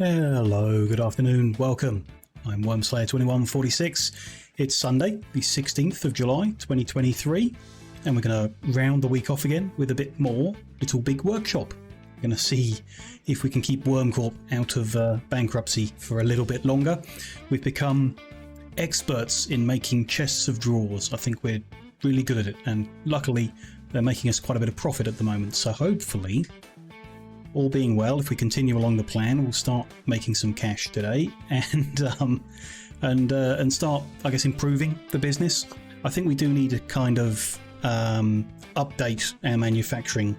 Hello, good afternoon, welcome. I'm Wormslayer2146. It's Sunday, the 16th of July 2023, and we're going to round the week off again with a bit more Little Big Workshop. We're going to see if we can keep WormCorp out of bankruptcy for a little bit longer. We've become experts in making chests of drawers. I think we're really good at it, and luckily they're making us quite a bit of profit at the moment, so hopefully, all being well, if we continue along the plan, we'll start making some cash today and start, I guess, improving the business. I think we do need to kind of update our manufacturing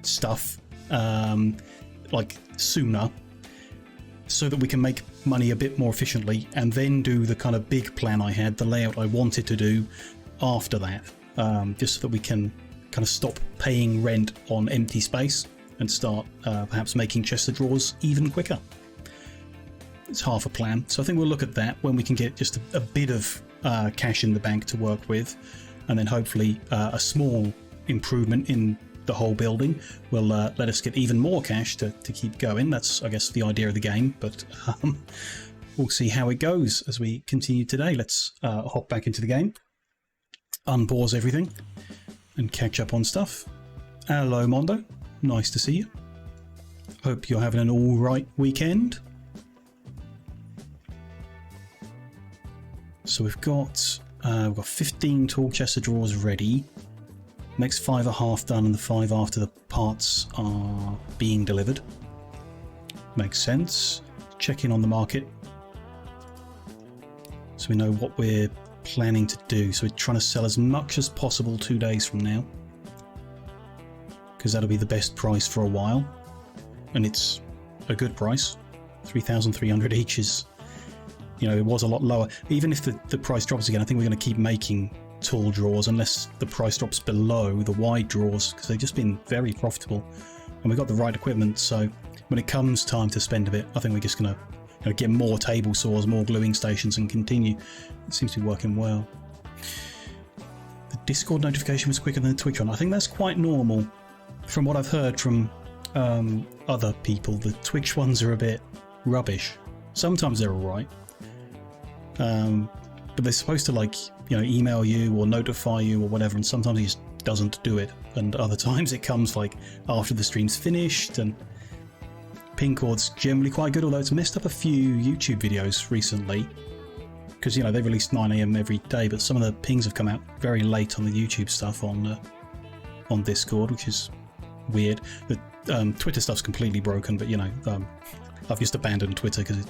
stuff like sooner, so that we can make money a bit more efficiently, and then do the kind of big plan I had, the layout I wanted to do after that, just so that we can kind of stop paying rent on empty space and start perhaps making chests of drawers even quicker. It's half a plan, so I think we'll look at that when we can get just a bit of cash in the bank to work with, and then hopefully a small improvement in the whole building will let us get even more cash to keep going. That's, I guess, the idea of the game, but we'll see how it goes as we continue today. Let's hop back into the game, unpause everything, and catch up on stuff. Hello, Mondo. Nice to see you. Hope you're having an alright weekend. So we've got 15 tall chests of drawers ready. Next 5 are half done, and the 5 after the parts are being delivered. Makes sense. Check in on the market, so we know what we're planning to do. So we're trying to sell as much as possible 2 days from now, because that'll be the best price for a while, and it's a good price. 3,300 each is, you know, it was a lot lower. Even if the price drops again, I think we're going to keep making tall drawers unless the price drops below the wide drawers, because they've just been very profitable, and we've got the right equipment. So when it comes time to spend a bit, I think we're just going to get more table saws, more gluing stations, and continue. It seems to be working well. The Discord notification was quicker than the Twitch one. I think that's quite normal. From what I've heard from other people, the Twitch ones are a bit rubbish. Sometimes they're alright, but they're supposed to, like, you know, email you or notify you or whatever, and sometimes it just doesn't do it, and other times it comes like after the stream's finished. And ping cord's generally quite good, although it's messed up a few YouTube videos recently, because, you know, they release 9 AM every day, but some of the pings have come out very late on the YouTube stuff on Discord, which is weird. The Twitter stuff's completely broken, but, you know, I've just abandoned Twitter because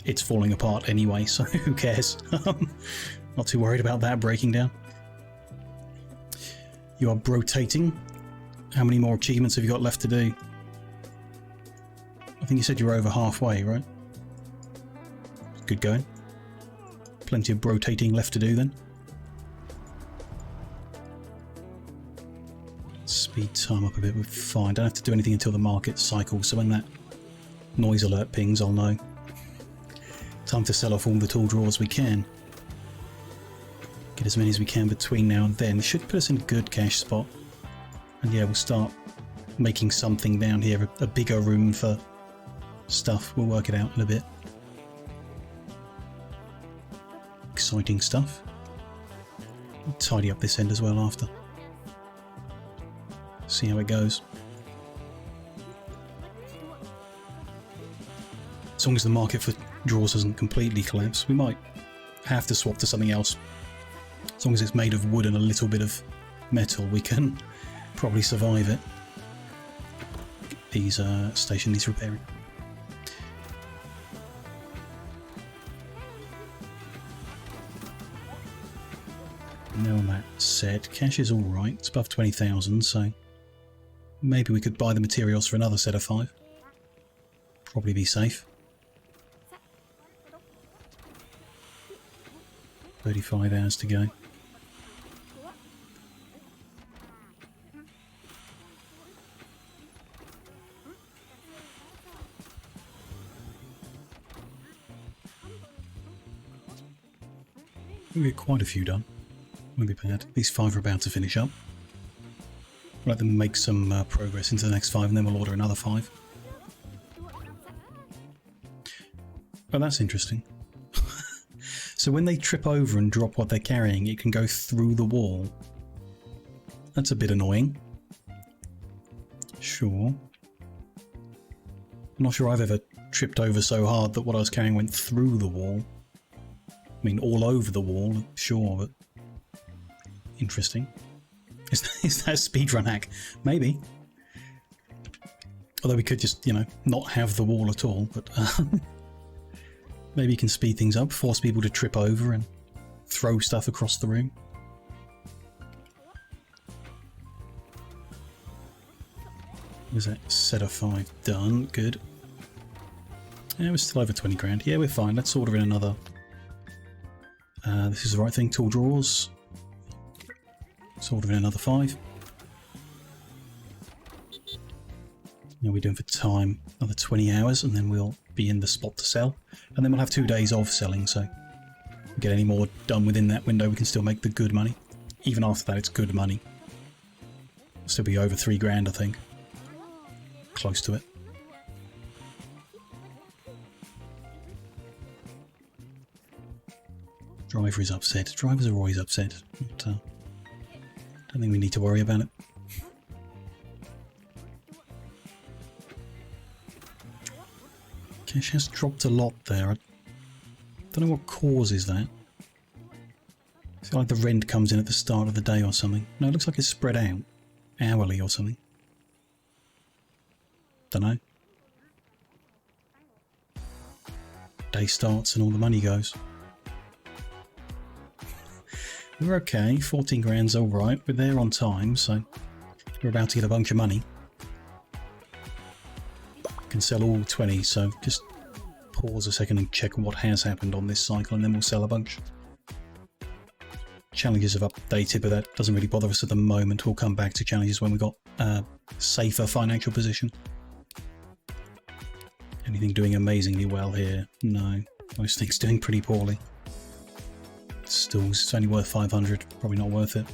it's falling apart anyway, so who cares? Not too worried about that breaking down. You are rotating. How many more achievements have you got left to do? I think you said you were over halfway, right? Good going. Plenty of rotating left to do then. Speed time up a bit, we're fine. Don't have to do anything until the market cycles, so when that noise alert pings, I'll know. Time to sell off all the tall drawers we can. Get as many as we can between now and then. It should put us in a good cash spot. And yeah, we'll start making something down here, a bigger room for stuff. We'll work it out in a bit. Exciting stuff. I'll tidy up this end as well after. See how it goes. As long as the market for drawers doesn't completely collapse, we might have to swap to something else. As long as it's made of wood and a little bit of metal, we can probably survive it. These station needs repairing. Now on that said, cash is alright. It's above 20,000, so maybe we could buy the materials for another set of 5. Probably be safe. 35 hours to go. We'll get quite a few done. Won't be bad. These 5 are about to finish up. We'll let them make some progress into the next 5, and then we'll order another 5. Oh, that's interesting. So when they trip over and drop what they're carrying, it can go through the wall. That's a bit annoying. Sure. I'm not sure I've ever tripped over so hard that what I was carrying went through the wall. I mean, all over the wall, sure, but... Interesting. Is that a speedrun hack? Maybe. Although we could just, you know, not have the wall at all, but... maybe you can speed things up, force people to trip over and throw stuff across the room. Was that set of 5 done? Good. Yeah, we're still over 20 grand. Yeah, we're fine. Let's order in another. This is the right thing. Tool drawers. Let's order in another 5. Now we're doing for time. Another 20 hours and then we'll be in the spot to sell. And then we'll have 2 days of selling, so if we get any more done within that window, we can still make the good money. Even after that, it's good money. It'll still be over 3 grand, I think. Close to it. Driver is upset. Drivers are always upset. But, don't think we need to worry about it. Cash has dropped a lot there. I don't know what causes that. It's like the rent comes in at the start of the day or something. No, it looks like it's spread out. Hourly or something. Don't know. Day starts and all the money goes. We're okay. 14 grand's alright. We're there on time, so we're about to get a bunch of money. Can sell all 20, so just pause a second and check what has happened on this cycle and then we'll sell a bunch. Challenges have updated, but that doesn't really bother us at the moment. We'll come back to challenges when we've got a safer financial position. Anything doing amazingly well here? No. Most things doing pretty poorly. Stalls, it's only worth 500. Probably not worth it.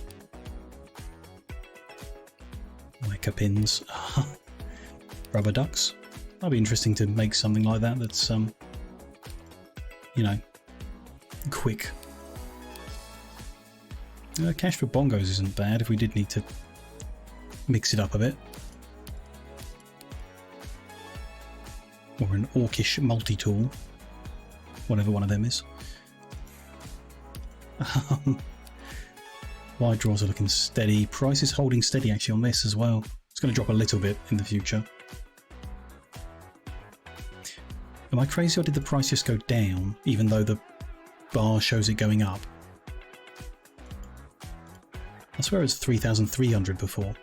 Whacker pins. Rubber ducks. That'd be interesting to make something like that that's, you know, quick. Cash for bongos isn't bad if we did need to mix it up a bit. Or an orcish multi-tool. Whatever one of them is. Wide draws are looking steady. Price is holding steady actually on this as well. It's going to drop a little bit in the future. Am I crazy or did the price just go down even though the bar shows it going up? I swear it was 3,300 before.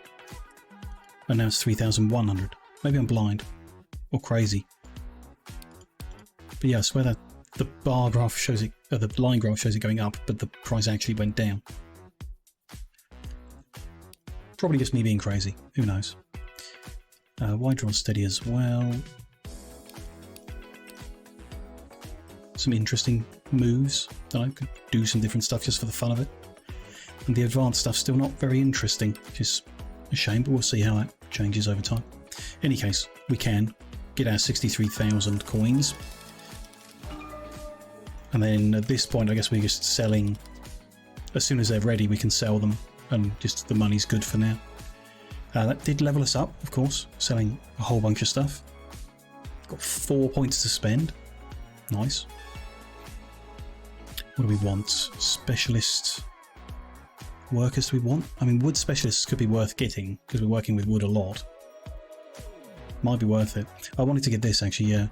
And now it's 3,100. Maybe I'm blind. Or crazy. But yeah, I swear that the bar graph shows it, the line graph shows it going up, but the price actually went down. Probably just me being crazy. Who knows? Wide draw steady as well. Some interesting moves that I could do some different stuff just for the fun of it. And the advanced stuff's still not very interesting, which is a shame, but we'll see how that changes over time. In any case, we can get our 63,000 coins. And then at this point, I guess we're just selling. As soon as they're ready, we can sell them, and just the money's good for now. That did level us up, of course, selling a whole bunch of stuff. Got 4 points to spend. Nice. What do we want? Specialist workers do we want? I mean, wood specialists could be worth getting, because we're working with wood a lot. Might be worth it. I wanted to get this, actually, yeah.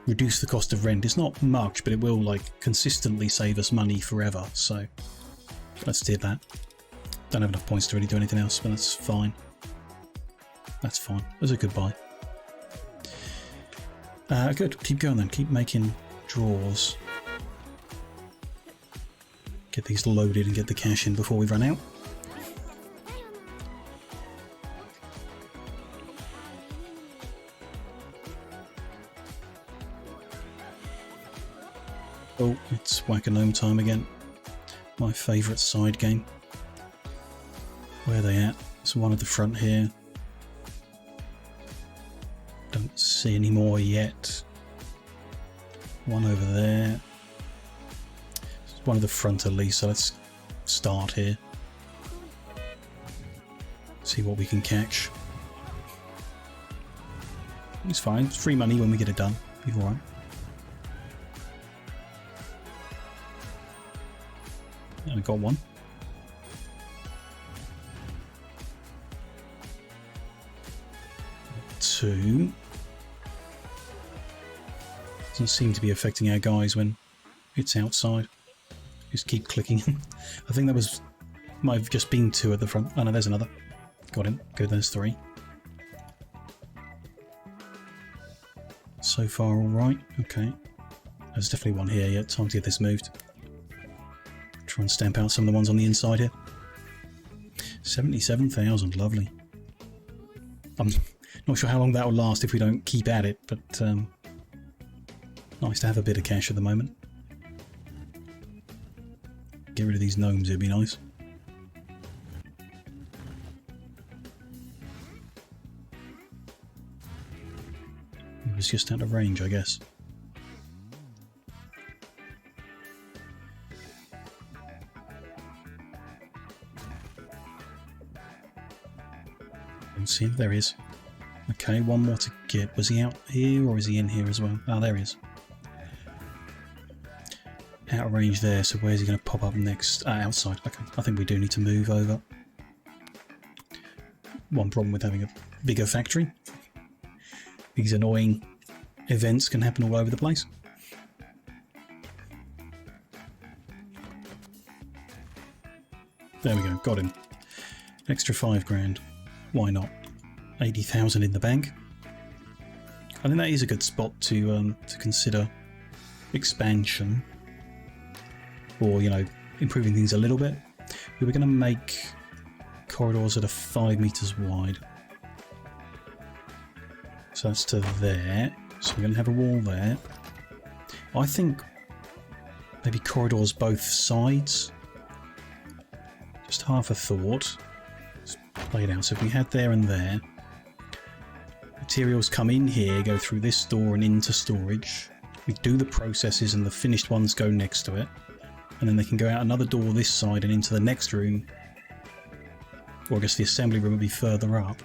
Reduce the cost of rent. It's not much, but it will, like, consistently save us money forever, so let's do that. Don't have enough points to really do anything else, but that's fine. That's fine. It was a good buy. Good. Keep going then. Keep making drawers. Get these loaded and get the cash in before we run out. Oh, it's Whack-A-Gnome time again. My favourite side game. Where are they at? There's one at the front here. Don't see any more yet. One over there. One at the front at least, so let's start here. See what we can catch. It's fine. It's free money when we get it done. Be alright. I got one. Two. Doesn't seem to be affecting our guys when it's outside. Just keep clicking. I think that might have just been two at the front. Oh no, there's another. Got him. Good, there's three. So far all right. Okay. There's definitely one here yet. Time to get this moved. Try and stamp out some of the ones on the inside here. 77,000, lovely. I'm not sure how long that will last if we don't keep at it, but nice to have a bit of cash at the moment. Get rid of these gnomes, it'd be nice. It was just out of range, I guess. Let's see if there is. Okay, one more to get. Was he out here or is he in here as well? Oh, there he is. Out of range there, so where's he going to pop up next? Outside. Okay, I think we do need to move over. One problem with having a bigger factory. These annoying events can happen all over the place. There we go, got him. Extra 5 grand. Why not? 80,000 in the bank. I think that is a good spot to consider expansion, or improving things a little bit. We were going to make corridors that are 5 meters wide. So that's to there. So we're going to have a wall there. I think maybe corridors both sides. Just half a thought. Let's play it out. So if we had there and there, materials come in here, go through this door and into storage. We do the processes and the finished ones go next to it. And then they can go out another door this side and into the next room. Or I guess the assembly room would be further up.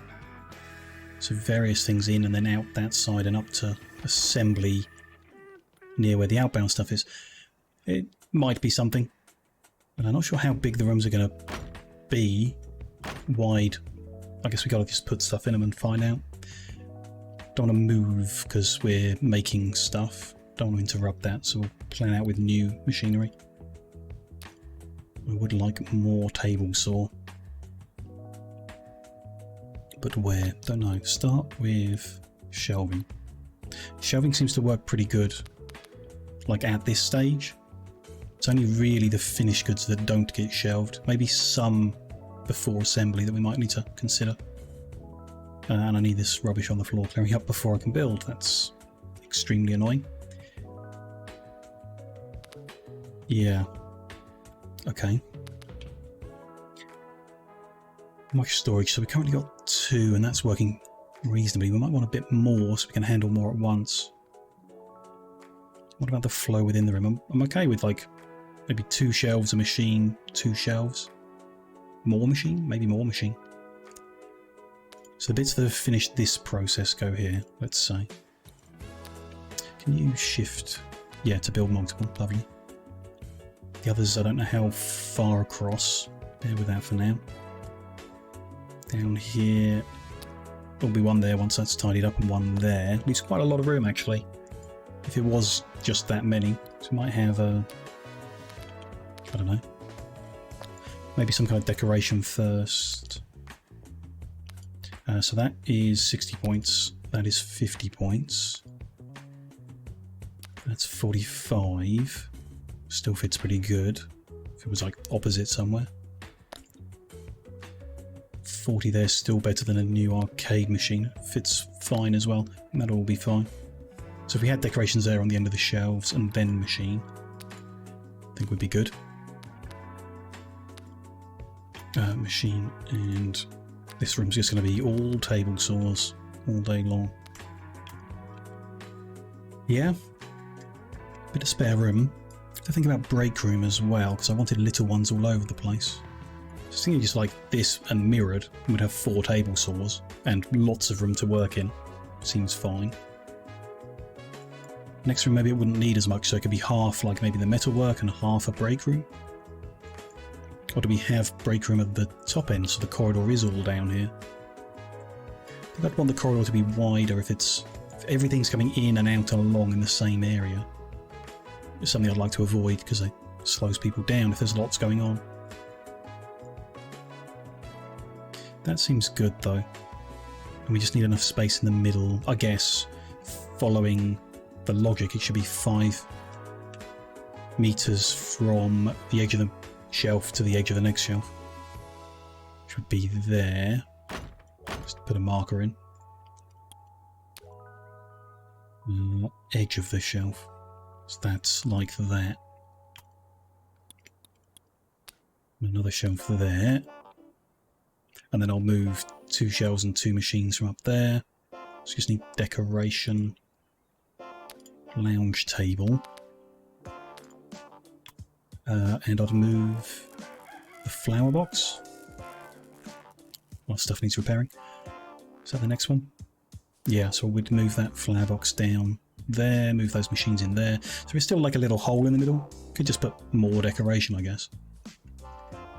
So various things in and then out that side and up to assembly near where the outbound stuff is. It might be something, but I'm not sure how big the rooms are going to be. Wide. I guess we got to just put stuff in them and find out. Don't want to move because we're making stuff. Don't want to interrupt that, so we'll plan out with new machinery. I would like more table saw. But where? Don't know. Start with shelving. Shelving seems to work pretty good. Like at this stage. It's only really the finished goods that don't get shelved. Maybe some before assembly that we might need to consider. And I need this rubbish on the floor clearing up before I can build. That's extremely annoying. Yeah. Okay. Much storage. So we currently got 2 and that's working reasonably. We might want a bit more so we can handle more at once. What about the flow within the room? I'm okay with like maybe 2 shelves, a machine, 2 shelves. More machine? Maybe more machine. So the bits that have finished this process go here, let's say. Can you shift? Yeah, to build multiple. Lovely. The others, I don't know how far across. Bear with that for now. Down here, there'll be one there once that's tidied up and one there. Leaves quite a lot of room actually. If it was just that many. So we might have a... I don't know. Maybe some kind of decoration first. So that is 60 points. That is 50 points. That's 45. Still fits pretty good. If it was like opposite somewhere. 40 there, still better than a new arcade machine. Fits fine as well. And that'll all be fine. So if we had decorations there on the end of the shelves and then machine, I think would be good. Machine, and this room's just going to be all table saws all day long. Yeah, Bit of spare room. To think about break room as well, because I wanted little ones all over the place. Just thinking just like this and mirrored, we'd have 4 table saws and lots of room to work in. Seems fine. Next room maybe it wouldn't need as much, so it could be half like maybe the metalwork and half a break room. Or do we have break room at the top end so the corridor is all down here? I think I'd want the corridor to be wider if everything's coming in and out along in the same area. It's something I'd like to avoid because it slows people down if there's lots going on. That seems good though. And we just need enough space in the middle. I guess following the logic it should be 5 meters from the edge of the shelf to the edge of the next shelf. Which would be there. Just put a marker in. Edge of the shelf. So that's like that. Another shelf there. And then I'll move 2 shelves and 2 machines from up there. So just need decoration. Lounge table. And I'd move the flower box. A lot of stuff needs repairing. Is that the next one? Yeah, so we'd move that flower box down there, move those machines in there. So it's still like a little hole in the middle. Could just put more decoration, I guess.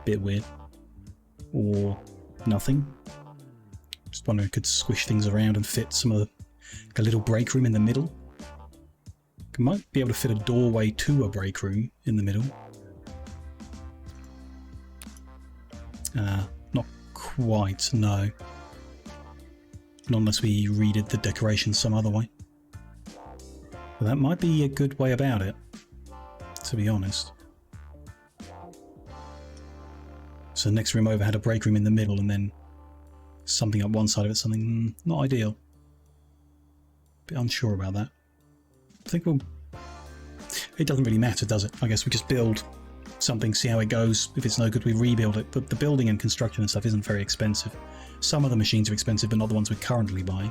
Bit weird. Or nothing. Just wondering if I could squish things around and fit some of the, like a little break room in the middle. I might be able to fit a doorway to a break room in the middle. Not quite, no. Not unless we redid the decoration some other way. But that might be a good way about it, to be honest. So the next room over had a break room in the middle and then something up one side of it, something not ideal. Bit unsure about that. I think we'll... It doesn't really matter, does it? I guess we just build something, see how it goes. If it's no good, we rebuild it. But the building and construction and stuff isn't very expensive. Some of the machines are expensive, but not the ones we're currently buying.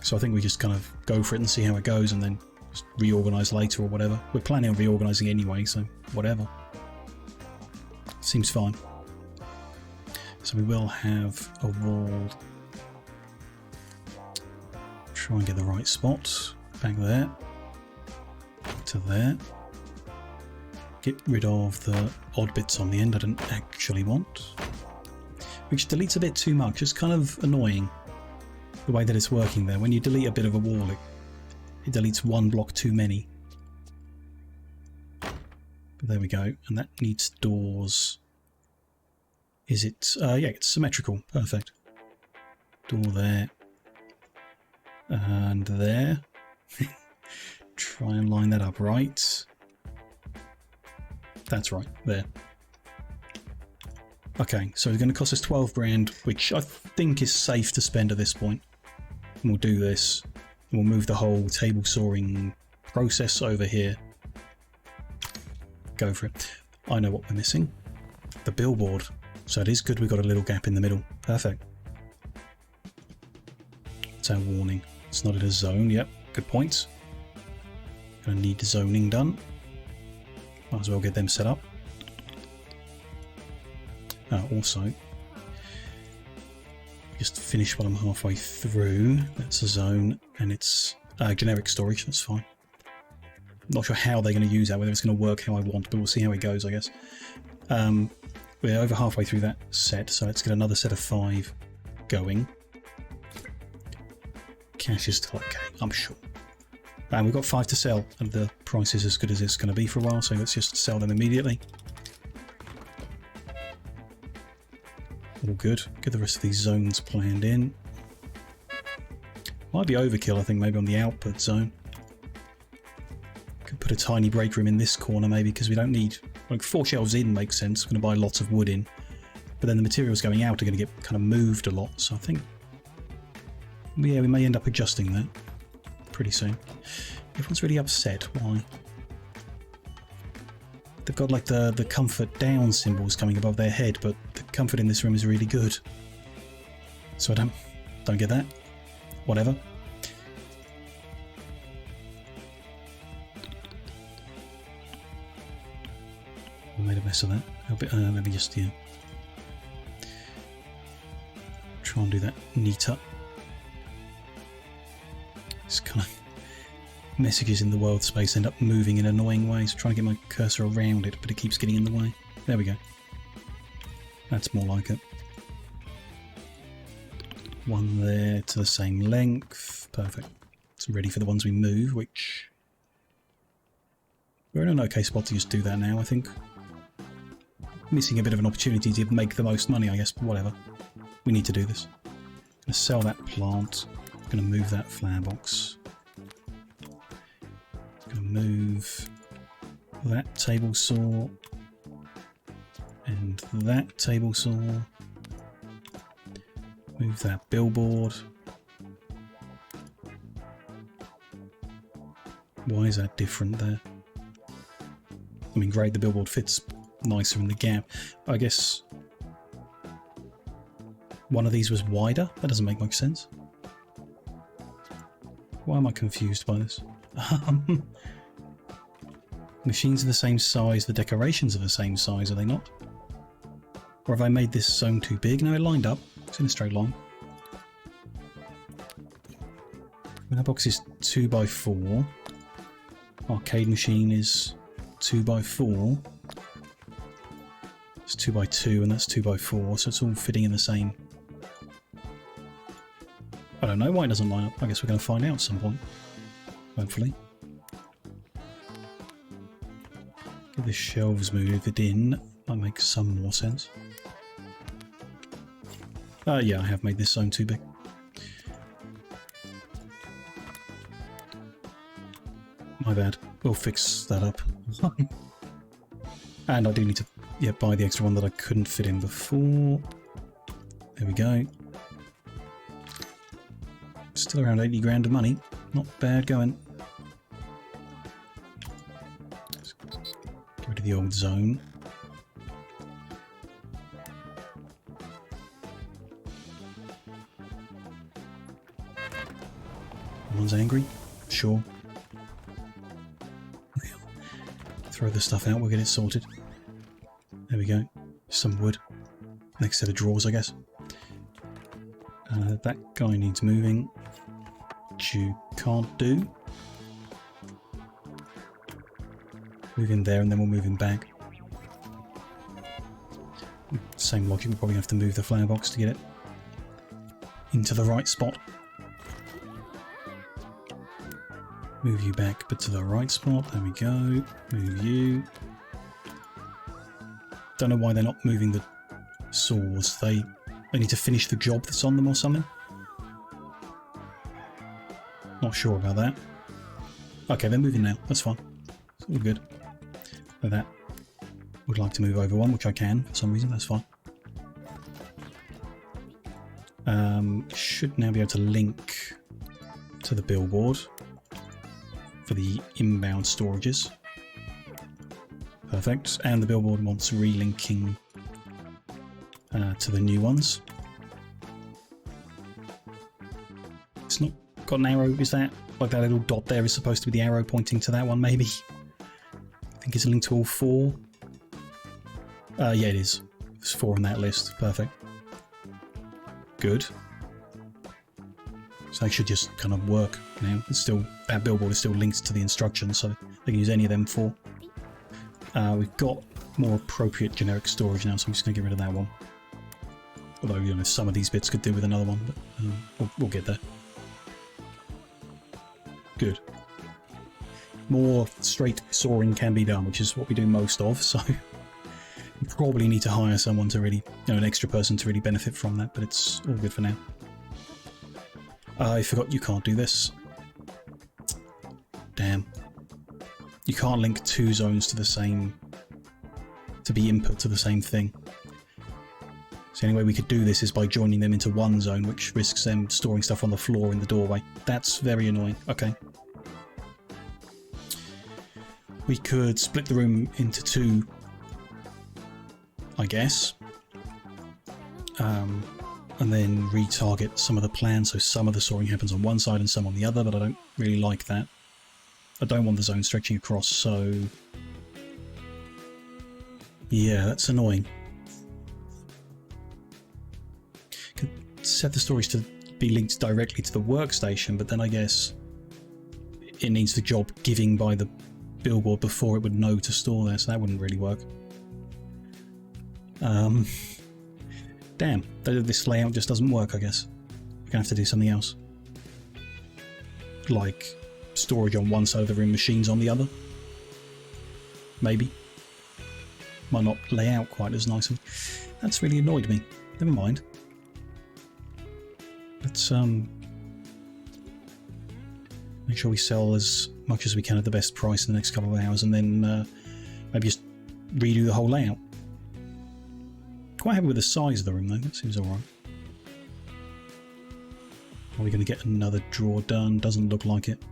So I think we just kind of go for it and see how it goes and then just reorganise later or whatever. We're planning on reorganising anyway, so whatever. Seems fine. So we will have a wall. Try and get the right spot. Back there. To there. Get rid of the odd bits on the end I didn't actually want. Which deletes a bit too much. It's kind of annoying the way that it's working there. When you delete a bit of a wall, it deletes one block too many. But there we go. And that needs doors. Is it? Yeah, it's symmetrical. Perfect. Door there. And there. Try and line that up right. That's right. There. Okay, so it's going to cost us 12 grand, which I think is safe to spend at this point. And we'll do this. And we'll move the whole table sawing process over here. Go for it. I know what we're missing. The billboard. So it is good we've got a little gap in the middle. Perfect. It's our warning. It's not in a zone. Yep, good point. Gonna need zoning done. Might as well get them set up. Also, just finish while I'm halfway through. That's a zone, and it's generic storage. That's fine. Not sure how they're going to use that, whether it's going to work how I want, but we'll see how it goes, I guess. We're over halfway through that set, so let's get another set of 5 going. Cash is still okay, I'm sure. And we've got 5 to sell, and the price is as good as it's going to be for a while, so let's just sell them immediately. All good. Get the rest of these zones planned in. Might be overkill, I think, maybe on the output zone. Could put a tiny break room in this corner, maybe, because we don't need... Like, 4 shelves in makes sense. We're going to buy lots of wood in. But then the materials going out are going to get kind of moved a lot, so I think... Yeah, we may end up adjusting that pretty soon. Everyone's really upset. Why? They've got like the comfort down symbols coming above their head, but the comfort in this room is really good. So I don't get that. less of that. Let me just, yeah, try and do that neater. It's kind of messages in the world space end up moving in annoying ways. Trying to get my cursor around it, but it keeps getting in the way. There we go. That's more like it. One there to the same length. Perfect. It's ready for the ones we move, which... we're in an okay spot to just do that now, I think. Missing a bit of an opportunity to make the most money, I guess, but whatever. We need to do this. I'm going to sell that plant. I'm going to move that flower box. I'm going to move that table saw. And that table saw. Move that billboard. Why is that different there? I mean, great, the billboard fits nicer in the gap. I guess one of these was wider? That doesn't make much sense. Why am I confused by this? Machines are the same size, the decorations are the same size, are they not? Or have I made this zone too big? No, it lined up. It's in a straight line. When that box is 2x4, arcade machine is 2x4. It's 2x2 and that's 2x4, so it's all fitting in the same. I don't know why it doesn't line up. I guess we're going to find out at some point. Hopefully. Get the shelves moved in. That makes some more sense. Yeah, I have made this zone too big. My bad. We'll fix that up. And I do need to, yeah, buy the extra one that I couldn't fit in before. There we go. Still around 80 grand of money. Not bad going. Get rid of the old zone. Everyone's angry? Sure. Throw the stuff out, we'll get it sorted. There we go. Some wood. Next set of drawers, I guess. That guy needs moving. Which you can't do. Move in there and then we'll move him back. Same logic, we'll probably have to move the flower box to get it into the right spot. Move you back, but to the right spot. There we go. Move you. Don't know why they're not moving the saws. They need to finish the job that's on them or something. Not sure about that. Okay, they're moving now. That's fine. It's all good. With that, would like to move over one, which I can for some reason. That's fine. Should now be able to link to the billboard for the inbound storages. Perfect. And the billboard wants relinking to the new ones. It's not got an arrow, is that? Like that little dot there is supposed to be the arrow pointing to that one, maybe? I think it's a link to all 4. Yeah, it is. There's 4 on that list. Perfect. Good. So they should just kind of work now. It's still, that billboard is still linked to the instructions, so they can use any of them for. We've got more appropriate generic storage now, so I'm just going to get rid of that one. Although, you know, some of these bits could do with another one, but we'll get there. Good. More straight sawing can be done, which is what we do most of, so you probably need to hire someone to really, you know, an extra person to really benefit from that, but it's all good for now. I forgot you can't do this. Damn. You can't link 2 zones to the same, to be input to the same thing. So the only way we could do this is by joining them into one zone, which risks them storing stuff on the floor in the doorway. That's very annoying. Okay. We could split the room into 2, I guess. And then retarget some of the plans, so some of the sawing happens on one side and some on the other, but I don't really like that. I don't want the zone stretching across, so Yeah, that's annoying. Could set the storage to be linked directly to the workstation, but then I guess it needs the job giving by the billboard before it would know to store there, so that wouldn't really work. Damn, this layout just doesn't work, I guess. We're gonna have to do something else. Like storage on one side of the room, machines on the other. Maybe. Might not lay out quite as nicely. That's really annoyed me. Never mind. Let's make sure we sell as much as we can at the best price in the next couple of hours, and then maybe just redo the whole layout. Quite happy with the size of the room though, that seems alright. Are we going to get another drawer done? Doesn't look like it.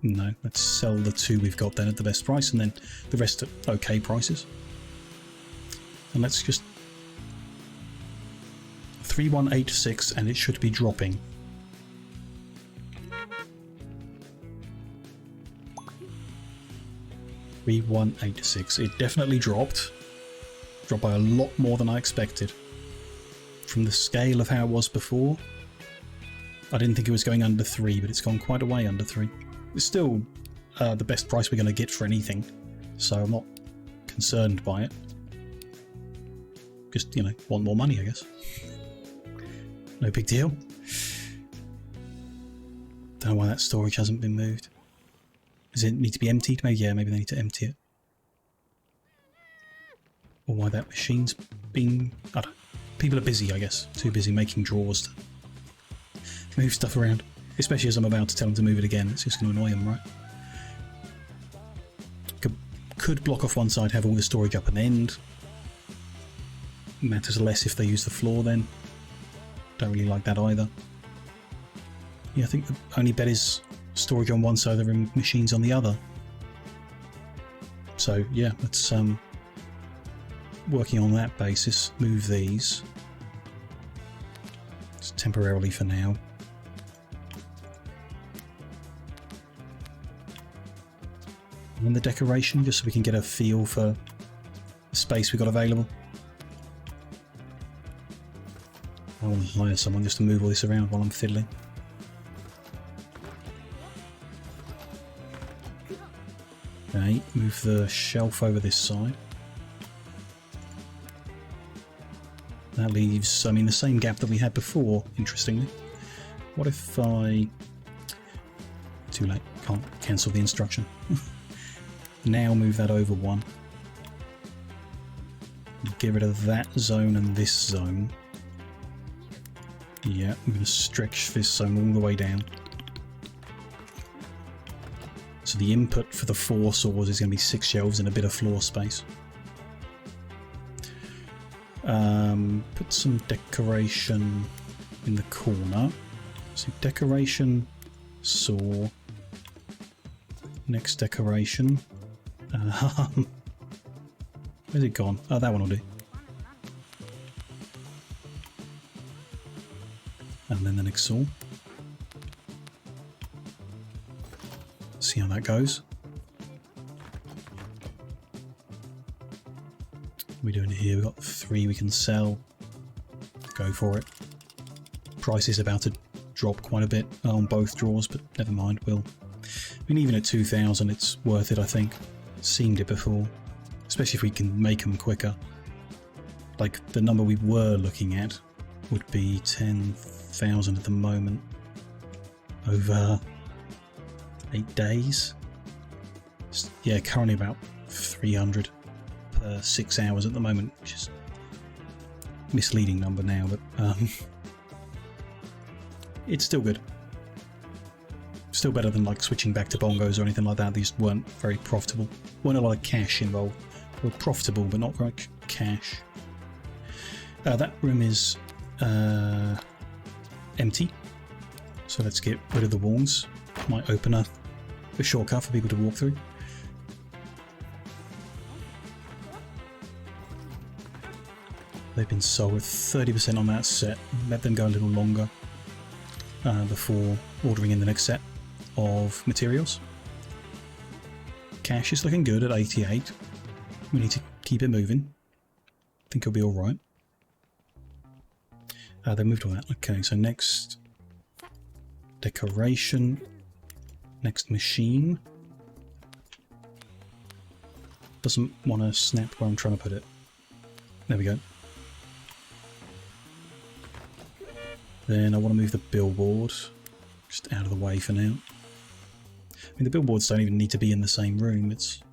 No, let's sell the 2 we've got then at the best price, and then the rest at okay prices. And let's just 3186, and it should be dropping. $3186. It definitely dropped. Dropped by a lot more than I expected. From the scale of how it was before, I didn't think it was going under 3, but it's gone quite a way under 3. It's still the best price we're going to get for anything, so I'm not concerned by it. Just, you know, want more money, I guess. No big deal. Don't know why that storage hasn't been moved. Does it need to be emptied? Maybe, yeah, maybe they need to empty it. Or why that machine's being... I don't know. People are busy, I guess. Too busy making drawers to move stuff around. Especially as I'm about to tell them to move it again. It's just going to annoy them, right? Could block off one side, have all the storage up an end. Matters less if they use the floor then. Don't really like that either. Yeah, I think the only bet is storage on one side of the room, machines on the other. So yeah, let's working on that basis, move these. Just temporarily for now. And the decoration, just so we can get a feel for the space we've got available. I want to hire someone just to move all this around while I'm fiddling. Okay, move the shelf over this side. That leaves, I mean, the same gap that we had before, interestingly. What if I... Too late, can't cancel the instruction. Now move that over 1. Get rid of that zone and this zone. Yeah, I'm going to stretch this zone all the way down. So the input for the 4 saws is going to be 6 shelves and a bit of floor space. Put some decoration in the corner. So decoration, saw. Next decoration. Where's it gone? Oh, that one will do. And then the next saw. See how that goes. What are we doing here? We've got 3 we can sell. Go for it. Price is about to drop quite a bit on both drawers, but never mind. I mean, even at 2,000, it's worth it, I think. Seemed it before, especially if we can make them quicker. Like the number we were looking at would be 10,000 at the moment over 8 days. Yeah, currently about 300 per 6 hours at the moment, which is a misleading number now, but it's still good. Still better than like switching back to bongos or anything like that. These weren't very profitable. Weren't a lot of cash involved. They were profitable, but not very much cash. That room is empty. So let's get rid of the walls. Might open a shortcut for people to walk through. They've been sold with 30% on that set. Let them go a little longer before ordering in the next set of materials. Cash is looking good at 88. We need to keep keep it moving. I think it'll be alright. They moved all that. Okay, so next decoration. Next machine. Doesn't want to snap where I'm trying to put it. There we go. Then I want to move the billboard just out of the way for now. I mean, the billboards don't even need to be in the same room. It's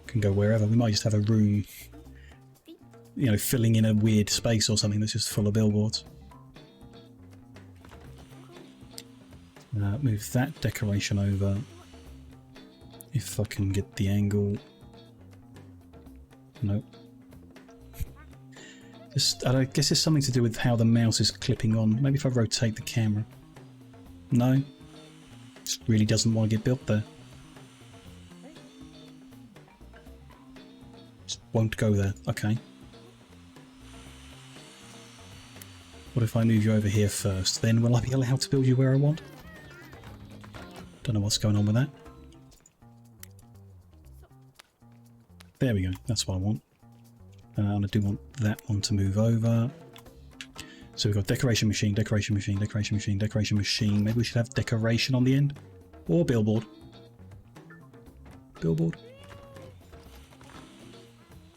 can go wherever. We might just have a room, you know, filling in a weird space or something that's just full of billboards. Move that decoration over. If I can get the angle. Nope. I guess it's something to do with how the mouse is clipping on. Maybe if I rotate the camera. No. Just really doesn't want to get built there. Just won't go there. Okay. What if I move you over here first? Then will I be allowed to build you where I want? Don't know what's going on with that. There we go. That's what I want. And I do want that one to move over. So we've got decoration machine, decoration machine, decoration machine, decoration machine. Maybe we should have decoration on the end. Or billboard. Billboard.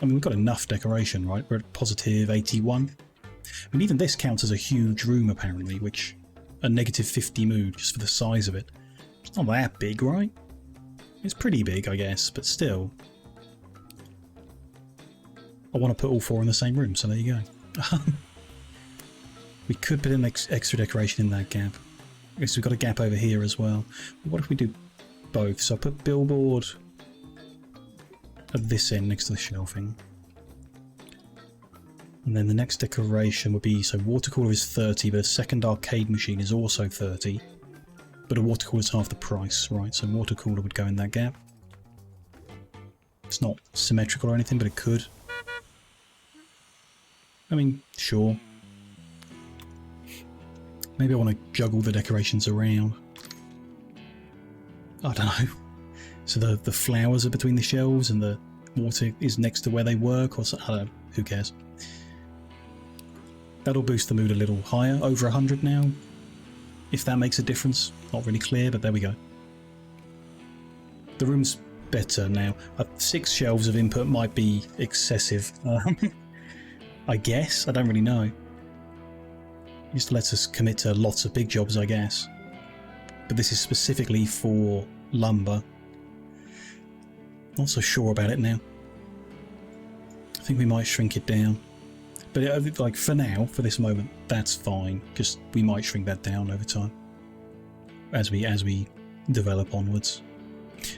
I mean, we've got enough decoration, right? We're at positive 81. I mean, even this counts as a huge room, apparently, which a negative 50 mood, just for the size of it. It's not that big, right? It's pretty big, I guess, but still. I want to put all four in the same room, so there you go. We could put in extra decoration in that gap. I guess we've got a gap over here as well. What if we do both? So I'll put billboard at this end next to the shelving. And then the next decoration would be, so water cooler is 30, but a second arcade machine is also 30. But a water cooler is half the price, right? So water cooler would go in that gap. It's not symmetrical or anything, but it could. I mean, sure. Maybe I want to juggle the decorations around. I don't know. So the flowers are between the shelves and the water is next to where they work, or so, I don't know. Who cares? That'll boost the mood a little higher, over 100 now. If that makes a difference. Not really clear, but there we go. The room's better now. 6 shelves of input might be excessive. I guess. I don't really know. Just lets us commit to lots of big jobs, I guess. But this is specifically for lumber. Not so sure about it now. I think we might shrink it down. But like for now, for this moment, that's fine. Just we might shrink that down over time as we develop onwards.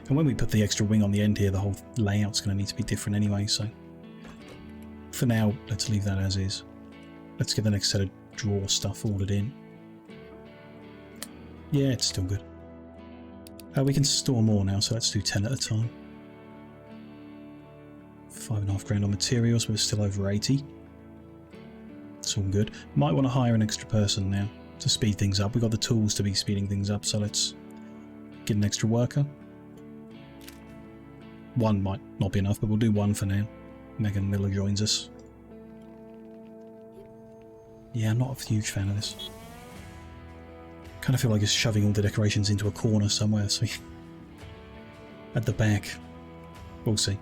And when we put the extra wing on the end here, the whole layout's going to need to be different anyway. So for now, let's leave that as is. Let's get the next set of draw stuff ordered in. Yeah, it's still good. We can store more now, so let's do 10 at a time. 5.5 grand on materials, but we're still over 80. It's all good. Might want to hire an extra person now to speed things up. We've got the tools to be speeding things up, so let's get an extra worker. One might not be enough, but we'll do one for now. Megan Miller joins us. Yeah, I'm not a huge fan of this. Kind of feel like it's shoving all the decorations into a corner somewhere, so at the back. We'll see.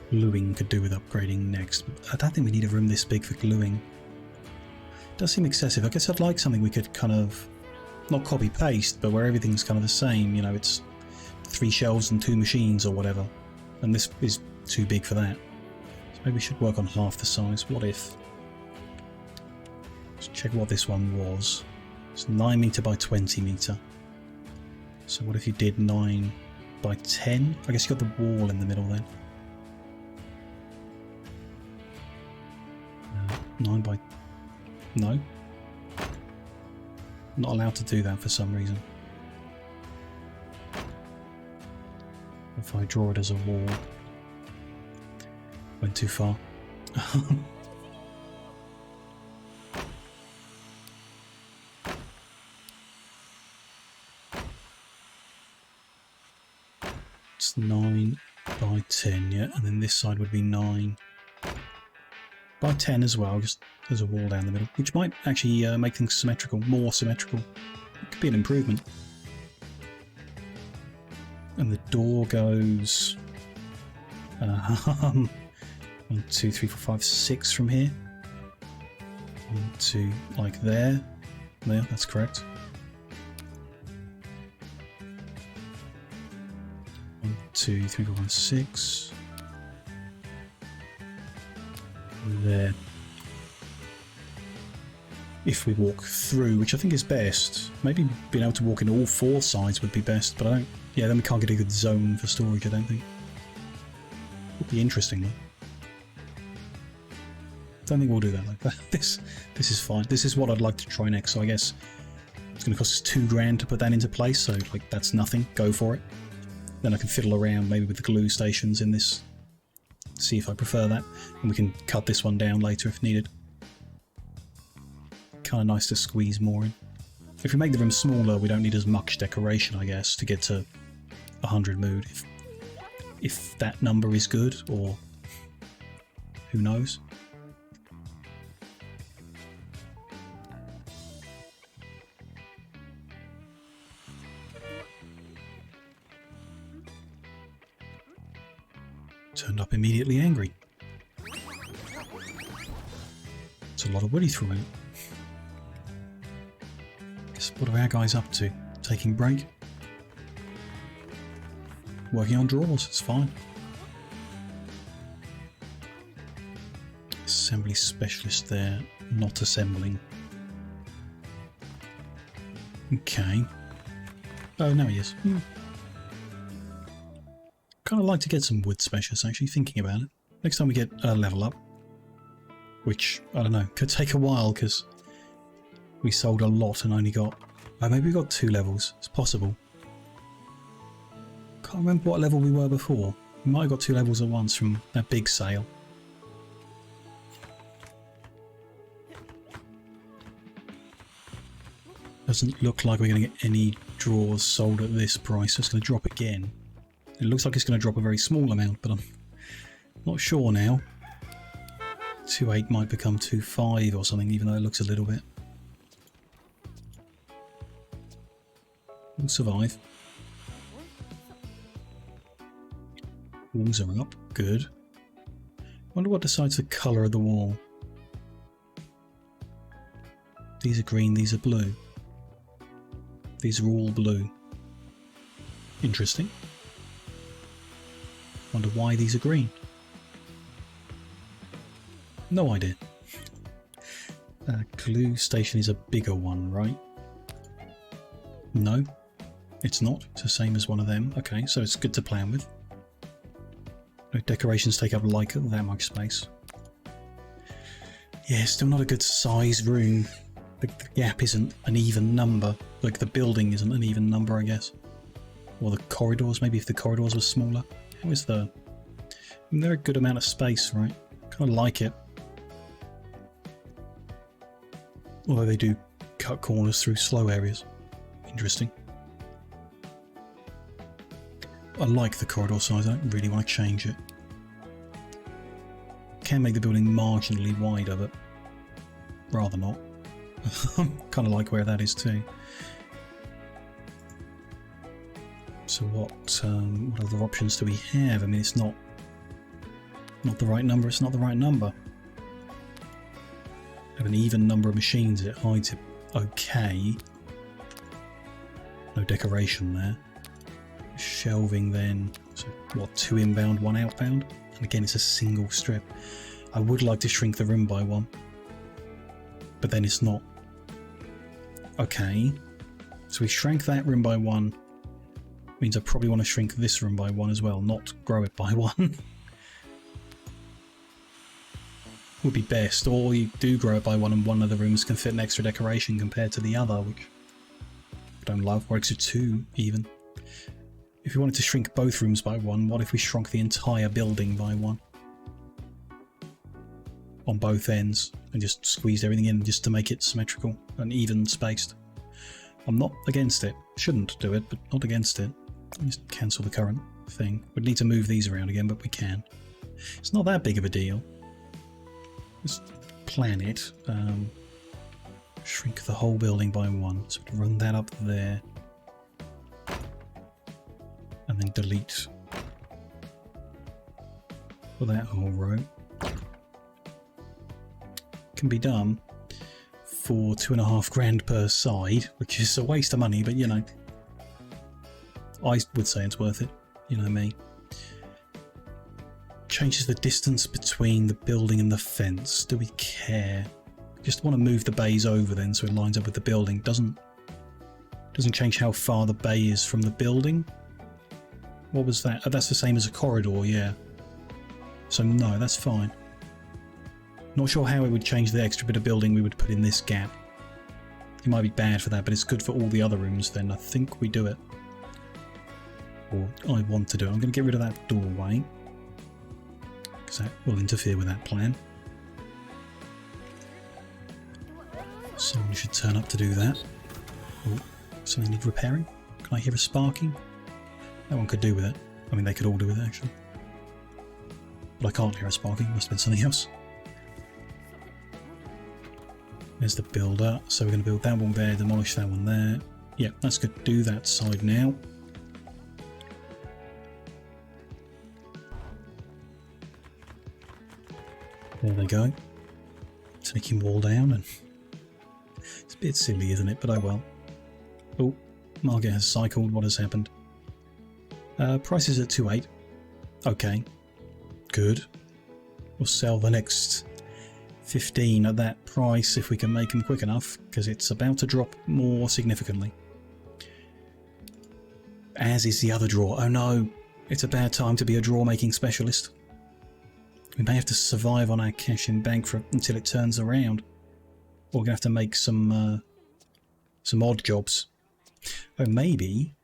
Gluing could do with upgrading next. I don't think we need a room this big for gluing. It does seem excessive. I guess I'd like something we could kind of, not copy paste, but where everything's kind of the same. You know, it's 3 shelves and 2 machines or whatever. And this is too big for that. So maybe we should work on half the size. What if? Let's check what this one was. It's 9 meter by 20 meter. So what if you did 9 by 10? I guess you got the wall in the middle then. 9 by... No. Not allowed to do that for some reason. If I draw it as a wall. Went too far. It's 9 by 10, yeah, and then this side would be 9 by 10 as well, just there's a wall down the middle, which might actually make things symmetrical, more symmetrical. It could be an improvement. And the door goes 1, 2, 3, 4, 5, 6 from here. 1, 2, like there. There, that's correct. 1, 2, 3, 4, 5, 6. There. If we walk through, which I think is best. Maybe being able to walk in all 4 sides would be best, but I don't... Yeah, then we can't get a good zone for storage, I don't think. Would be interesting though. Don't think we'll do that like that. This is fine. This is what I'd like to try next, so I guess it's going to cost us £2 to put that into place, so like that's nothing. Go for it. Then I can fiddle around maybe with the glue stations in this, see if I prefer that, and we can cut this one down later if needed. Kind of nice to squeeze more in. If we make the room smaller, we don't need as much decoration, I guess, to get to 100 mood. If that number is good, or who knows. Turned up immediately angry. It's a lot of woody throwing it. What are our guys up to? Taking break? Working on drawers, it's fine. Assembly specialist there, not assembling. Okay. Oh, no he is. Kind of like to get some wood specialists, actually, thinking about it. Next time we get a level up. Which, I don't know, could take a while, because we sold a lot and only got... Oh, maybe we got 2 levels. It's possible. Can't remember what level we were before. We might have got 2 levels at once from that big sale. Doesn't look like we're going to get any drawers sold at this price. It's going to drop again. It looks like it's going to drop a very small amount, but I'm not sure now. 2.8 might become 2.5 or something, even though it looks a little bit. We'll survive. Walls are up. Good. Wonder what decides the colour of the wall. These are green, these are blue. These are all blue. Interesting. Wonder why these are green. No idea. Glue station is a bigger one, right? No, it's not. It's the same as one of them. Okay, so it's good to plan with. No decorations take up like that much space. Yeah, still not a good size room. The gap isn't an even number. Like the building isn't an even number, I guess. Or the corridors, maybe if the corridors were smaller. How is the... I mean, they're a good amount of space, right? Kind of like it. Although they do cut corners through slow areas. Interesting. I like the corridor size, I don't really want to change it. Can make the building marginally wider, but rather not. Kind of like where that is too. So what other options do we have? I mean, it's not the right number, it's not the right number. Have an even number of machines, it hides it okay. No decoration there. Shelving then, so what, 2 inbound, 1 outbound? And again, it's a single strip. I would like to shrink the room by 1, but then it's not. Okay, so we shrank that room by 1. Means I probably want to shrink this room by 1 as well, not grow it by 1. Would be best, or you do grow it by 1 and one of the rooms can fit an extra decoration compared to the other, which I don't love, or extra 2 even. If we wanted to shrink both rooms by 1, what if we shrunk the entire building by 1? On both ends, and just squeezed everything in just to make it symmetrical and even spaced. I'm not against it. Shouldn't do it, but not against it. Just cancel the current. thing. We'd need to move these around again, but we can. It's not that big of a deal. Just plan it. Shrink the whole building by 1. So we can run that up there. And then delete for that whole row. Can be done for 2.5 grand per side, which is a waste of money, but you know, I would say it's worth it. You know me. Changes the distance between the building and the fence. Do we care? Just want to move the bays over then so it lines up with the building. Doesn't change how far the bay is from the building. What was that? Oh, that's the same as a corridor, yeah. So no, that's fine. Not sure how it would change the extra bit of building we would put in this gap. It might be bad for that, but it's good for all the other rooms then. I think we do it. Or I want to do it. I'm going to get rid of that doorway, because that will interfere with that plan. Someone should turn up to do that. Oh, something need repairing? Can I hear a sparking? That one could do with it. I mean, they could all do with it, actually. But I can't hear a sparking. Must have been something else. There's the builder. So we're going to build that one there, demolish that one there. Yeah, that's good. Do that side now. There they go. Taking wall down, and it's a bit silly, isn't it? But oh well. Oh, market has cycled. What has happened? Price is at 2.8. Okay, good. We'll sell the next 15 at that price if we can make them quick enough, because it's about to drop more significantly. As is the other drawer. Oh no, it's a bad time to be a drawer making specialist. We may have to survive on our cash in bank until it turns around. Or we're going to have to make some odd jobs. Oh, maybe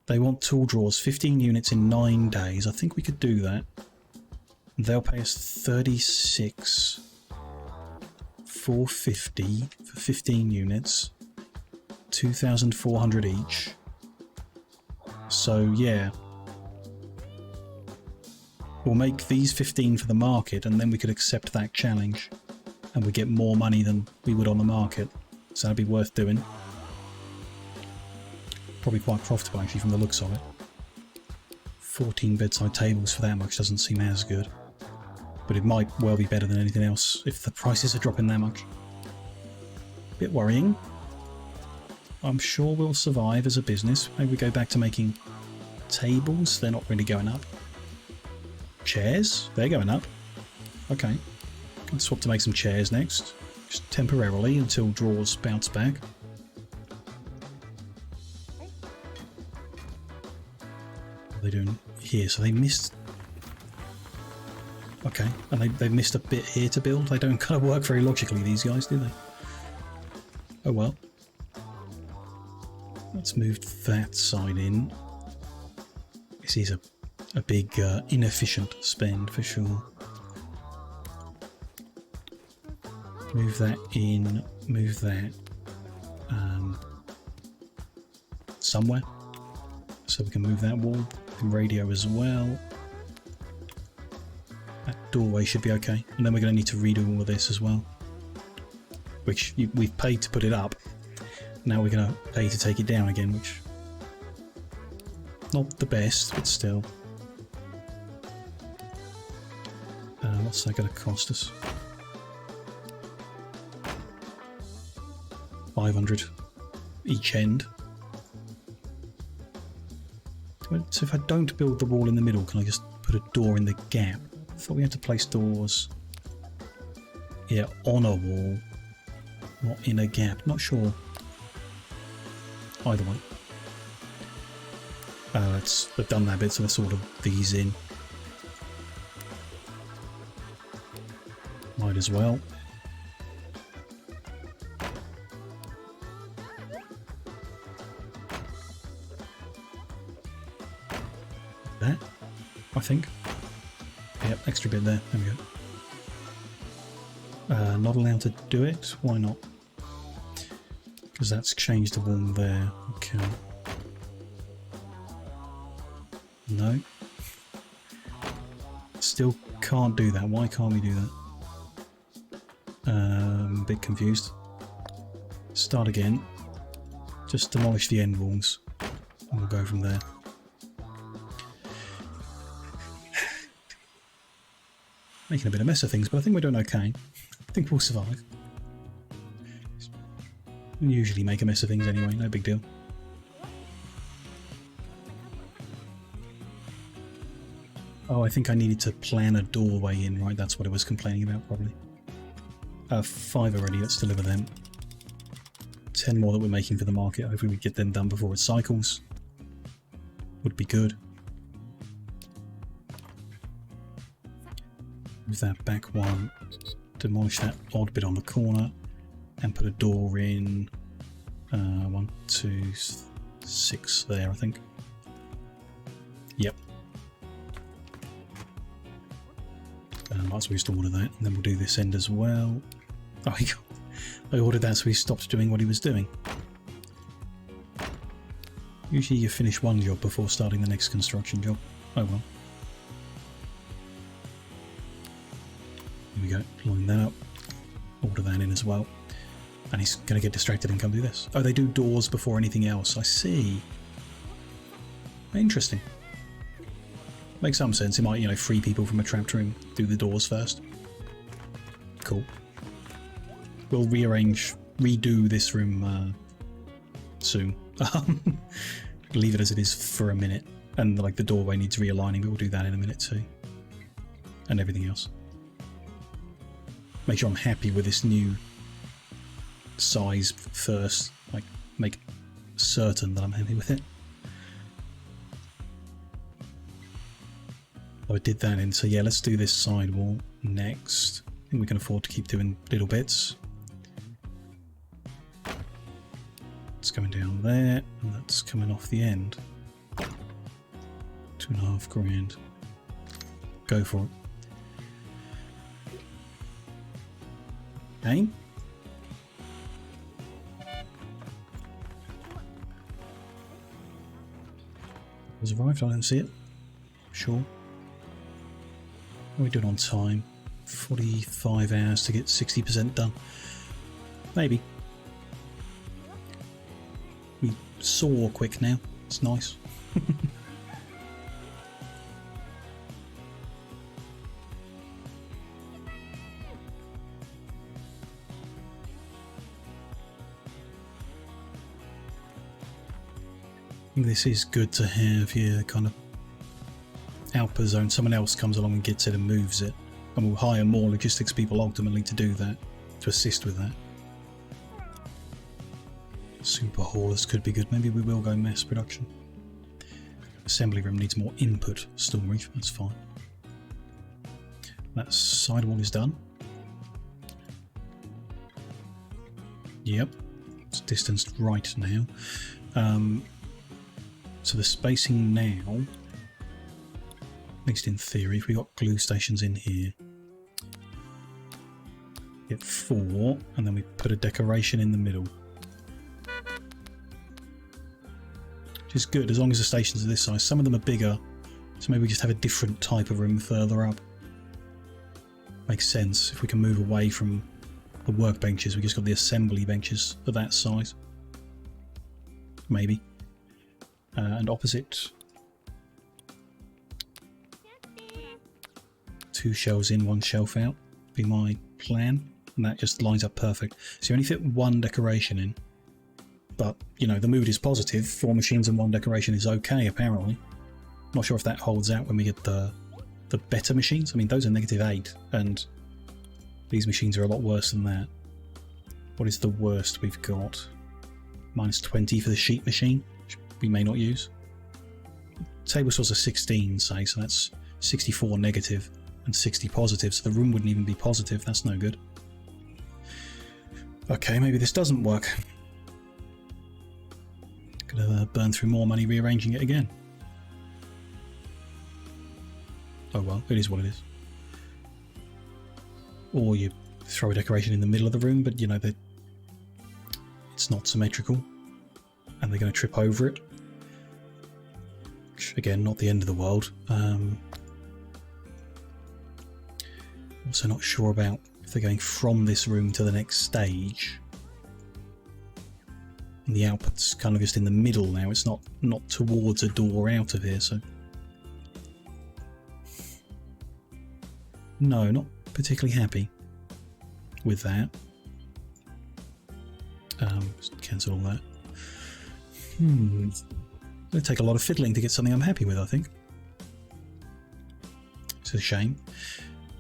they want tool drawers, 15 units in 9 days. I think we could do that. They'll pay us 36,450 for 15 units, 2,400 each. So yeah, we'll make these 15 for the market, and then we could accept that challenge, and we get more money than we would on the market. So that'd be worth doing. Probably quite profitable actually from the looks of it. 14 bedside tables for that much doesn't seem as good. But it might well be better than anything else if the prices are dropping that much. Bit worrying. I'm sure we'll survive as a business. Maybe we go back to making tables. They're not really going up. Chairs? They're going up. Okay. Can swap to make some chairs next. Just temporarily until drawers bounce back. What are they doing here? So they missed... Okay, and they've missed a bit here to build. They don't kind of work very logically, these guys, do they? Oh well. Let's move that side in. This is a big inefficient spend for sure. Move that in, move that somewhere. So we can move that wall, and radio as well. That doorway should be okay. And then we're going to need to redo all of this as well. Which we've paid to put it up. Now we're going to pay to take it down again, which... not the best, but still. What's that going to cost us? 500 each end. So if I don't build the wall in the middle, can I just put a door in the gap? I thought we had to place doors, yeah, on a wall, not in a gap. Not sure. Either way. They've done that bit, so let's order these in. Might as well. That, I think. Yep, extra bit there. There we go. Not allowed to do it? Why not? Because that's changed the wall there. Okay. No. Still can't do that. Why can't we do that? A bit confused. Start again. Just demolish the end walls. And we'll go from there. Making a bit of mess of things, but I think we're doing okay. I think we'll survive. We usually make a mess of things anyway, no big deal. Oh, I think I needed to plan a doorway in, right? That's what I was complaining about, probably. 5 already, let's deliver them. 10 more that we're making for the market. Hopefully we get them done before it cycles. Would be good. Move that back one. Demolish that odd bit on the corner. And put a door in. 1, 2, 6 there, I think. Yep. Might as well just order that, and then we'll do this end as well. Oh, I ordered that so he stopped doing what he was doing. Usually you finish one job before starting the next construction job. Oh well. Here we go, line that up. Order that in as well. And he's going to get distracted and come do this. Oh, they do doors before anything else. I see. Interesting. Makes some sense. It might, you know, free people from a trapped room. Do the doors first. Cool. We'll redo this room soon. Leave it as it is for a minute. And like the doorway needs realigning, but we'll do that in a minute too. And everything else. Make sure I'm happy with this new size first. Like, make certain that I'm happy with it. Oh, I did that in, so yeah, let's do this side wall next. I think we can afford to keep doing little bits. It's going down there, and that's coming off the end. 2.5 grand. Go for it. Okay. Has arrived, I don't see it. Sure. What are we doing on time? 45 hours to get 60% done. Maybe. We saw quick now. It's nice. This is good to have here, kind of output zone. Someone else comes along and gets it and moves it, and we'll hire more logistics people ultimately to do that, to assist with that. Super haulers could be good. Maybe we will go mass production. Assembly room needs more input storage. That's fine. That sidewall is done. Yep, it's distanced right now. So the spacing now, at least in theory, if we got glue stations in here, get 4, and then we put a decoration in the middle. Which is good, as long as the stations are this size. Some of them are bigger, so maybe we just have a different type of room further up. Makes sense. If we can move away from the workbenches, we just got the assembly benches of that size. Maybe. And opposite. 2 shelves in, 1 shelf out. Be my plan. And that just lines up perfect. So you only fit 1 decoration in. But, you know, the mood is positive. 4 machines and 1 decoration is okay, apparently. Not sure if that holds out when we get the better machines. I mean, those are -8. And these machines are a lot worse than that. What is the worst we've got? -20 for the sheet machine. We may not use. Table saws are 16, say, so that's 64 negative and 60 positive, so the room wouldn't even be positive. That's no good. Okay, maybe this doesn't work. Gonna burn through more money rearranging it again. Oh well, it is what it is. Or you throw a decoration in the middle of the room, but you know that it's not symmetrical and they're going to trip over it. which again, not the end of the world. Also not sure about if they're going from this room to the next stage. And the output's kind of just in the middle now. It's not towards a door out of here, so no, not particularly happy with that. Just cancel all that. It'll take a lot of fiddling to get something I'm happy with, I think. It's a shame.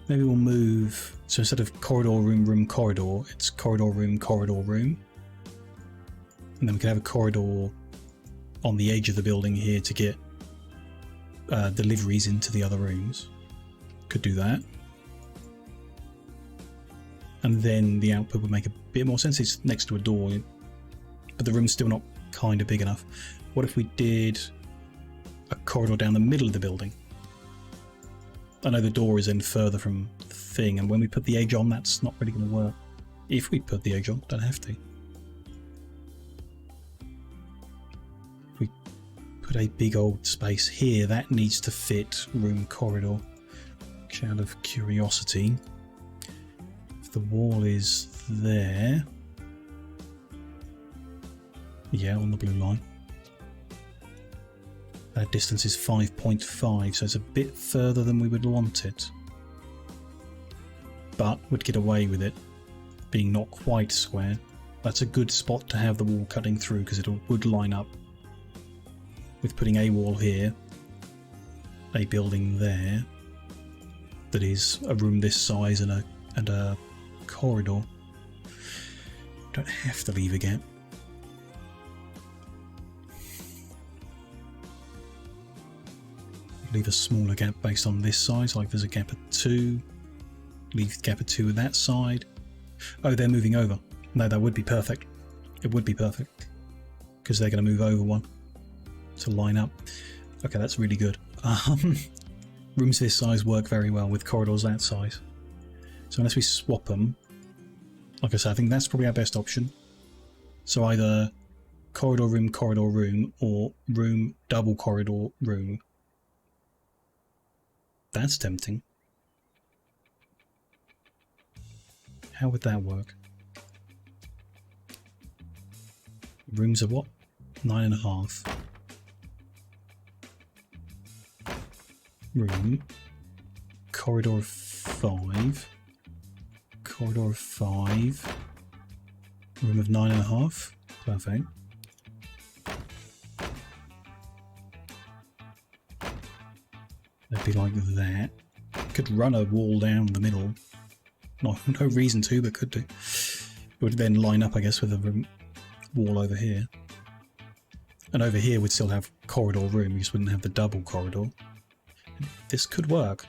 Maybe we'll move, so instead of corridor, room, room, corridor, it's corridor, room, room. And then we can have a corridor on the edge of the building here to get deliveries into the other rooms. Could do that. And then the output would make a bit more sense. It's next to a door, but the room's still not kind of big enough. What if we did a corridor down the middle of the building? I know the door is in further from the thing, and when we put the edge on, that's not really going to work. If we put the edge on, don't have to. If we put a big old space here, that needs to fit room corridor. Out of curiosity, if the wall is there, yeah, on the blue line, that distance is 5.5, so it's a bit further than we would want it, but would get away with it being not quite square. That's a good spot to have the wall cutting through, because it would line up with putting a wall here, a building there, that is a room this size and a corridor. Don't have to leave a gap. Leave a smaller gap based on this size, like there's a gap of 2. Leave the gap of 2 at that side. Oh, they're moving over. No, that would be perfect. It would be perfect, because they're going to move over one to line up. Okay, that's really good. Rooms this size work very well with corridors that size. So unless we swap them, like I said, I think that's probably our best option. So either corridor, room, or room, double corridor, room. That's tempting. How would that work? Rooms are what? 9.5. Room. Corridor of 5. Corridor of 5. Room of 9.5. Perfect. It'd be like that. Could run a wall down the middle. No reason to, but could do. It would then line up, I guess, with a wall over here. And over here we'd still have corridor room, you just wouldn't have the double corridor. This could work.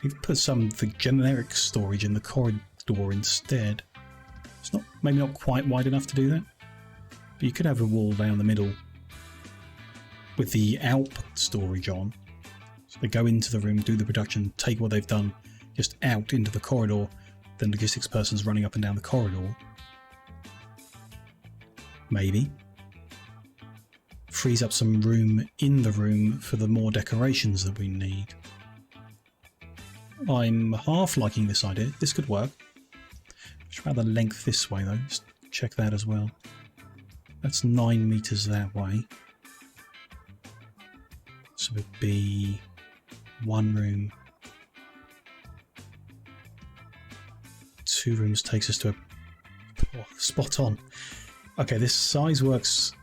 You could put some of the generic storage in the corridor instead. It's not, maybe not quite wide enough to do that, but you could have a wall down the middle with the output storage on. So they go into the room, do the production, take what they've done just out into the corridor, then logistics person's running up and down the corridor. Maybe. Frees up some room in the room for the more decorations that we need. I'm half liking this idea. This could work. Just about the length this way though. Just check that as well. That's 9 meters that way. So it'd be one room. 2 rooms takes us to a... Oh, spot on. Okay, this size works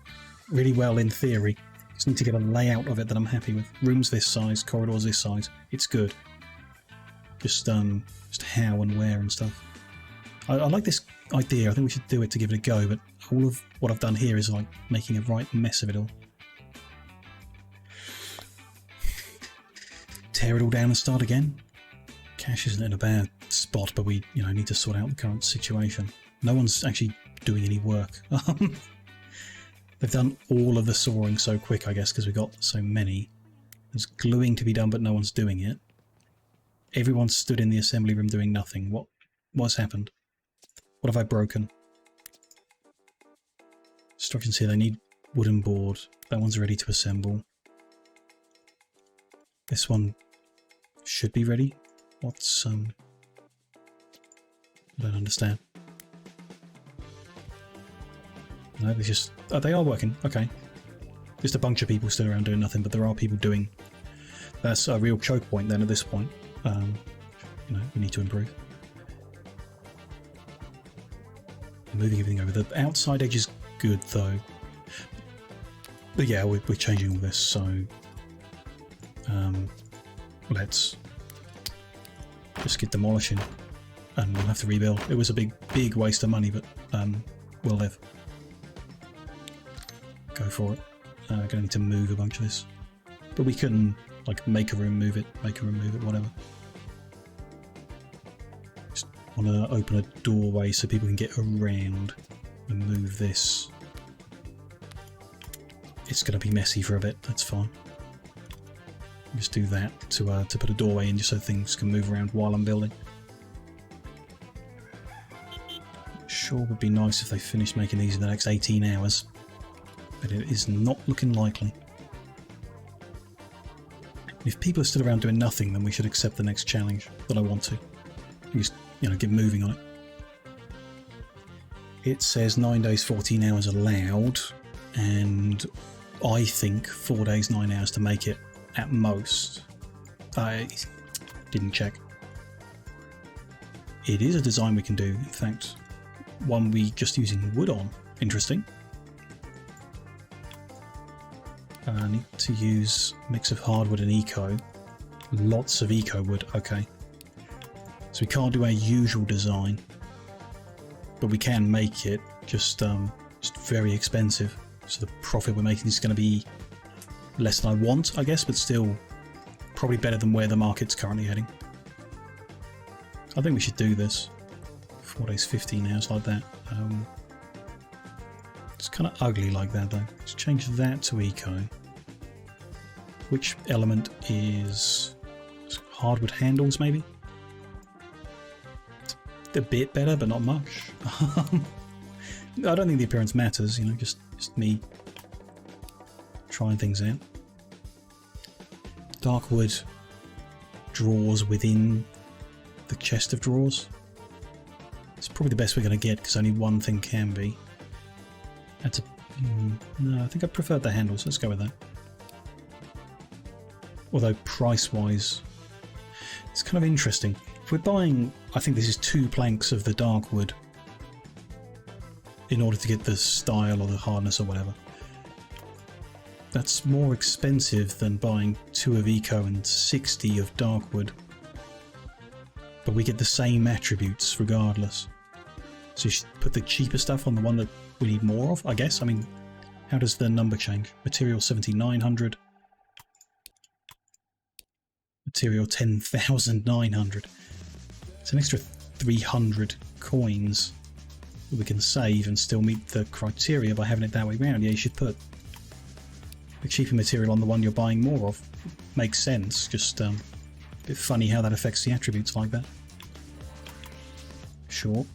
really well in theory. Just need to get a layout of it that I'm happy with. Rooms this size, corridors this size. It's good. Just how and where and stuff. I like this idea. I think we should do it to give it a go, but all of what I've done here is like making a right mess of it all. Tear it all down and start again. Cash isn't in a bad spot, but we, need to sort out the current situation. No one's actually doing any work. They've done all of the sawing so quick, I guess, because we got so many. There's gluing to be done, but no one's doing it. Everyone stood in the assembly room doing nothing. What's happened? What have I broken? Instructions here, they need wooden board. That one's ready to assemble. This one should be ready. What's I don't understand. No, they just... Oh, they are working. Okay. Just a bunch of people still around doing nothing, but there are people doing... That's a real choke point then at this point. You know, we need to improve. Moving everything over. The outside edge is good though. But yeah, we're changing all this, so... let's just get demolishing and we'll have to rebuild. It was a big waste of money, but we'll live. Go for it. Gonna need to move a bunch of this, but we can like make a room, move it, make a room, move it, whatever. Just want to open a doorway so people can get around and move this. It's gonna be messy for a bit. That's fine. Just do that to put a doorway in, just so things can move around while I'm building. Sure would be nice if they finished making these in the next 18 hours. But it is not looking likely. If people are still around doing nothing, then we should accept the next challenge that I want to. Just, you know, get moving on it. It says 9 days, 14 hours allowed, and I think 4 days, 9 hours to make it at most. I didn't check. It is a design we can do, in fact, one we just using wood on. Interesting. I need to use a mix of hardwood and eco. Lots of eco wood, okay. So we can't do our usual design, but we can make it, just very expensive. So the profit we're making is going to be less than I want, I guess, but still probably better than where the market's currently heading. I think we should do this. 4 days, 15 hours like that. It's kind of ugly like that though. Let's change that to eco. Which element is hardwood handles maybe? It's a bit better, but not much. I don't think the appearance matters, you know, just me trying things out. Dark wood drawers within the chest of drawers. It's probably the best we're going to get because only one thing can be. That's a... no, I think I preferred the handles. Let's go with that. Although price-wise, it's kind of interesting. If we're buying, I think this is 2 planks of the dark wood in order to get the style or the hardness or whatever. That's more expensive than buying 2 of eco and 60 of dark wood. But we get the same attributes regardless. So you should put the cheaper stuff on the one that we need more of, I guess. I mean, how does the number change? Material 7,900. Material 10,900. It's an extra 300 coins that we can save and still meet the criteria by having it that way around. Yeah, you should put the cheaper material on the one you're buying more of. Makes sense, just a bit funny how that affects the attributes like that. Sure.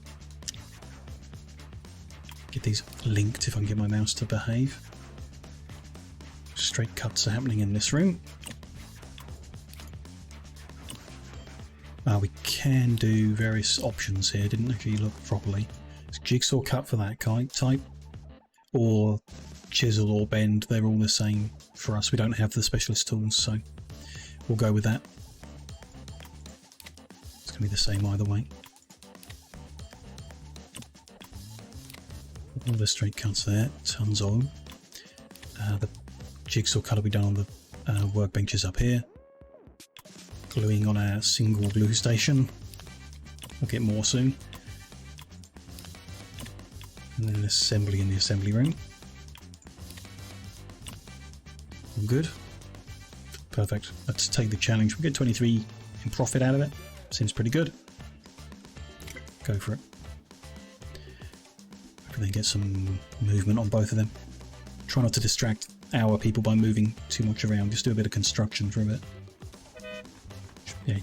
Get these linked if I can get my mouse to behave. Straight cuts are happening in this room. We can do various options here. Didn't actually look properly. It's jigsaw cut for that type, or chisel or bend. They're all the same for us. We don't have the specialist tools, so we'll go with that. It's going to be the same either way. All the straight cuts there, tons of them. The jigsaw cut will be done on the workbenches up here. Gluing on our single glue station. We'll get more soon. And then assembly in the assembly room. All good. Perfect. Let's take the challenge. We'll get 23 in profit out of it. Seems pretty good. Go for it. Hopefully get some movement on both of them. Try not to distract our people by moving too much around. Just do a bit of construction for a bit. Yeah,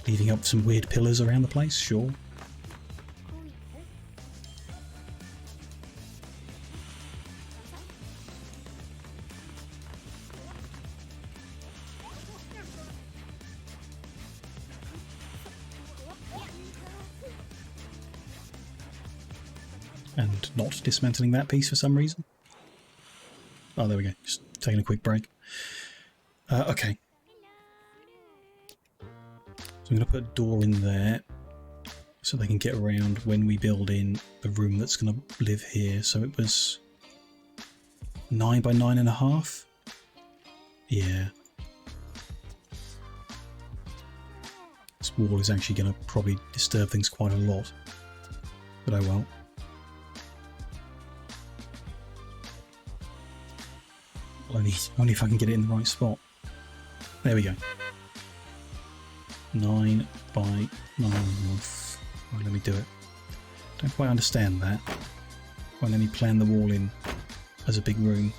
leaving up some weird pillars around the place, sure. and not dismantling that piece for some reason. Oh, there we go. Just taking a quick break. Okay. So I'm going to put a door in there so they can get around when we build in the room that's going to live here. So it was 9 by 9.5. Yeah. This wall is actually going to probably disturb things quite a lot. But oh well. Only if I can get it in the right spot. There we go. 9 by 9. Right, let me do it. Don't quite understand that. Right, let me plan the wall in as a big room.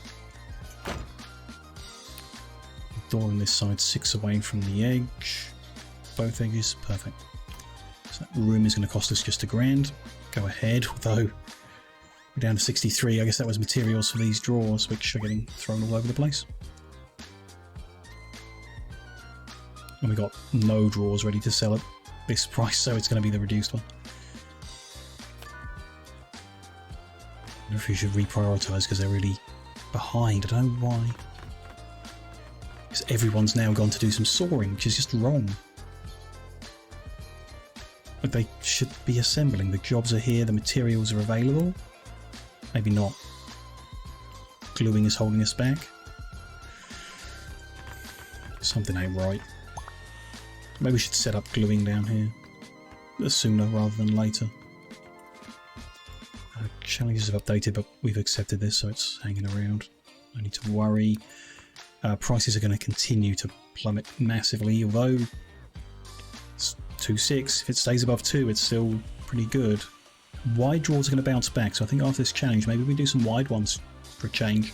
Door on this side, 6 away from the edge. Both edges, perfect. So that room is going to cost us just £1,000. Go ahead, although we're down to 63. I guess that was materials for these drawers, which are getting thrown all over the place. And we got no drawers ready to sell at this price, so it's going to be the reduced one. I wonder if we should reprioritise because they're really behind. I don't know why. Because everyone's now gone to do some soaring, which is just wrong. But they should be assembling. The jobs are here, the materials are available. Maybe not. Gluing is holding us back. Something ain't right. Maybe we should set up gluing down here sooner rather than later. Challenges have updated, but we've accepted this, so it's hanging around. No need to worry. Prices are going to continue to plummet massively, although it's 2.6. If it stays above 2, it's still pretty good. Wide drawers are going to bounce back, so I think after this challenge, maybe we do some wide ones for a change.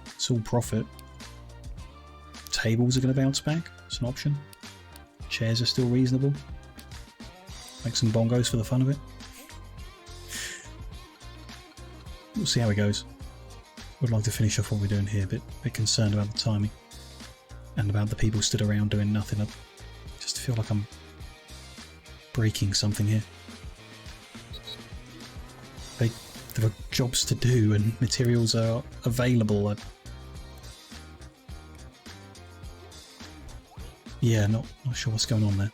It's all profit. Tables are going to bounce back. It's an option. Chairs are still reasonable. Make some bongos for the fun of it. We'll see how it goes. Would like to finish off what we're doing here, but a bit concerned about the timing and about the people stood around doing nothing. I just feel like I'm breaking something here. There are jobs to do and materials are available. Yeah, not sure what's going on there.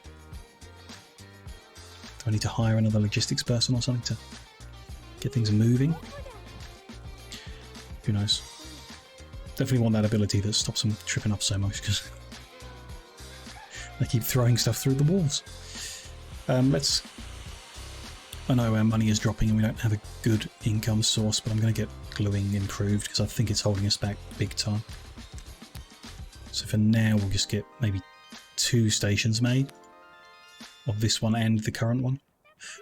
Do I need to hire another logistics person or something to get things moving? Who knows? Definitely want that ability that stops them tripping up so much because they keep throwing stuff through the walls. I know our money is dropping and we don't have a good income source, but I'm going to get gluing improved because I think it's holding us back big time. So for now we'll just get maybe 2 stations made of this one and the current one.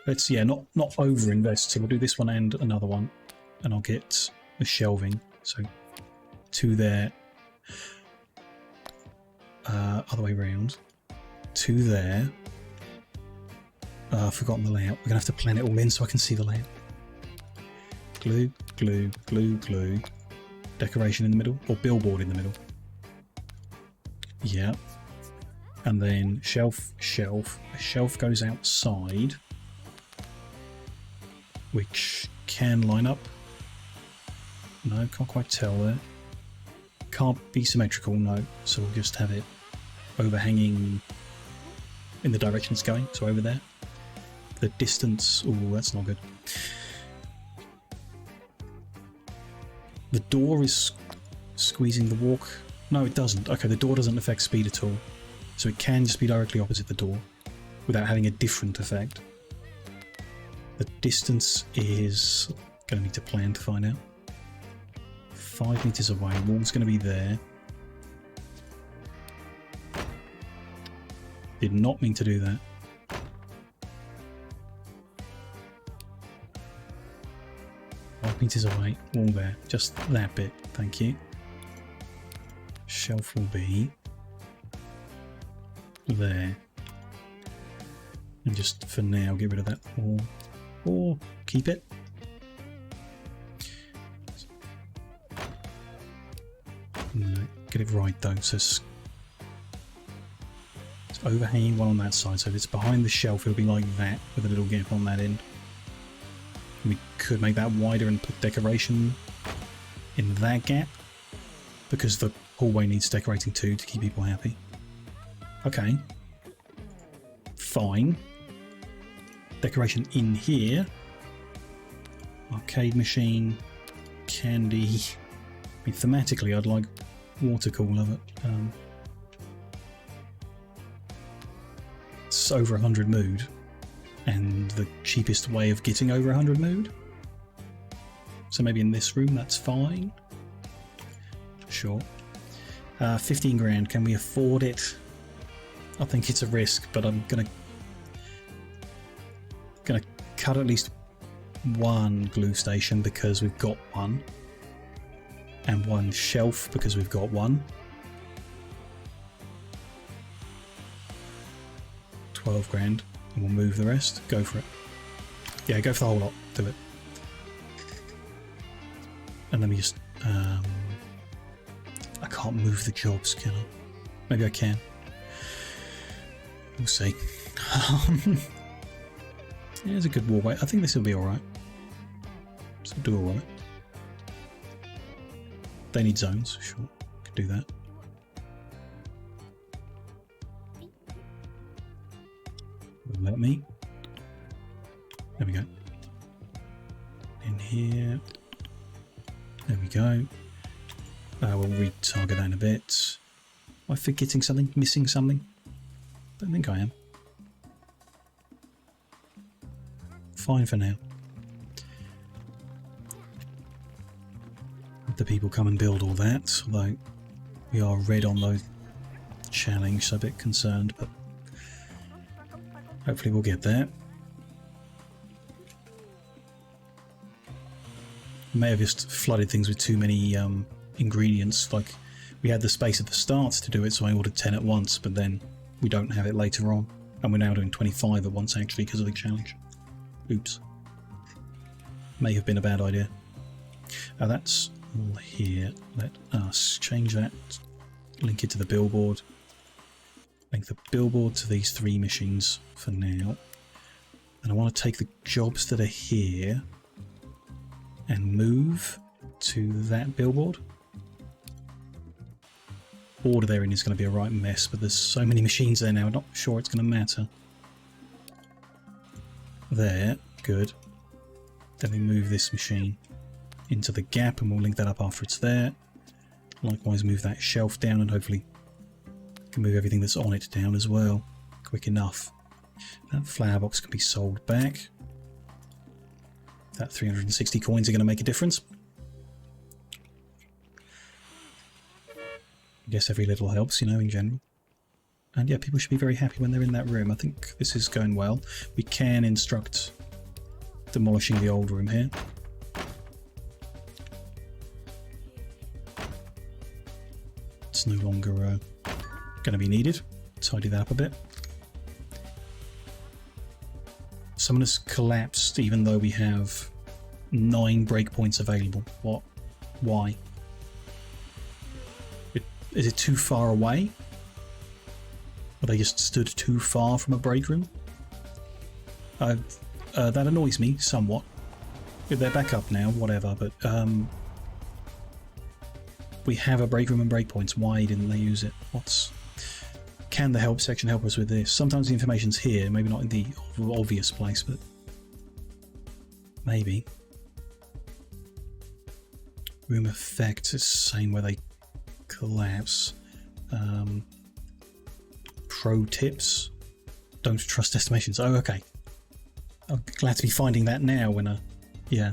Let's not over invest, so we'll do this one and another one, and I'll get the shelving, so 2 there, other way round, 2 there. I've forgotten the layout. We're gonna have to plan it all in so I can see the layout. Glue, glue, glue, glue. Decoration in the middle, or billboard in the middle. Yeah. And then shelf, shelf. A shelf goes outside, which can line up. No, can't quite tell there. Can't be symmetrical, no. So we'll just have it overhanging in the direction it's going, so over there. The distance, oh, that's not good. The door is squeezing the walk. No, it doesn't. Okay, the door doesn't affect speed at all. So it can just be directly opposite the door without having a different effect. The distance is going to need to plan to find out. 5 meters away, wall's going to be there. Did not mean to do that. Meters away, wall there, just that bit, thank you. Shelf will be there, and just for now get rid of that wall, or keep it. No, get it right though, so it's overhanging one on that side, so if it's behind the shelf it'll be like that with a little gap on that end. We could make that wider and put decoration in that gap, because the hallway needs decorating too to keep people happy. Okay. Fine. Decoration in here. Arcade machine. Candy. I mean, thematically, I'd like water cooler, but it's over 100 mood, and the cheapest way of getting over 100 mood. So maybe in this room, that's fine. Sure. 15 grand, can we afford it? I think it's a risk, but I'm gonna cut at least one glue station because we've got one, and one shelf because we've got one. 12 grand, and we'll move the rest. Go for it. Yeah, go for the whole lot. Do it. And let me just... I can't move the jobs, can I? Maybe I can. We'll see. Yeah, it's a good walkway. I think this will be alright. This will do alright. They need zones, sure. Could do that. Let me. There we go. In here. There we go. We'll retarget that in a bit. Am I forgetting something? Missing something? Don't think I am. Fine for now. Let the people come and build all that, although we are red on those challenge, so a bit concerned, but hopefully we'll get there. May have just flooded things with too many ingredients. Like, we had the space at the start to do it, so I ordered 10 at once, but then we don't have it later on, and we're now doing 25 at once actually because of the challenge. Oops. May have been a bad idea. That's all here. Let us change that. Link it to the billboard. Link the billboard to these 3 machines for now. And I want to take the jobs that are here and move to that billboard. Order they're in is going to be a right mess, but there's so many machines there now, I'm not sure it's going to matter. There, good. Then we move this machine into the gap and we'll link that up after it's there. Likewise move that shelf down and hopefully can move everything that's on it down as well. Quick enough. That flower box can be sold back. That 360 coins are going to make a difference. I guess every little helps, you know, in general. And yeah, people should be very happy when they're in that room. I think this is going well. We can instruct demolishing the old room here. It's no longer going to be needed. Tidy that up a bit. Someone has collapsed even though we have 9 breakpoints available. What? Why? Is it too far away? Or they just stood too far from a break room? That annoys me somewhat. They're back up now, whatever, but we have a break room and breakpoints. Why didn't they use it? Can the help section help us with this? Sometimes the information's here, maybe not in the obvious place, but maybe. Room effect is the same where they collapse. Pro tips. Don't trust estimations. Oh, okay. I'm glad to be finding that now when yeah.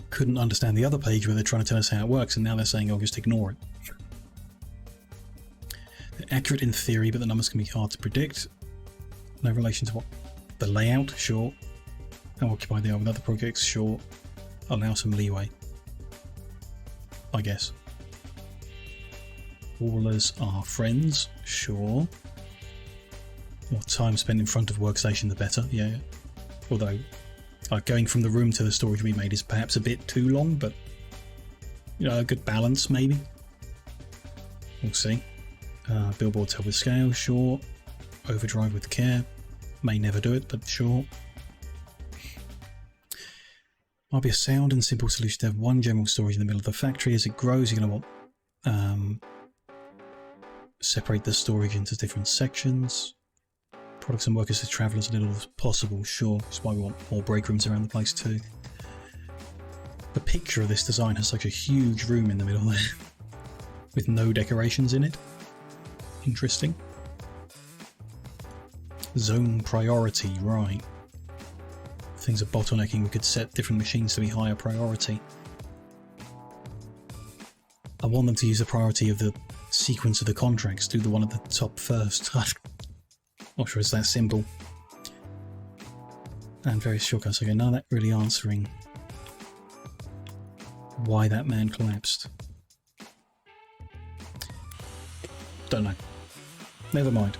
Couldn't understand the other page where they're trying to tell us how it works, and now they're saying, oh, just ignore it. They're accurate in theory, but the numbers can be hard to predict. No relation to what? The layout? Sure. How occupied they are with other projects? Sure. Allow some leeway, I guess. Callers are friends? Sure. More time spent in front of workstation the better, yeah. Although, going from the room to the storage we made is perhaps a bit too long, but, you know, a good balance maybe. We'll see. Billboards help with scale, sure. Overdrive with care. May never do it, but sure. Might be a sound and simple solution to have one general storage in the middle of the factory. As it grows, you're going to want separate the storage into different sections. Products and workers to travel as little as possible, sure. That's why we want more break rooms around the place too. The picture of this design has such a huge room in the middle there, with no decorations in it. Interesting. Zone priority, right. If things are bottlenecking, we could set different machines to be higher priority. I want them to use the priority of the sequence of the contracts, do the one at the top first. Not sure it's that simple. And various shortcuts. Okay, now that really answering why that man collapsed. Don't know. Never mind.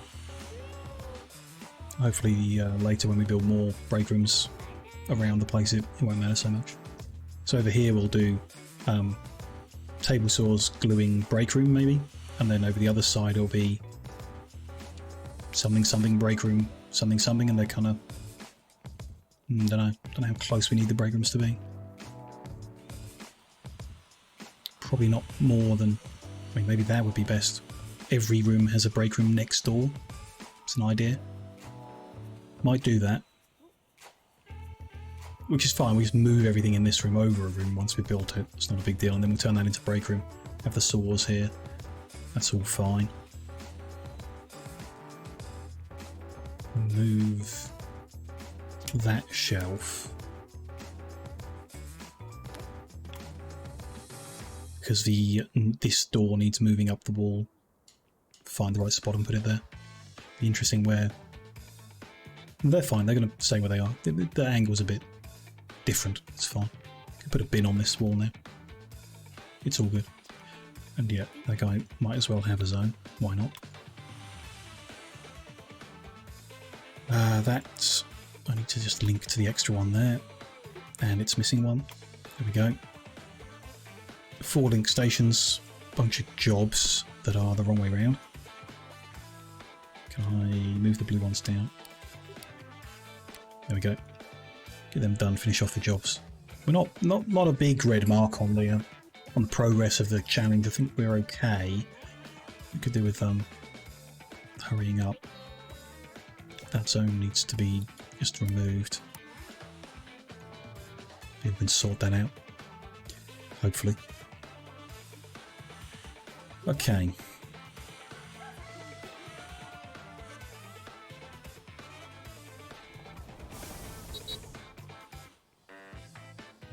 Hopefully later when we build more break rooms around the place it won't matter so much. So over here we'll do table saws gluing break room maybe, and then over the other side it'll be something something break room something something, and they're kind of don't know how close we need the break rooms to be. Probably not more than, I mean, maybe that would be best. Every room has a break room next door. It's an idea. Might do that. Which is fine, we just move everything in this room over a room once we've built it. It's not a big deal, and then we'll turn that into break room. Have the saws here. That's all fine. Move that shelf. Because this door needs moving up the wall. Find the right spot and put it there. Be interesting where... They're fine, they're going to stay where they are. The angle's a bit different, it's fine. Could put a bin on this wall now. It's all good. And yeah, that guy might as well have a zone. Why not? That... I need to just link to the extra one there. And it's missing one. There we go. 4 link stations, bunch of jobs that are the wrong way around. Can I move the blue ones down? There we go. Get them done, finish off the jobs. We're not a big red mark on the progress of the challenge. I think we're okay. We could do with hurrying up. That zone needs to be just removed. Maybe we can sort that out. Hopefully. Okay.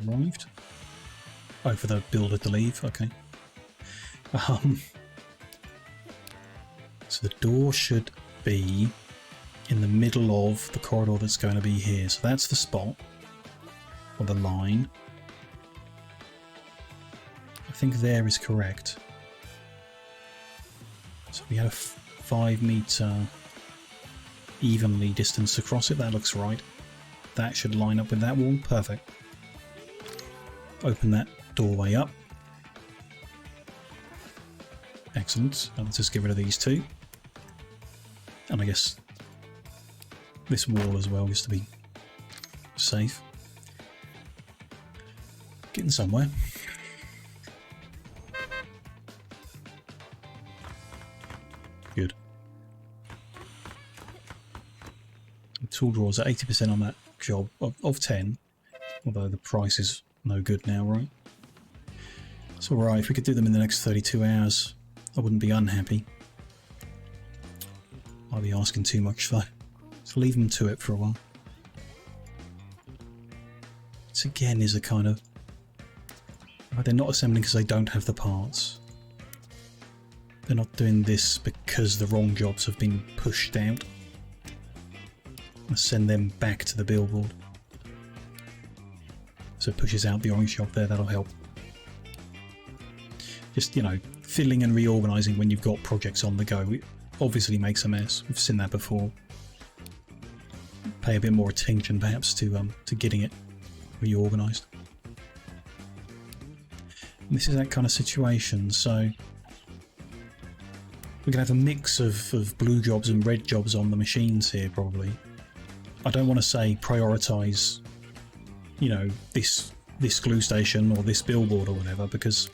Arrived. Oh, for the builder to leave. Okay. So the door should be in the middle of the corridor that's going to be here. So that's the spot, or the line. I think there is correct. So we had a 5 meter evenly distance across it. That looks right. That should line up with that wall. Perfect. Open that doorway up. Excellent. Now let's just get rid of these two. And I guess this wall as well, just to be safe. Getting somewhere. Good. Tool drawers at 80% on that job of 10, although the price is no good now, right? It's alright, if we could do them in the next 32 hours, I wouldn't be unhappy. I'll be asking too much though. So leave them to it for a while. This again is a kind of... They're not assembling because they don't have the parts. They're not doing this because the wrong jobs have been pushed out. I'll send them back to the billboard. So it pushes out the orange job there, that'll help. Just, you know, fiddling and reorganising when you've got projects on the go. It obviously makes a mess. We've seen that before. Pay a bit more attention perhaps to getting it reorganised. This is that kind of situation, so we're going to have a mix of blue jobs and red jobs on the machines here probably. I don't want to say prioritise, you know, this glue station or this billboard or whatever, because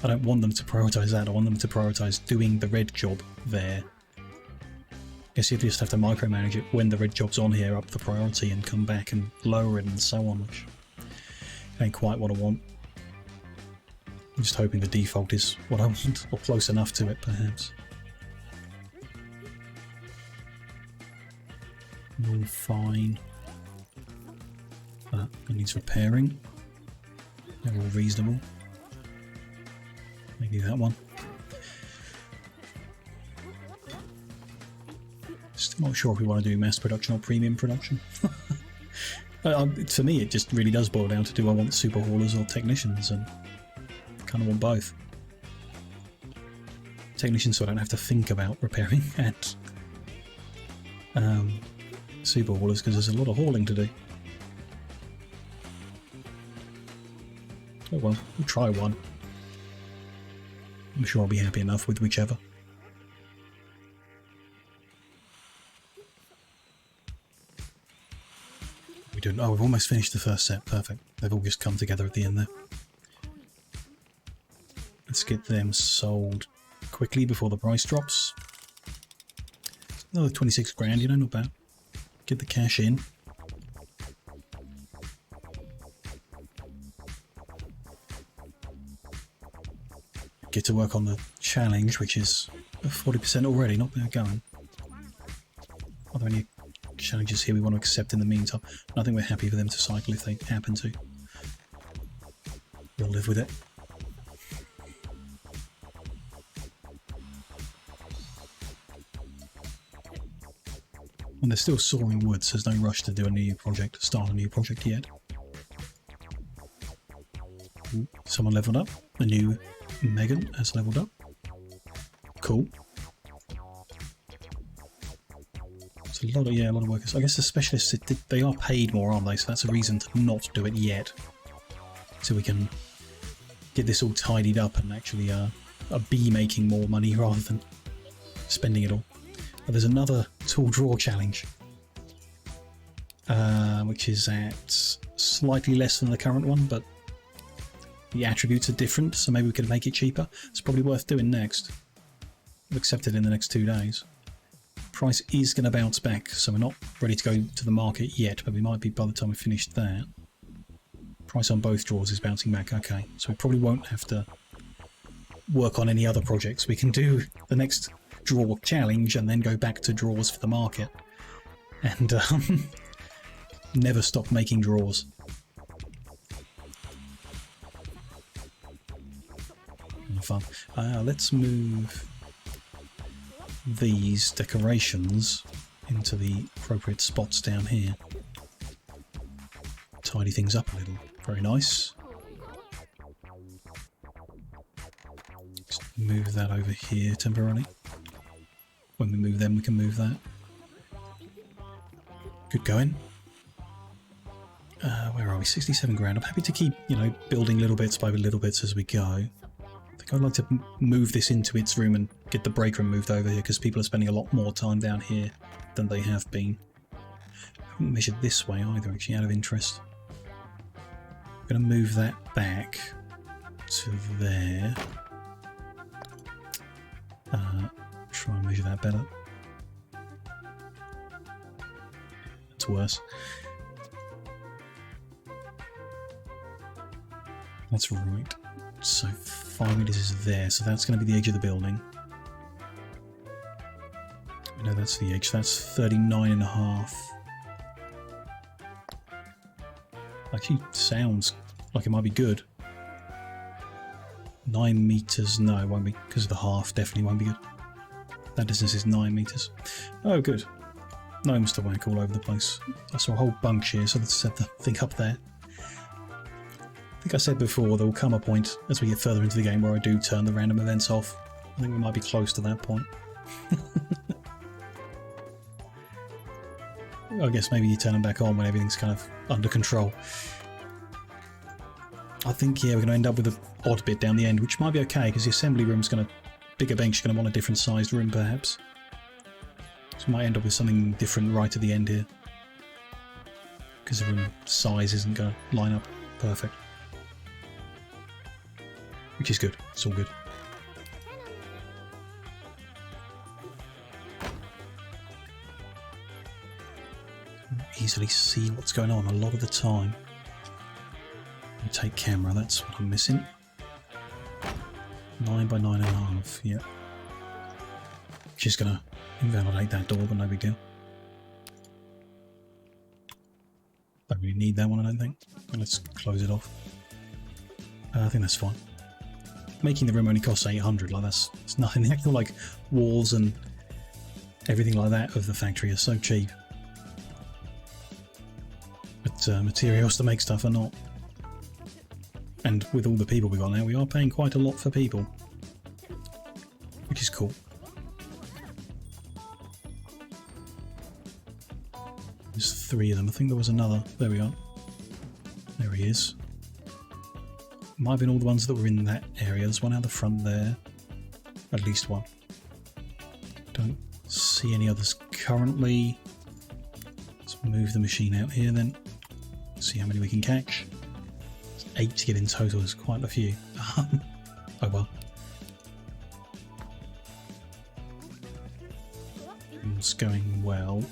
I don't want them to prioritise that. I want them to prioritise doing the red job there. I guess you just have to micromanage it when the red job's on here, up the priority, and come back and lower it and so on, which ain't quite what I want. I'm just hoping the default is what I want, or close enough to it, perhaps. All fine. It needs repairing. They're all reasonable. Maybe that one. Still not sure if we want to do mass production or premium production. For me, it just really does boil down to, do I want super haulers or technicians, and I kind of want both. Technicians, so I don't have to think about repairing, and super haulers because there's a lot of hauling to do. Oh well, we'll try one. I'm sure I'll be happy enough with whichever. We don't. Oh, we've almost finished the first set. Perfect. They've all just come together at the end there. Let's get them sold quickly before the price drops. Another 26 grand, you know, not bad. Get the cash in. Get to work on the challenge, which is 40% already, not bad going. Are there any challenges here we want to accept in the meantime? I think we're happy for them to cycle if they happen to. We'll live with it. And they're still sawing wood, so there's no rush to do a new project, start a new project yet. Ooh, someone leveled up. The new Megan has leveled up. Cool. It's a lot of workers. I guess the specialists, they are paid more, aren't they? So that's a reason to not do it yet. So we can get this all tidied up and actually be making more money rather than spending it all. But there's another tool draw challenge, which is at slightly less than the current one, but the attributes are different, so maybe we could make it cheaper. It's probably worth doing next. We'll accept it in the next 2 days. Price is going to bounce back, so we're not ready to go to the market yet, but we might be by the time we finish that. Price on both draws is bouncing back, okay. So we probably won't have to work on any other projects. We can do the next draw challenge and then go back to draws for the market. And never stop making draws. Fun. Let's move these decorations into the appropriate spots down here. Tidy things up a little. Very nice. Just move that over here temporarily. When we move them, we can move that. Good going. Where are we? 67 grand. I'm happy to keep, you know, building little bits by little bits as we go. I think I'd like to move this into its room and get the break room moved over here, because people are spending a lot more time down here than they have been. I haven't measured this way either, actually, out of interest. I'm going to move that back to there. Try and measure that better. It's worse. That's right. So 5 meters is there, so that's going to be the edge of the building. I know that's the edge, that's 39.5. Actually sounds like it might be good. 9 meters, no it won't be, because of the half, definitely won't be good. That distance is 9 meters. Oh good. Gnomes to whack all over the place. I saw a whole bunch here, so let's set the thing up there. I think I said before there will come a point as we get further into the game where I do turn the random events off. I think we might be close to that point. I guess maybe you turn them back on when everything's kind of under control. I think, yeah, we're going to end up with an odd bit down the end, which might be okay, because the assembly room's going to... Bigger bench is going to want a different sized room, perhaps. So we might end up with something different right at the end here. because the room size isn't going to line up perfect. Which is good. It's all good. Easily see what's going on a lot of the time. Take camera, that's what I'm missing. 9 by 9.5, yeah. Just gonna invalidate that door, but no big deal. Don't really need that one, I don't think. Let's close it off. I think that's fine. Making the room only costs 800, like it's nothing. The actual like walls and everything like that of the factory are so cheap. But materials to make stuff are not. And with all the people we got now, we are paying quite a lot for people, which is cool. There's 3 of them. I think there was another. There we are. There he is. Might have been all the ones that were in that area. There's one out the front there. At least one. Don't see any others currently. Let's move the machine out here then. See how many we can catch. 8 to get in total is quite a few. Oh well. It's going well.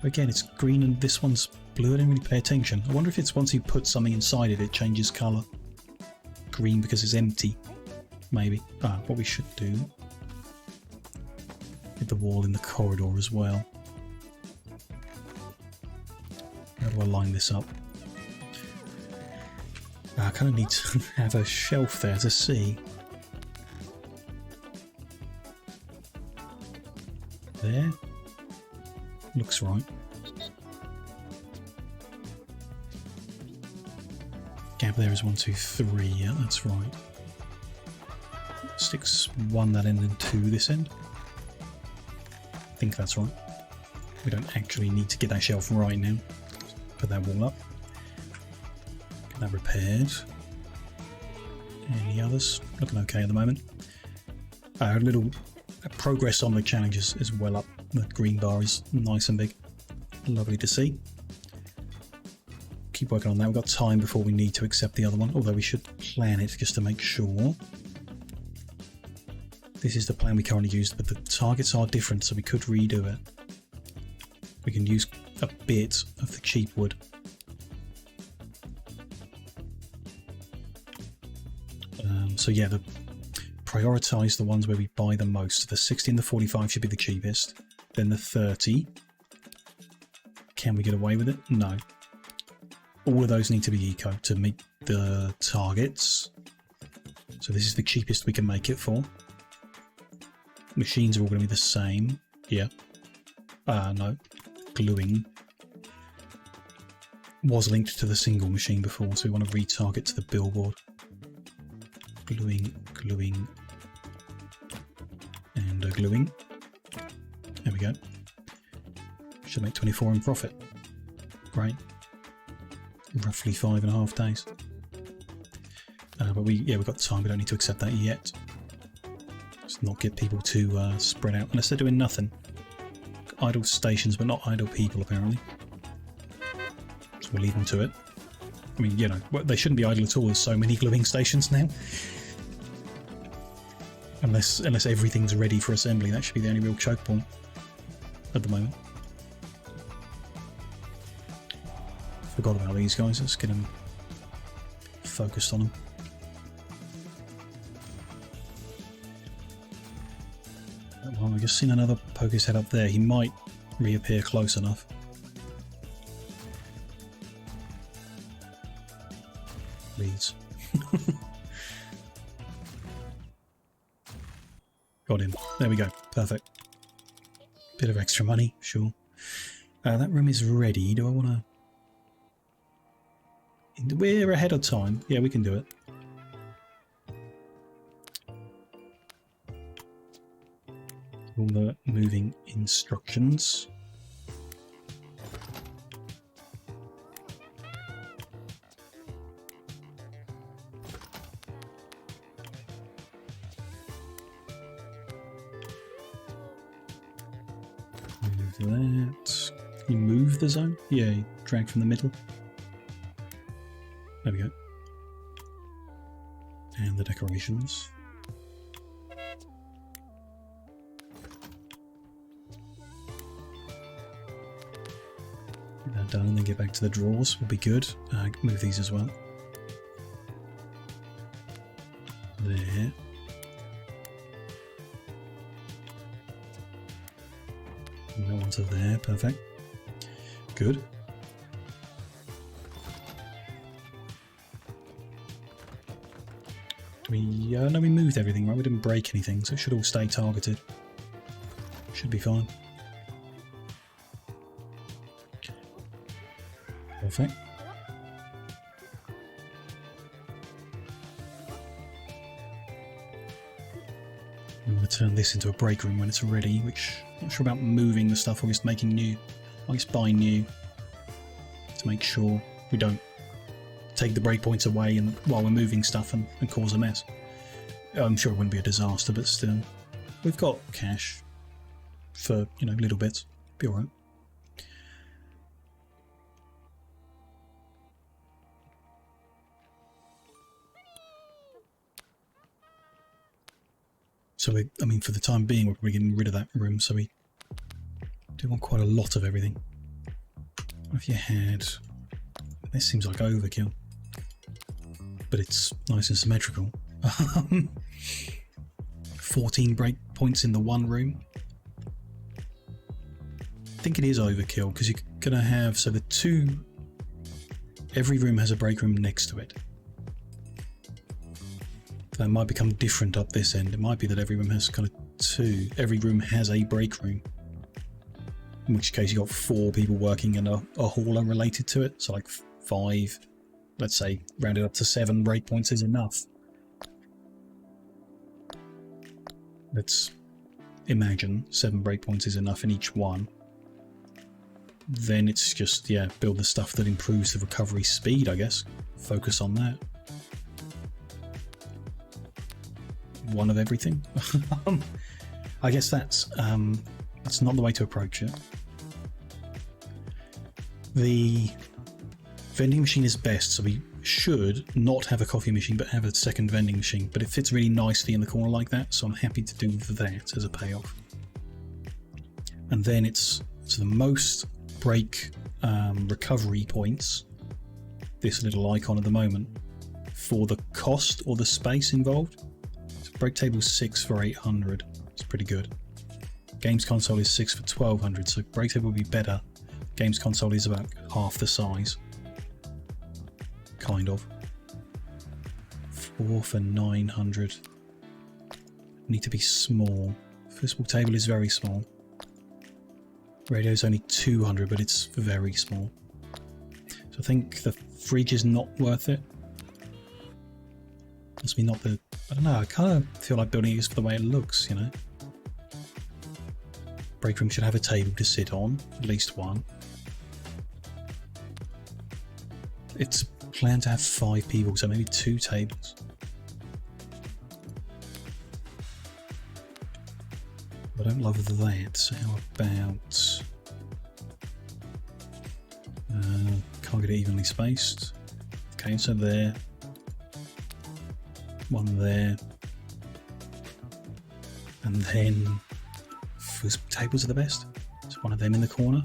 Again, it's green and this one's blue. I didn't really pay attention. I wonder if it's once you put something inside it, it changes colour. Green because it's empty. Maybe. What we should do. Hit the wall in the corridor as well. How do I line this up? I kind of need to have a shelf there to see. There. Looks right. Gap there is 1, 2, 3. Yeah, that's right. Sticks 1 that end and 2 this end. I think that's right. We don't actually need to get that shelf right now. Put that wall up. Get that repaired. Any others? Looking okay at the moment. A little progress on the challenges is well up. The green bar is nice and big. Lovely to see. Keep working on that. We've got time before we need to accept the other one, although we should plan it just to make sure. This is the plan we currently used, but the targets are different, so we could redo it. We can use a bit of the cheap wood. So yeah, prioritise the ones where we buy the most. The 60 and the 45 should be the cheapest. Then the 30. Can we get away with it? No. All of those need to be eco to meet the targets. So this is the cheapest we can make it for. Machines are all going to be the same. Yeah. No. Gluing was linked to the single machine before, so we want to retarget to the billboard. Gluing, and gluing. There we go. Should make 24 in profit. Great. Roughly 5.5 days. But we've got time. We don't need to accept that yet. Let's not get people to spread out unless they're doing nothing. Idle stations, but not idle people apparently. So we'll leave them to it. I mean, you know, they shouldn't be idle at all. There's so many gluing stations now. Unless everything's ready for assembly, that should be the only real choke point at the moment. Forgot about these guys. Let's get them focused on them. Well, I've just seen another poke his head up there. He might reappear close enough. Please. Got him. There we go. Perfect. Bit of extra money, sure. That room is ready. Do I want to... We're ahead of time. Yeah, we can do it. All the moving instructions. Move that. Can you move the zone? Yeah, you drag from the middle. There we go. And the decorations. Get that done and then get back to the drawers will be good. Move these as well. There. No one's over there, perfect. Good. No, we moved everything, right? We didn't break anything, so it should all stay targeted. Should be fine. Perfect. I'm going to turn this into a break room when it's ready, which I'm not sure about moving the stuff or just making new. I'll just buy new to make sure we don't take the breakpoints away and while we're moving stuff and cause a mess. I'm sure it wouldn't be a disaster, but still, we've got cash for, you know, little bits. Be alright. So I mean, for the time being, we're probably getting rid of that room, so we do want quite a lot of everything. If you had, this seems like overkill, but it's nice and symmetrical. 14 break points in the one room. I think it is overkill because you're gonna have, so the two, every room has a break room next to it. That might become different up this end. It might be that every room has kind of two. Every room has a break room. In which case you've got 4 people working and a hauler related to it. So like 5, let's say, rounded up to 7 breakpoints is enough. Let's imagine 7 breakpoints is enough in each one. Then it's just, yeah, build the stuff that improves the recovery speed, I guess. Focus on that. One of everything. I guess that's not the way to approach it. The vending machine is best, so we should not have a coffee machine but have a second vending machine, but it fits really nicely in the corner like that, so I'm happy to do that as a payoff. And then it's the most break recovery points, this little icon at the moment, for the cost or the space involved. Break table is 6 for 800. It's pretty good. Games console is 6 for 1200, so break table would be better. Games console is about half the size. Kind of. 4 for 900. Need to be small. Football table is very small. Radio is only 200, but it's very small. So I think the fridge is not worth it. Must be not the... I don't know, I kind of feel like building it just for the way it looks, you know. Break room should have a table to sit on, at least one. It's planned to have 5 people, so maybe 2 tables. I don't love that, so how about... can't get it evenly spaced. Okay, so there. One there, and then foosball tables are the best. So one of them in the corner.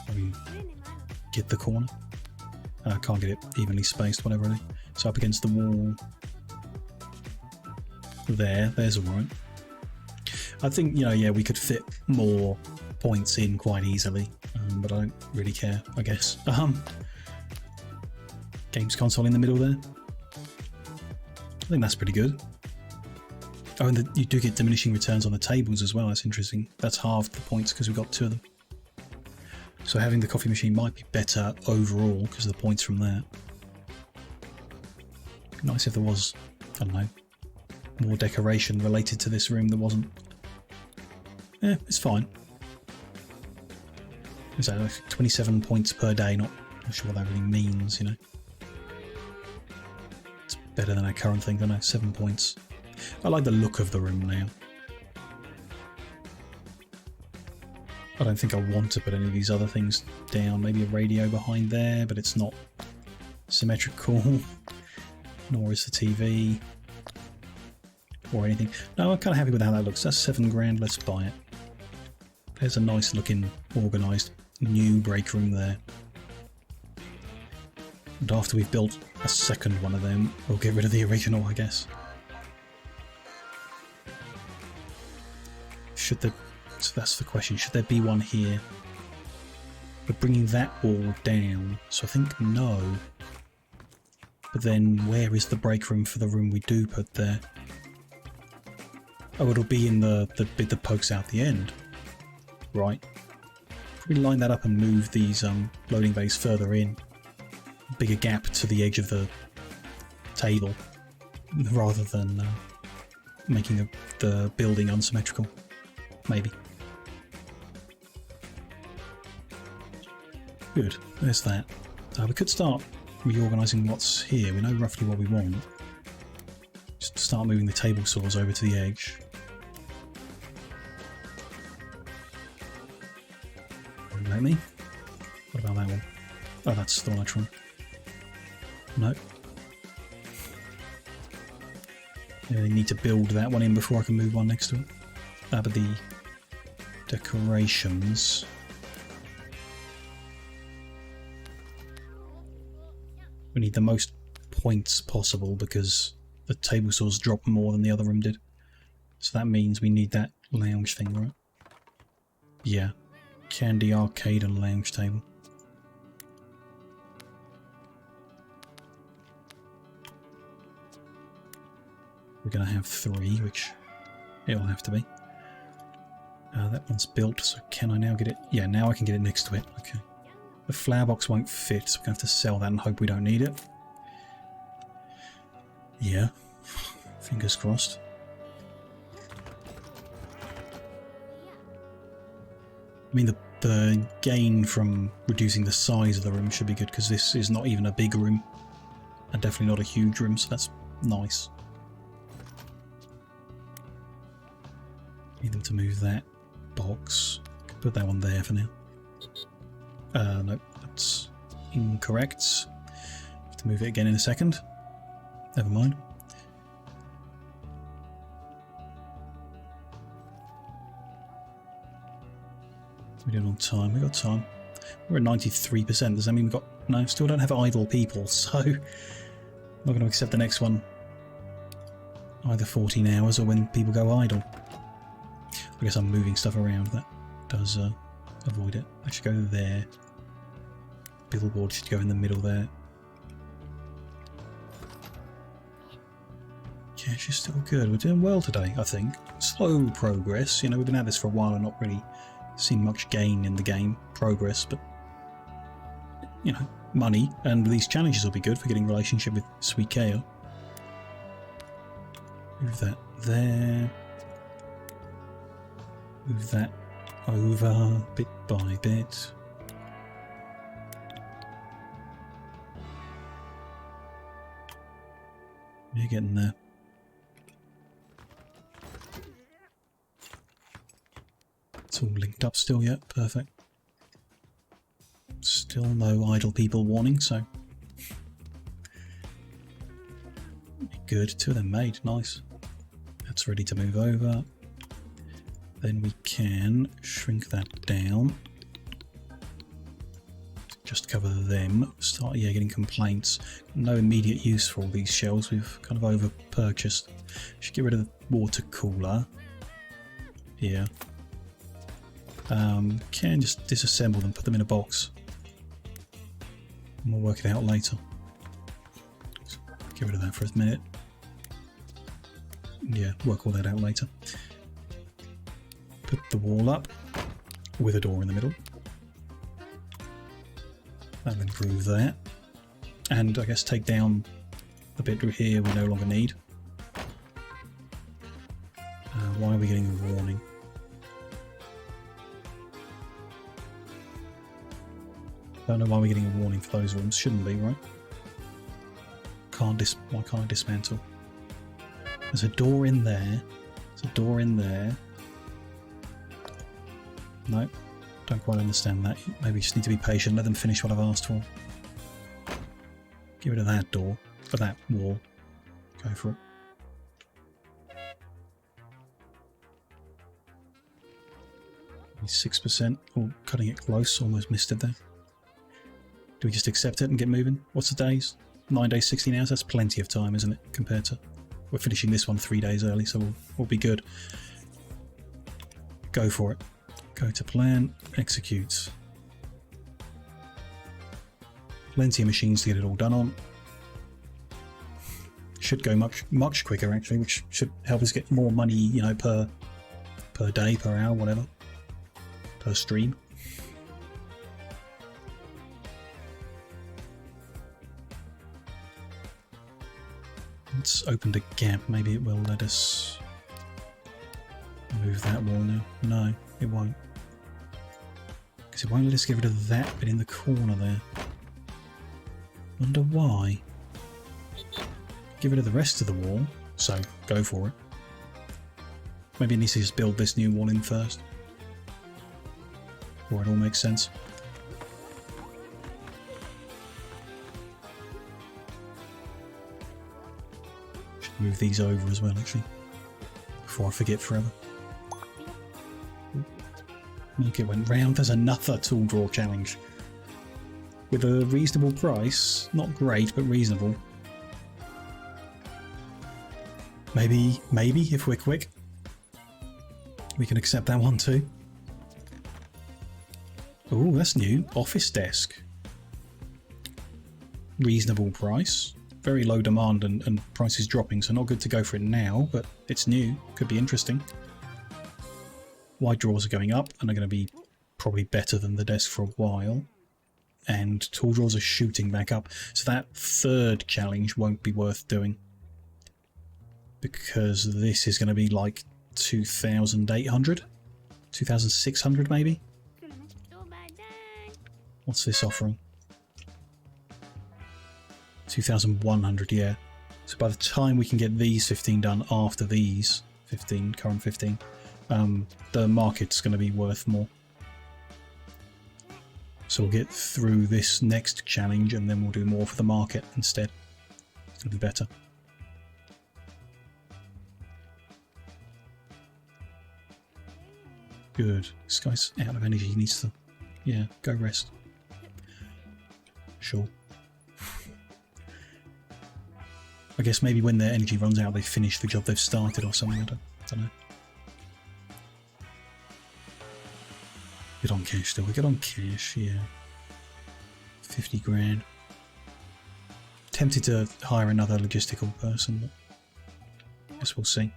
Maybe get the corner. I can't get it evenly spaced, whatever it is. So up against the wall. There's a warrant. I think, you know, yeah, we could fit more points in quite easily, but I don't really care, I guess. Games console in the middle there. I think that's pretty good. Oh, and you do get diminishing returns on the tables as well. That's interesting. That's halved the points because we've got 2 of them. So having the coffee machine might be better overall because of the points from that. Nice if there was, I don't know, more decoration related to this room that wasn't. Yeah, it's fine. Is that like 27 points per day? Not sure what that really means, you know. Better than our current thing, don't I? 7 points. I like the look of the room now. I don't think I want to put any of these other things down. Maybe a radio behind there, but it's not symmetrical. Nor is the TV. Or anything. No, I'm kind of happy with how that looks. That's £7 grand. Let's buy it. There's a nice looking, organised new break room there. And after we've built a second one of them, we'll get rid of the original, I guess. Should there... So that's the question. Should there be one here? We're bringing that wall down, so I think no. But then where is the break room for the room we do put there? Oh, it'll be in the bit that pokes out the end. Right. If we line that up and move these loading bays further in, bigger gap to the edge of the table, rather than making the building unsymmetrical. Maybe. Good, there's that. We could start reorganising what's here. We know roughly what we want. Just start moving the table saws over to the edge. Let me. What about that one? Oh, that's the one I tried. No. I need to build that one in before I can move one next to it. But the decorations... We need the most points possible because the table saws drop more than the other room did. So that means we need that lounge thing, right? Yeah. Candy, arcade and lounge table. We're going to have 3, which it'll have to be. That one's built, so can I now get it? Yeah, now I can get it next to it. Okay. The flower box won't fit, so we're going to have to sell that and hope we don't need it. Yeah. Fingers crossed. I mean, the gain from reducing the size of the room should be good, because this is not even a big room. And definitely not a huge room, so that's nice. Need them to move that box. Put that one there for now. No, that's incorrect. Have to move it again in a second. Never mind. We're doing on time. We got time. We're at 93%. Does that mean we've got... No, still don't have idle people, so... I'm not going to accept the next one. Either 14 hours or when people go idle. I guess I'm moving stuff around. That does avoid it. I should go there. Billboard should go in the middle there. Cash is still good. We're doing well today, I think. Slow progress. You know, we've been at this for a while and not really seen much gain in the game. Progress, but... You know, money. And these challenges will be good for getting relationship with Sweet Kale. Move that there. Move that over bit by bit. You're getting there. It's all linked up still yet. Perfect. Still no idle people warning, so... Good. 2 of them made. Nice. That's ready to move over. Then we can shrink that down. Just cover them. Start, yeah, getting complaints. No immediate use for all these shells. We've kind of over purchased. Should get rid of the water cooler. Here. Can just disassemble them, put them in a box. And we'll work it out later. Get rid of that for a minute. Yeah, work all that out later. Put the wall up with a door in the middle. That'll improve that. And I guess take down the bit here we no longer need. Why are we getting a warning? I don't know why we're getting a warning for those rooms. Shouldn't be, right? Why can't I dismantle? There's a door in there. There's a door in there. No. Don't quite understand that. Maybe you just need to be patient, let them finish what I've asked for. Get rid of that door, or that wall. Go for it. Maybe 6%. Oh, cutting it close, almost missed it there. Do we just accept it and get moving? What's the days? 9 days, 16 hours? That's plenty of time, isn't it? Compared to... We're finishing this one 3 days early, so we'll be good. Go for it. Go to plan, execute. Plenty of machines to get it all done on. Should go much quicker actually, which should help us get more money, you know, per day, per hour, whatever, per stream. Let's open the gap. Maybe it will let us move that wall now. No, it won't. Because it won't let us get rid of that bit in the corner there. Wonder why. Get rid of the rest of the wall, so go for it. Maybe it needs to just build this new wall in first. Or it all makes sense. Should move these over as well, actually. Before I forget forever. Market went round. There's another tool draw challenge. With a reasonable price. Not great, but reasonable. Maybe, if we're quick, we can accept that one too. Oh, that's new. Office desk. Reasonable price. Very low demand and price is dropping, so not good to go for it now, but it's new. Could be interesting. Wide drawers are going up and are going to be probably better than the desk for a while. And tall drawers are shooting back up. So that third challenge won't be worth doing. Because this is going to be like 2,800? 2,600 maybe? What's this offering? 2,100, yeah. So by the time we can get these 15 done after these 15, current 15, the market's going to be worth more. So we'll get through this next challenge and then we'll do more for the market instead. It's going to be better. Good. This guy's out of energy. He needs to... Yeah, go rest. Sure. I guess maybe when their energy runs out, they finish the job they've started or something. I don't know. Get on cash still. We get on cash, yeah. 50 grand. Tempted to hire another logistical person, but I guess we'll see.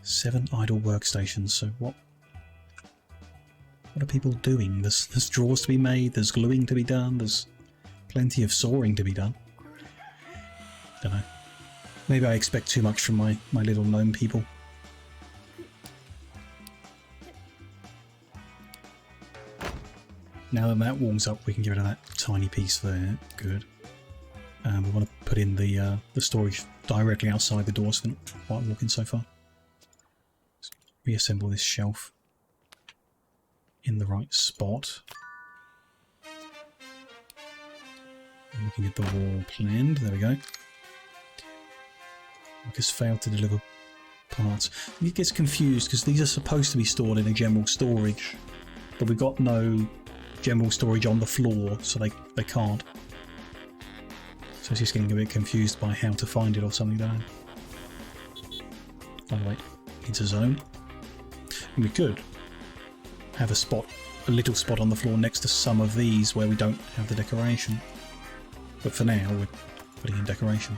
7 idle workstations, so what are people doing? There's drawers to be made, there's gluing to be done, there's plenty of sawing to be done. Don't know. Maybe I expect too much from my little gnome people. Now that that warms up, we can get rid of that tiny piece there. Good. We want to put in the storage directly outside the doors so while I'm walking so far. Let's reassemble this shelf in the right spot. I'm looking at the wall planned. There we go. Marcus failed to deliver parts. It gets confused because these are supposed to be stored in a general storage, but we've got no general storage on the floor, so they can't. So it's just getting a bit confused by how to find it or something, don't I? By the way, it's a zone. And we could have a spot, a little spot on the floor next to some of these where we don't have the decoration. But for now, we're putting in decoration.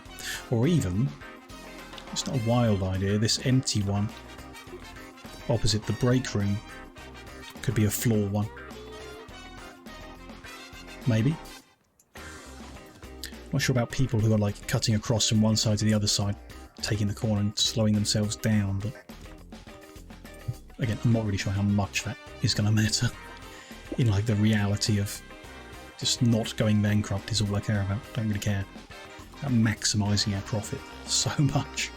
Or even, it's not a wild idea, this empty one opposite the break room could be a floor one. Maybe. Not sure about people who are like cutting across from one side to the other side, taking the corner and slowing themselves down, but again, I'm not really sure how much that is going to matter in like the reality of just not going bankrupt is all I care about. Don't really care about maximising our profit so much.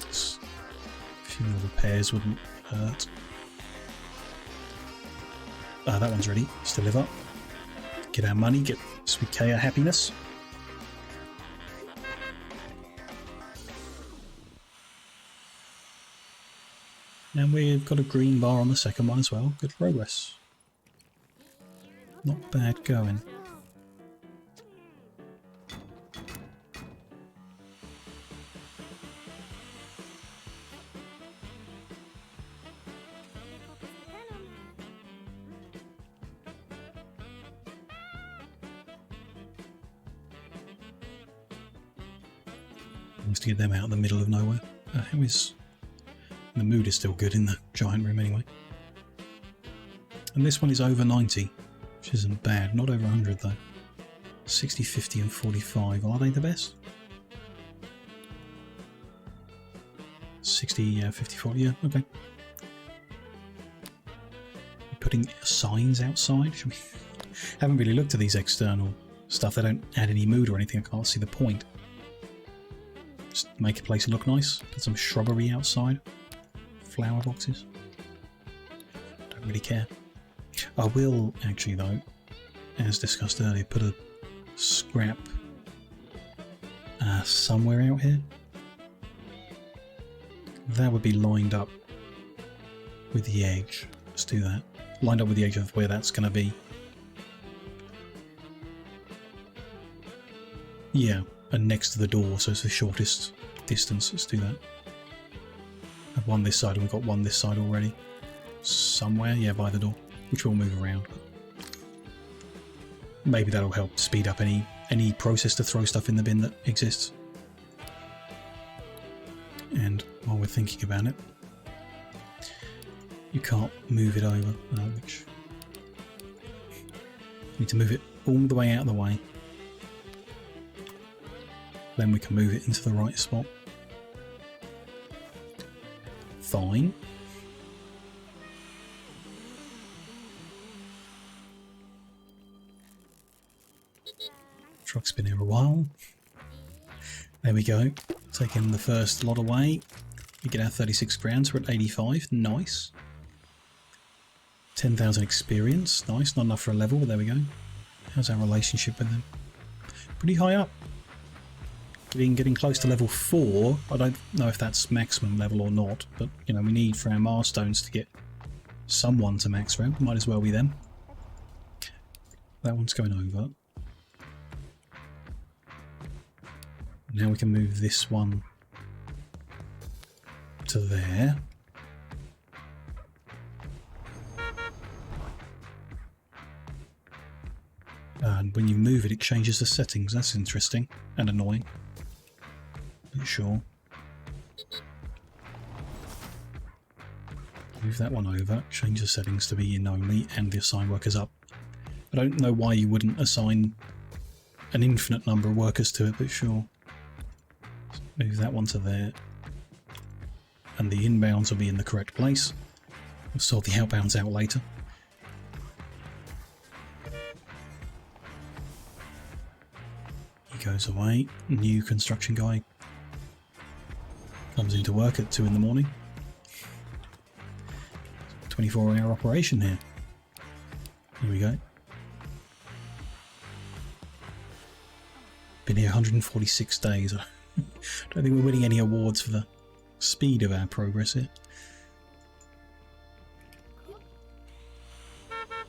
A few more repairs wouldn't hurt. That one's ready. Let's deliver. Get our money, get Sweet K our happiness. And we've got a green bar on the second one as well. Good progress. Not bad going. Nice to get them out in the middle of nowhere. How is... The mood is still good in the giant room anyway. And this one is over 90, which isn't bad. Not over 100 though. 60, 50 and 45. Are they the best? 60, yeah, 50, 40, yeah, okay. Putting signs outside? Should we... Haven't really looked at these external stuff. They don't add any mood or anything. I can't see the point. Just make a place look nice. Put some shrubbery outside. Flower boxes. Don't really care. I will actually though, as discussed earlier, put a scrap somewhere out here. That would be lined up with the edge. Let's do that. Lined up with the edge of where that's going to be. Yeah, and next to the door, so it's the shortest distance. Let's do that. Have one this side, and we've got one this side already. Somewhere, yeah, by the door, which will move around. Maybe that'll help speed up any process to throw stuff in the bin that exists. And while we're thinking about it, you can't move it over, which you need to move it all the way out of the way. Then we can move it into the right spot. Fine. Truck's been here a while. There we go. Taking the first lot away. We get our 36 grand, so we're at 85. Nice. 10,000 experience. Nice. Not enough for a level, but there we go. How's our relationship with them? Pretty high up. Getting close to level 4. I don't know if that's maximum level or not, but you know, we need for our milestones to get someone to max round. Might as well be them. That one's going over. Now we can move this one to there. And when you move it, it changes the settings. That's interesting and annoying. Sure. Move that one over, change the settings to be in only, and the assign workers up. I don't know why you wouldn't assign an infinite number of workers to it, but sure. Move that one to there. And the inbounds will be in the correct place. We'll sort the outbounds out later. He goes away. New construction guy comes into work at 2 in the morning. 24-hour operation here. Here we go. Been here 146 days. I don't think we're winning any awards for the speed of our progress here.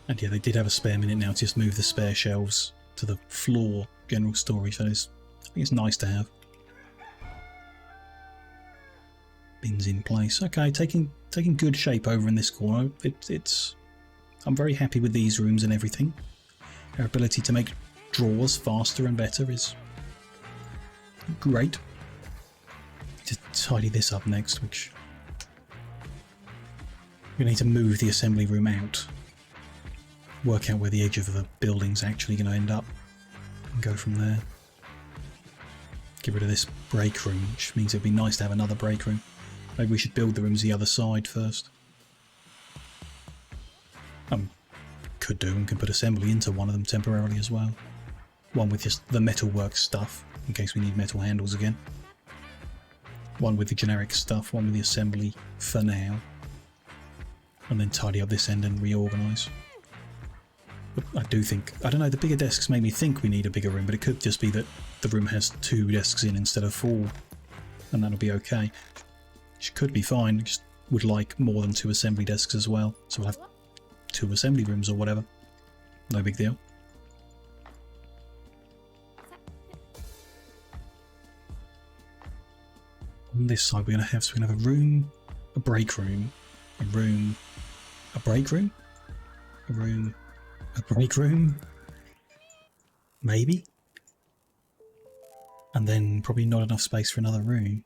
And yeah, they did have a spare minute now to just move the spare shelves to the floor general storage. So I think it's nice to have. Bins in place. Okay, taking good shape over in this corner. I'm very happy with these rooms and everything. Our ability to make drawers faster and better is great. To tidy this up next, which we need to move the assembly room out. Work out where the edge of the building's actually going to end up and go from there. Get rid of this break room, which means it'd be nice to have another break room. Maybe we should build the rooms the other side first. Could do and can put assembly into one of them temporarily as well. One with just the metalwork stuff, in case we need metal handles again. One with the generic stuff, one with the assembly for now. And then tidy up this end and reorganise. I do think, I don't know, the bigger desks made me think we need a bigger room, but it could just be that the room has 2 desks in instead of 4, and that'll be okay. Which could be fine, just would like more than 2 assembly desks as well, so we'll have 2 assembly rooms or whatever. No big deal. On this side we're going to have a room, a break room, a room, a break room, a room, a break room, maybe, and then probably not enough space for another room.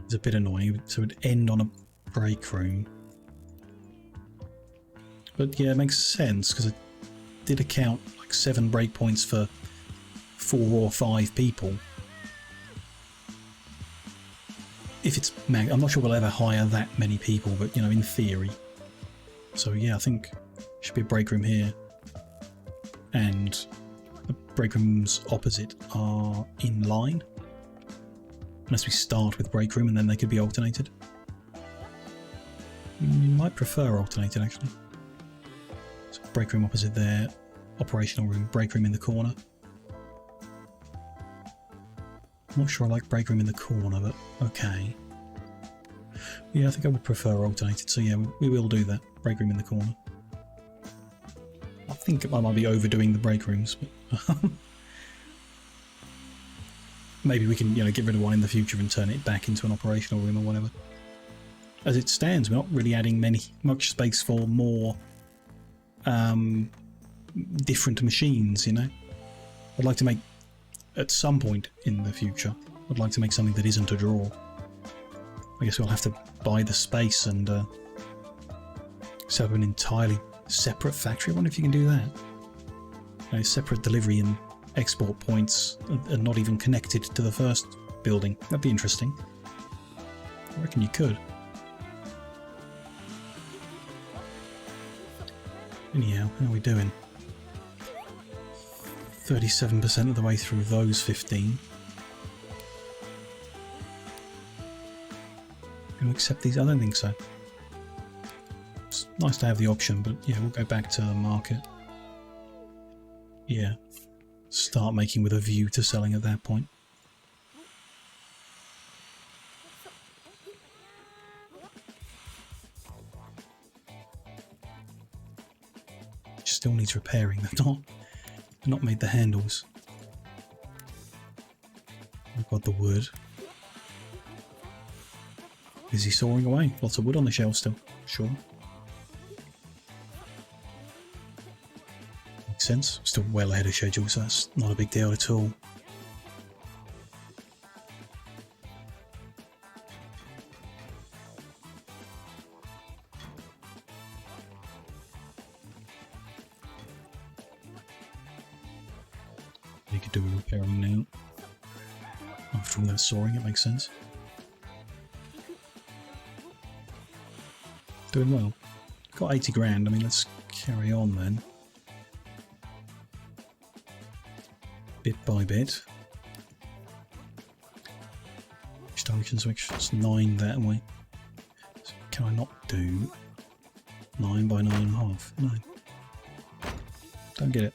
It's a bit annoying, so it would end on a break room. But yeah, it makes sense because it did account like 7 breakpoints for 4 or 5 people. If it's I'm not sure we'll ever hire that many people, but you know, in theory. So yeah, I think should be a break room here, and the break rooms opposite are in line. Unless we start with break room and then they could be alternated. Might prefer alternated actually. So break room opposite there, operational room, break room in the corner. I'm not sure I like break room in the corner, but okay. Yeah, I think I would prefer alternated, so yeah, we will do that. Break room in the corner. I think I might be overdoing the break rooms, but maybe we can, you know, get rid of one in the future and turn it back into an operational room or whatever. As it stands, we're not really adding much space for more different machines, you know. I'd like to make, at some point in the future, I'd like to make something that isn't a drawer. I guess we'll have to buy the space and set up an entirely separate factory. I wonder if you can do that. You know, separate delivery and export points and not even connected to the first building. That'd be interesting. I reckon you could. Anyhow, how are we doing? 37% of the way through those 15. Going to accept these? I don't think so. It's nice to have the option, but yeah, we'll go back to the market. Yeah. Start making with a view to selling at that point. Still needs repairing. They've not made the handles. We've got the wood. Is he sawing away? Lots of wood on the shelf still. Sure. Makes sense. Still well ahead of schedule, so that's not a big deal at all. You could do a repairing now. After all that sawing, it makes sense. Doing well. Got 80 grand. I mean, let's carry on then. Bit by bit. Junction switch. It's 9 that way. So can I not do 9 by 9.5? No. Don't get it.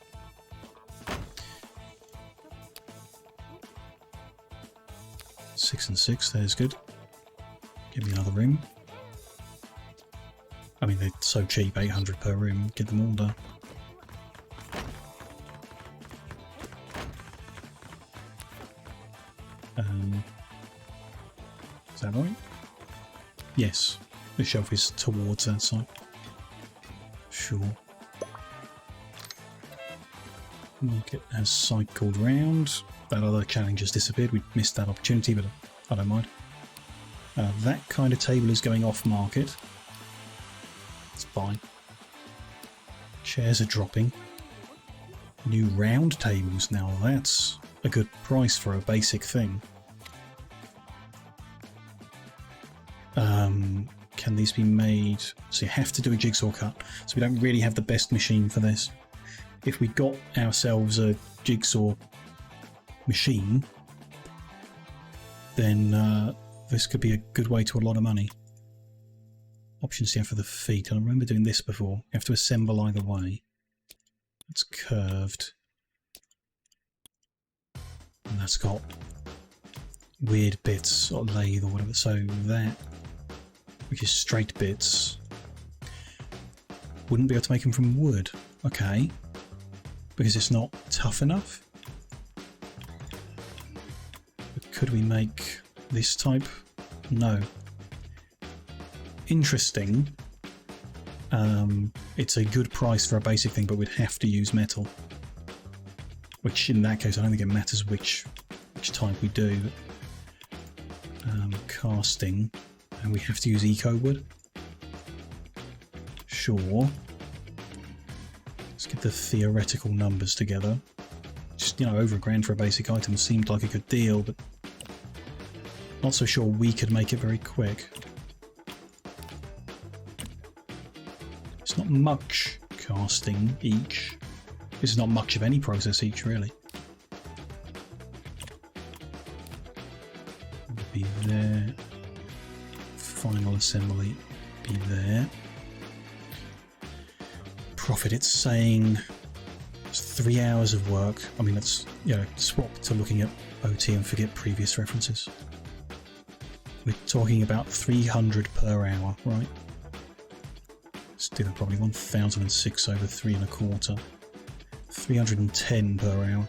Six and 6, there's good. Give me another room. I mean, they're so cheap, 800 per room, get them all done. Is that right? Yes, the shelf is towards that side. Sure. Market has cycled round. That other challenge has disappeared. We missed that opportunity, but I don't mind. That kind of table is going off market. It's fine. Shares are dropping. New round tables now. That's a good price for a basic thing. Can these be made? So you have to do a jigsaw cut. So we don't really have the best machine for this. If we got ourselves a jigsaw machine, then this could be a good way to a lot of money. options do you have for the feet? I remember doing this before. You have to assemble either way. It's curved. And that's got weird bits, or lathe or whatever. So that, which is straight bits, wouldn't be able to make them from wood. Okay. Because it's not tough enough. But could we make this type? No. Interesting. It's a good price for a basic thing, but we'd have to use metal. Which in that case, I don't think it matters which type we do. Casting, and we have to use eco wood. Sure. Let's get the theoretical numbers together. Just, you know, over £1,000 for a basic item seemed like a good deal, but not so sure we could make it very quick. It's not much casting each. This is not much of any process each, really. Be there. Final assembly. Be there. Profit, it's saying it's 3 hours of work. I mean, let's, you know, swap to looking at OT and forget previous references. We're talking about 300 per hour, right? Let's do that probably 1006 over 3 1/4. 310 per hour.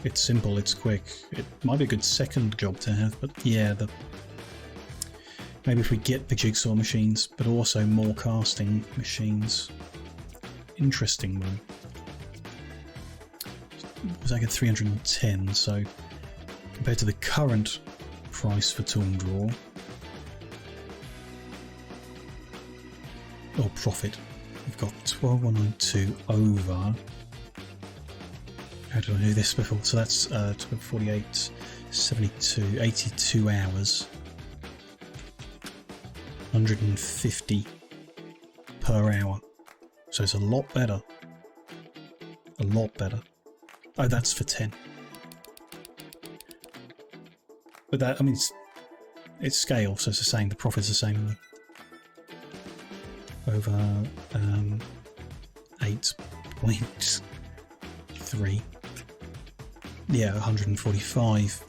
It's simple, it's quick. It might be a good second job to have, but yeah, maybe if we get the jigsaw machines, but also more casting machines. Interesting though. Was like at 310, so compared to the current price for tool draw, or profit, we've got 12192 over. How did I do this before? So that's 48, 72, 82 hours. 150 per hour. So it's a lot better. A lot better. Oh, that's for 10. But that, I mean, it's scale, so it's the same. The profit's the same. Over 8.3. Yeah, 145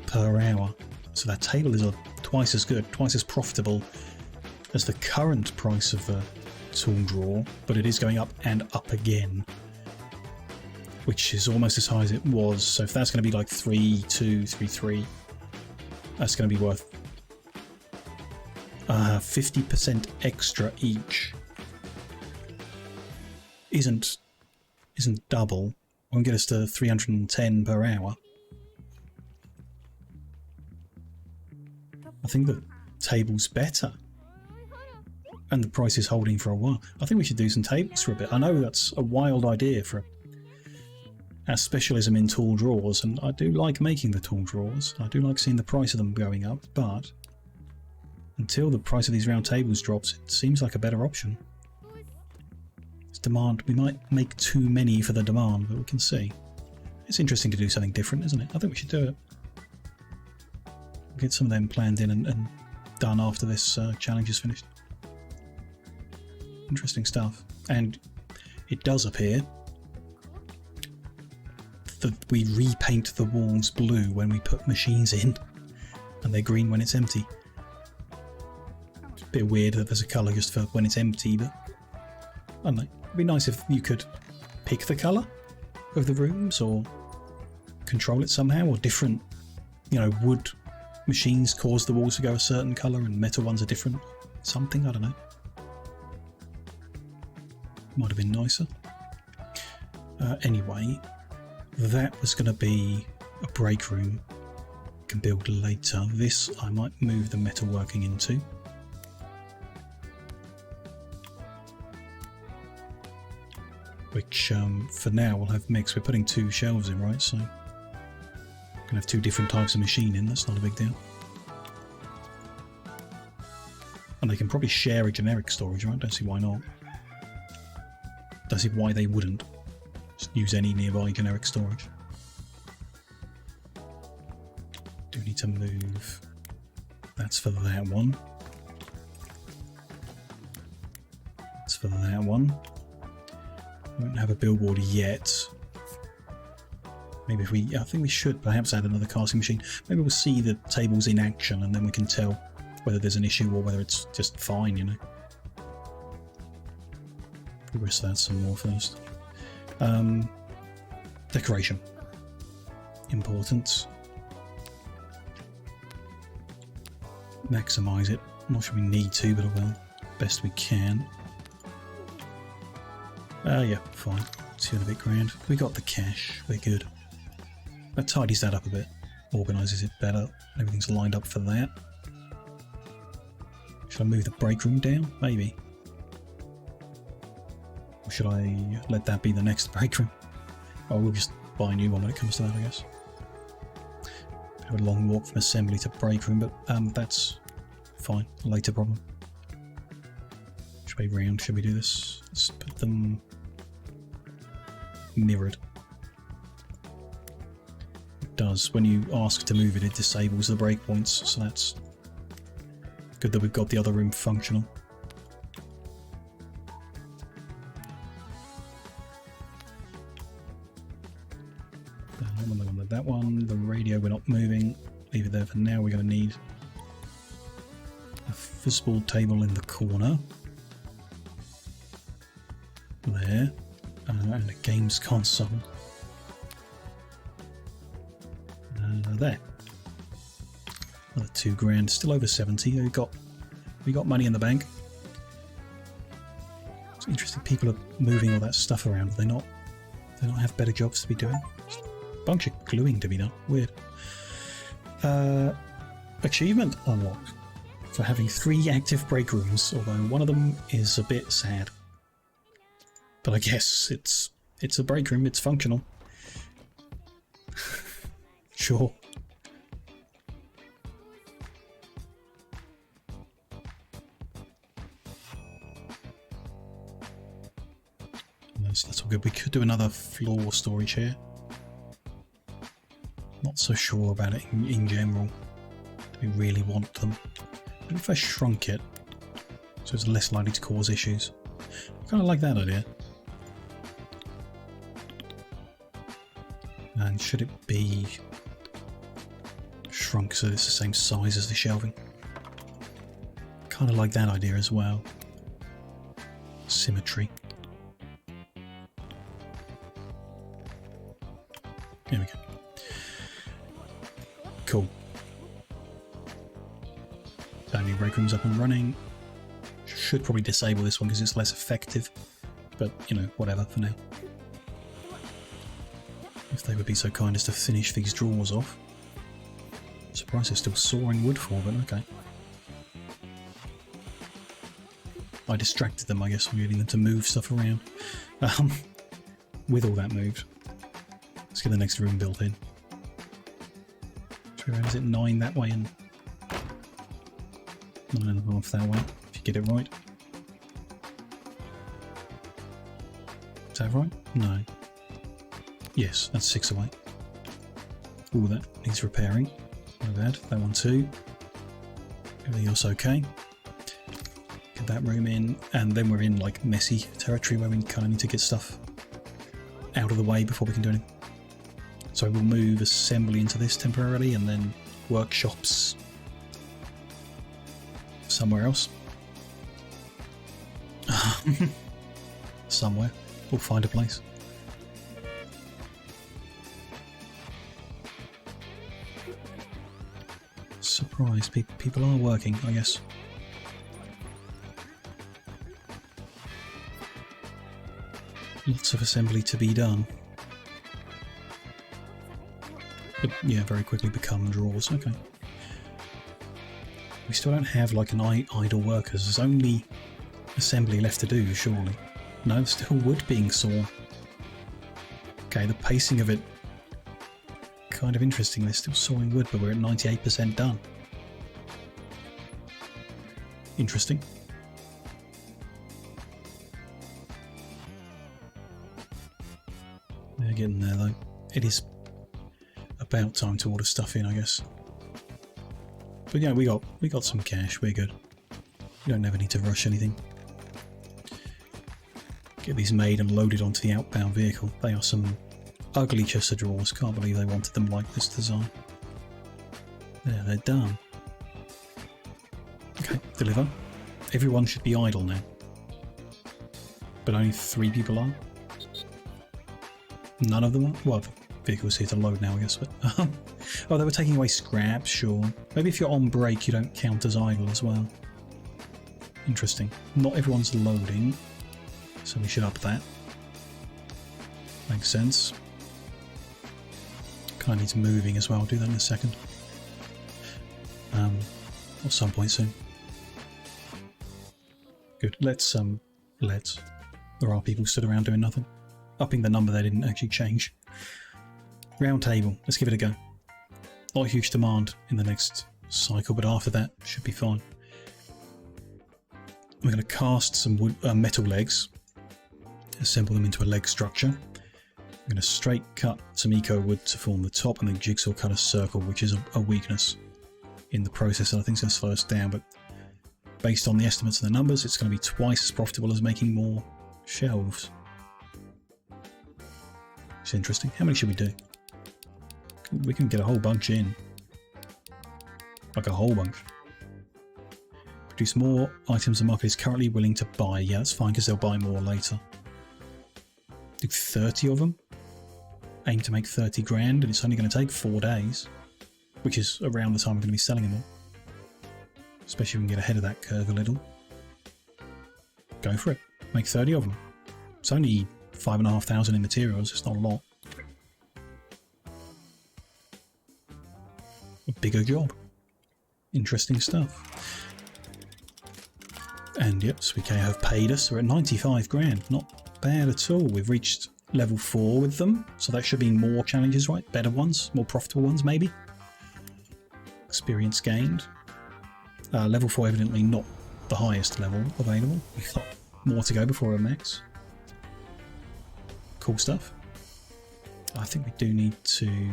per hour. So that table is twice as good, twice as profitable as the current price of the tool draw, but it is going up and up again, which is almost as high as it was. So if that's going to be like 3.2, 3.3, that's going to be worth 50% extra each. Isn't double. Won't get us to 310 per hour. I think the table's better. And the price is holding for a while. I think we should do some tables for a bit. I know that's a wild idea for our specialism in tool drawers, and I do like making the tool drawers. I do like seeing the price of them going up, but until the price of these round tables drops, it seems like a better option. Demand, we might make too many for the demand, but we can see. It's interesting to do something different, isn't it? I think we should do it. We'll get some of them planned in and done after this challenge is finished. Interesting stuff. And it does appear that we repaint the walls blue when we put machines in, and they're green when it's empty. It's a bit weird that there's a colour just for when it's empty, but I don't know. It'd be nice if you could pick the colour of the rooms or control it somehow, or different, you know, wood machines cause the walls to go a certain colour and metal ones are different. Something, I don't know. Might have been nicer. Anyway, that was going to be a break room. Can build later. This I might move the metalworking into. Which for now we'll have mixed. We're putting 2 shelves in, right? So we're going to have 2 different types of machine in. That's not a big deal. And they can probably share a generic storage, right? Don't see why not. Don't see why they wouldn't. Just use any nearby generic storage. Do need to move That's for that one. That's for that one. We don't have a billboard yet. Maybe if I think we should perhaps add another casting machine. Maybe we'll see the tables in action and then we can tell whether there's an issue or whether it's just fine, you know. Progress that some more first. Decoration. Important. Maximise it. I'm not sure we need to, but I will. Best we can. Yeah, fine. 2 and a bit grand. We got the cash. We're good. That tidies that up a bit. Organises it better. Everything's lined up for that. Should I move the break room down? Maybe. Or should I let that be the next break room? Oh, we'll just buy a new one when it comes to that, I guess. Bit of a long walk from assembly to break room, but that's fine. A later problem. Which way round should we do this? Let's put them mirrored. It does. When you ask to move it, it disables the breakpoints, so that's good that we've got the other room functional. That one, the radio we're not moving, leave it there for now. We're going to need a football table in the corner there, and a games console there. Another 2 grand, still over 70. We got money in the bank. It's interesting. People are moving all that stuff around. Do they not have better jobs to be doing? Bunch of gluing to be done. Weird. Achievement unlocked for having 3 active break rooms, although one of them is a bit sad. But I guess it's a break room. It's functional. Sure. That's all good. We could do another floor storage here. Not so sure about it in general. Do we really want them? What if I shrunk it so it's less likely to cause issues? I kind of like that idea. And should it be shrunk so it's the same size as the shelving? Kind of like that idea as well. Symmetry. There we go. Cool. That new break room's up and running. Should probably disable this one because it's less effective, but you know, whatever for now. If they would be so kind as to finish these drawers off. Surprised they're still sawing wood for, but okay. I distracted them, I guess, from getting them to move stuff around. With all that moved, let's get the next room built in. Is it 9 that way and 9.5 that way, if you get it right? Is that right? No. Yes, that's 6 away. All that needs repairing. Not bad. That one too. Everything else okay. Get that room in, and then we're in like messy territory where we kind of need to get stuff out of the way before we can do anything. So we'll move assembly into this temporarily and then workshops somewhere else. Somewhere. We'll find a place. Surprise, people are working, I guess. Lots of assembly to be done. But yeah, very quickly become drawers. Okay. We still don't have like an idle workers. There's only assembly left to do, surely. No, there's still wood being sawn. Okay, the pacing of it kind of interesting. They're still sawing wood, but we're at 98% done. Interesting. They're getting there though. It is about time to order stuff in, I guess. But yeah, we got some cash. We're good. You don't ever need to rush anything. Get these made and loaded onto the outbound vehicle. They are some ugly chest of drawers. Can't believe they wanted them like this design. There, they're done. Okay, deliver. Everyone should be idle now. But only 3 people are. None of them are? Well, the vehicle's here to load now, I guess. But oh, they were taking away scraps, sure. Maybe if you're on break, you don't count as idle as well. Interesting. Not everyone's loading, so we should up that. Makes sense. Kind of needs moving as well. I'll do that in a second. At some point soon. Good. Let's. There are people stood around doing nothing. Upping the number they didn't actually change. Round table. Let's give it a go. Not a huge demand in the next cycle, but after that should be fine. We're going to cast some wood, metal legs. Assemble them into a leg structure. I'm going to straight cut some eco wood to form the top, and then jigsaw cut a circle, which is a weakness in the process that I think is going to slow us down, but based on the estimates and the numbers, it's going to be twice as profitable as making more shelves. It's interesting. How many should we do? We can get a whole bunch in. Like a whole bunch. Produce more items the market is currently willing to buy. Yeah, that's fine because they'll buy more later. Do 30 of them. Aim to make 30 grand, and it's only going to take 4 days, which is around the time we're going to be selling them all. Especially if we can get ahead of that curve a little. Go for it. Make 30 of them. It's only 5,500 in materials. It's not a lot. A bigger job. Interesting stuff. And yep, SWK have paid us. We're at 95 grand. Not bad at all. We've reached level 4 with them. So that should be more challenges, right? Better ones. More profitable ones, maybe. Experience gained. Level 4 evidently not the highest level available. We've got more to go before we're max. Cool stuff. I think we do need to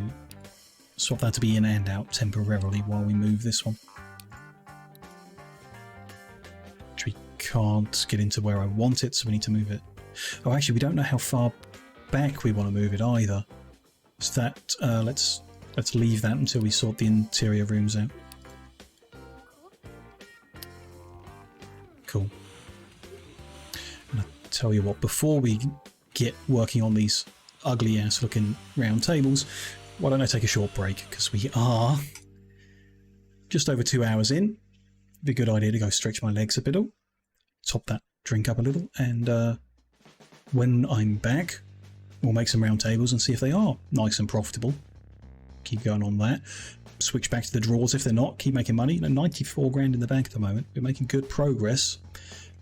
swap that to be in and out temporarily while we move this one. Which we can't get into where I want it, so we need to move it. Oh, actually, we don't know how far back we want to move it either. So that let's leave that until we sort the interior rooms out. Cool. And I tell you what, before we get working on these ugly ass looking round tables, why don't I take a short break, because we are just over 2 hours in. It'd be a good idea to go stretch my legs a bit, top that drink up a little, and when I'm back we'll make some round tables and see if they are nice and profitable. Keep going on that. Switch back to the drawers if they're not. Keep making money. 94 grand in the bank at the moment. We're making good progress,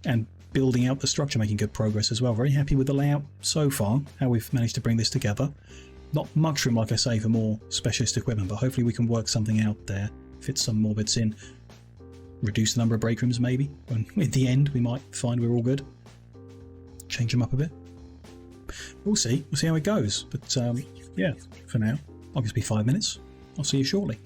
and building out the structure, making good progress as well. Very happy with the layout so far, how we've managed to bring this together. Not much room, like I say, for more specialist equipment, but hopefully we can work something out there, fit some more bits in, reduce the number of break rooms maybe, and in the end we might find we're all good. Change them up a bit. We'll see how it goes, but yeah, for now I'll just be 5 minutes. I'll see you shortly.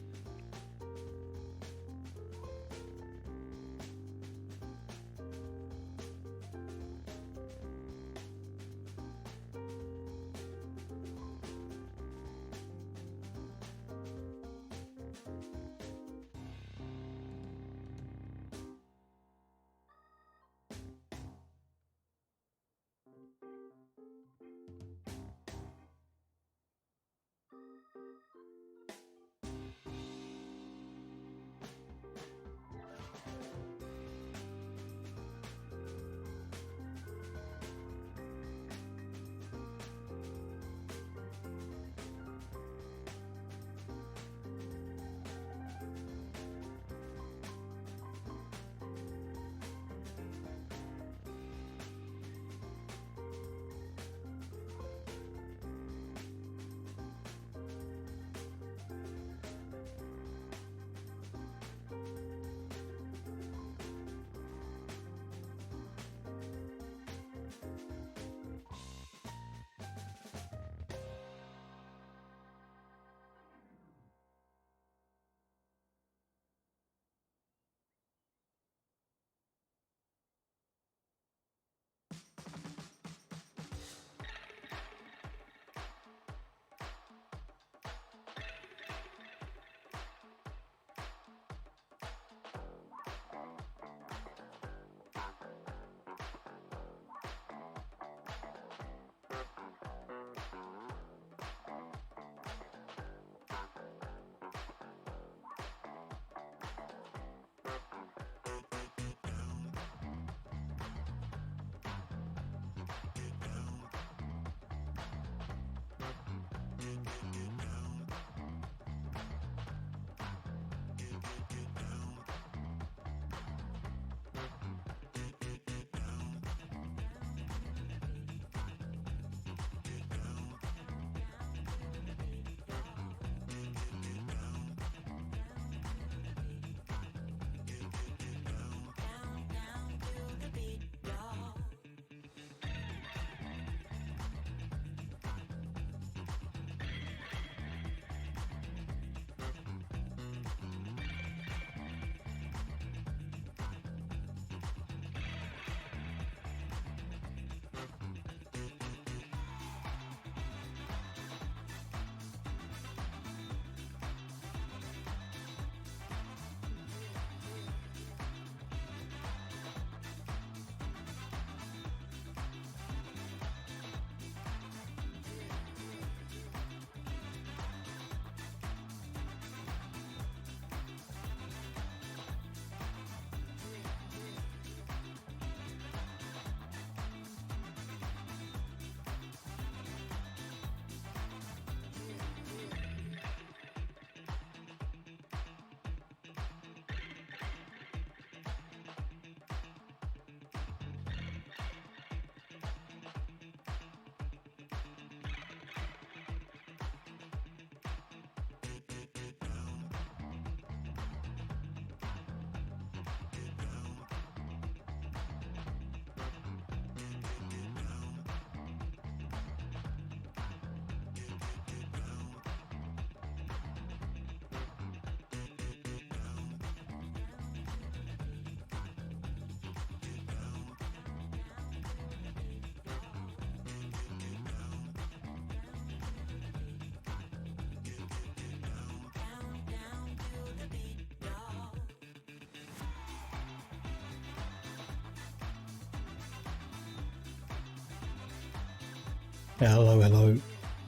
Hello, hello.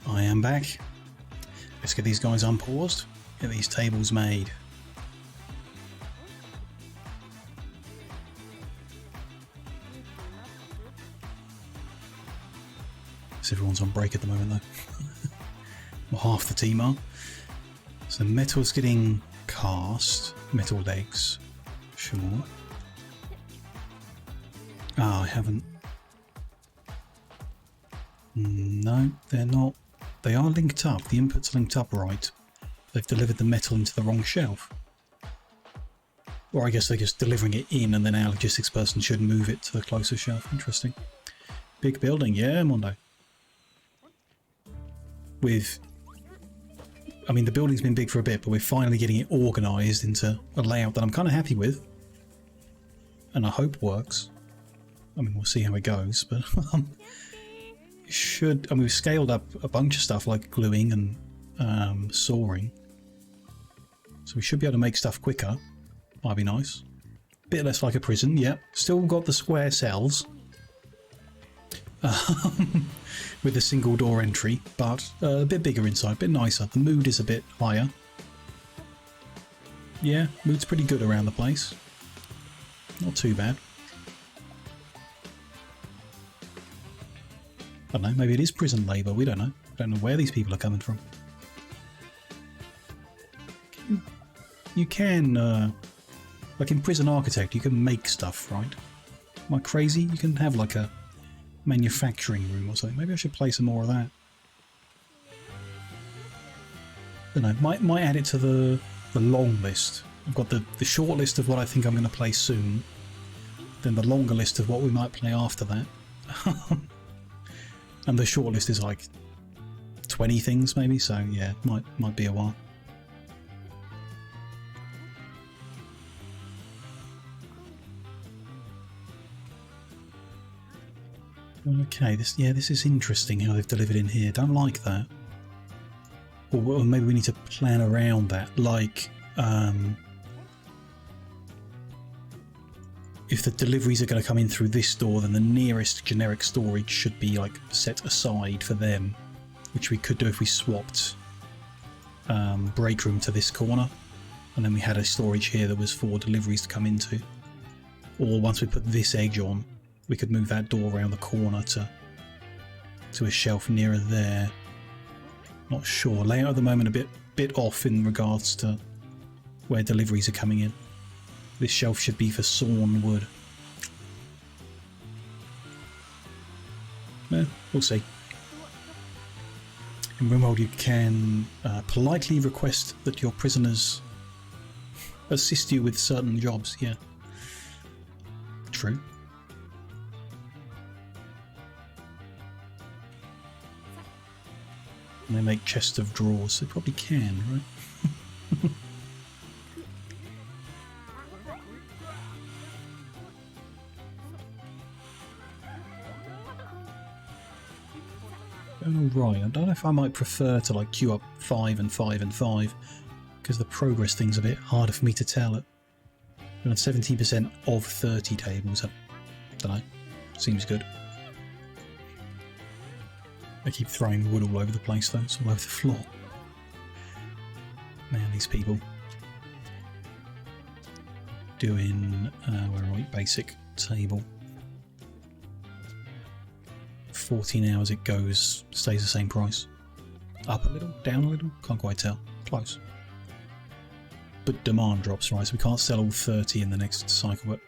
I am back. Let's get these guys unpaused. Get these tables made. So everyone's on break at the moment though. Well, half the team are. So metal's getting cast. Metal legs. Sure. Ah, I haven't. No, they're not. They are linked up. The inputs are linked up right. They've delivered the metal into the wrong shelf. Or I guess they're just delivering it in and then our logistics person should move it to the closer shelf. Interesting. Big building, yeah, Mondo. I mean, the building's been big for a bit, but we're finally getting it organised into a layout that I'm kind of happy with. And I hope works. I mean, we'll see how it goes, but we've scaled up a bunch of stuff like gluing and sawing. So we should be able to make stuff quicker. Might be nice. Bit less like a prison, yep. Still got the square cells. With a single door entry, but a bit bigger inside, a bit nicer. The mood is a bit higher. Yeah, mood's pretty good around the place. Not too bad. I don't know, maybe it is prison labour, we don't know. Don't know where these people are coming from. You can, like in Prison Architect, you can make stuff, right? Am I crazy? You can have like a manufacturing room or something. Maybe I should play some more of that. I don't know, might add it to the long list. I've got the short list of what I think I'm going to play soon. Then the longer list of what we might play after that. And the short list is like 20 things maybe, so yeah, might be a while. Okay, this is interesting how they've delivered in here. Don't like that. Or maybe we need to plan around that, like if the deliveries are going to come in through this door, then the nearest generic storage should be like set aside for them, which we could do if we swapped break room to this corner, and then we had a storage here that was for deliveries to come into. Or once we put this edge on, we could move that door around the corner to a shelf nearer there. Not sure. Layout at the moment a bit off in regards to where deliveries are coming in. This shelf should be for sawn wood. Well, we'll see. In RimWorld you can politely request that your prisoners assist you with certain jobs, yeah. True. And they make chests of drawers. They probably can, right? Oh right, I don't know if I might prefer to like queue up 5 and 5 and 5, because the progress thing's a bit harder for me to tell. At 17% of 30 tables, I don't know, seems good. I keep throwing wood all over the place though, it's all over the floor. Man, these people. Doing, where are we? Basic table. 14 hours it goes, stays the same price. Up a little, down a little, can't quite tell. Close. But demand drops, right, so we can't sell all 30 in the next cycle, but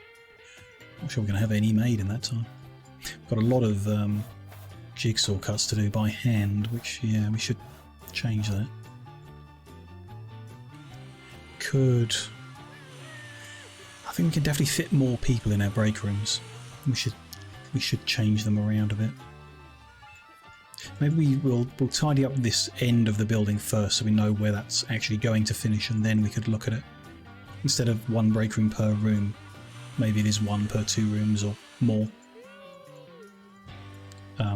I'm not sure we're going to have any made in that time. Got a lot of jigsaw cuts to do by hand, which, yeah, we should change that. I think we can definitely fit more people in our break rooms. We should change them around a bit. Maybe we'll tidy up this end of the building first so we know where that's actually going to finish, and then we could look at it. Instead of one break room per room, maybe it is one per 2 rooms or more.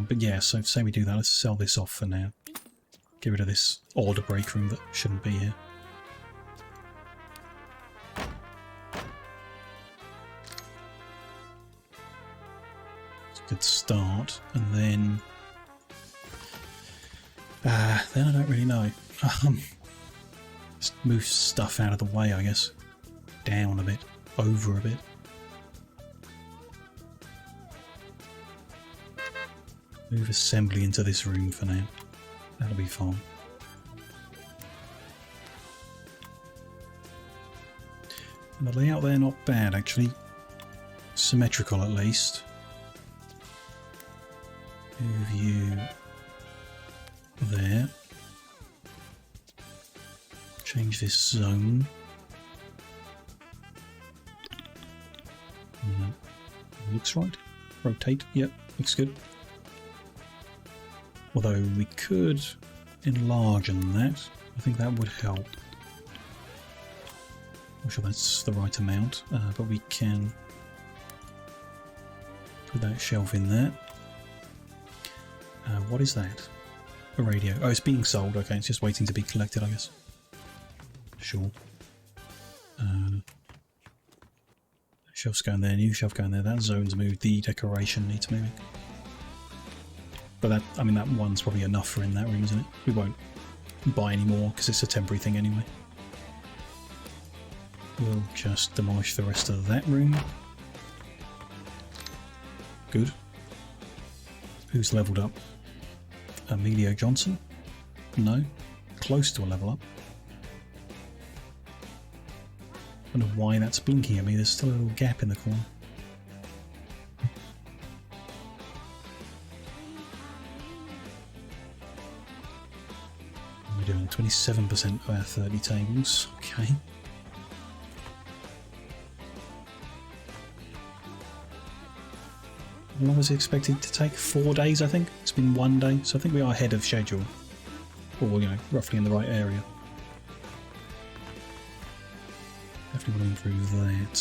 But yeah, so say we do that, let's sell this off for now. Get rid of this odd break room that shouldn't be here. It's a good start, and then Then I don't really know. Just move stuff out of the way, I guess. Down a bit, over a bit. Move assembly into this room for now. That'll be fine. And the layout there, not bad actually. Symmetrical at least. Move you there. Change this zone. Looks right. Rotate. Yep, looks good. Although we could enlarge on that. I think that would help. I'm sure that's the right amount, but we can put that shelf in there. What is that? A radio. Oh, it's being sold. Okay, it's just waiting to be collected, I guess. Sure. Shelf's going there, new shelf going there. That zone's moved. The decoration needs moving. But that, I mean, that one's probably enough for in that room, isn't it? We won't buy any more because it's a temporary thing anyway. We'll just demolish the rest of that room. Good. Who's leveled up? Emilio Johnson? No. Close to a level up. I don't know why that's blinking at me. There's still a little gap in the corner. We're doing 27% of our 30 tables. Okay. How long was it expected to take? 4 days, I think. It's been 1 day, so I think we are ahead of schedule. Or, you know, roughly in the right area. Definitely want to improve that.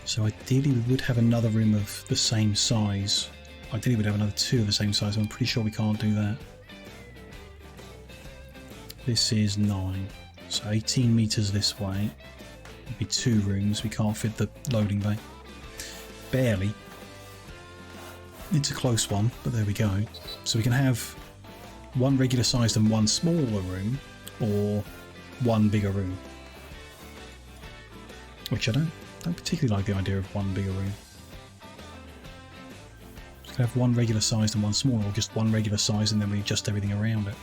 So ideally we would have another room of the same size. Ideally we'd have another 2 of the same size. I'm pretty sure we can't do that. This is 9. So 18 meters this way. It'd be 2 rooms. We can't fit the loading bay. Barely. It's a close one, but there we go. So we can have 1 regular sized and 1 smaller room, or 1 bigger room. Which I don't particularly like the idea of 1 bigger room. We could have 1 regular sized and 1 smaller, or just 1 regular size and then we adjust everything around it.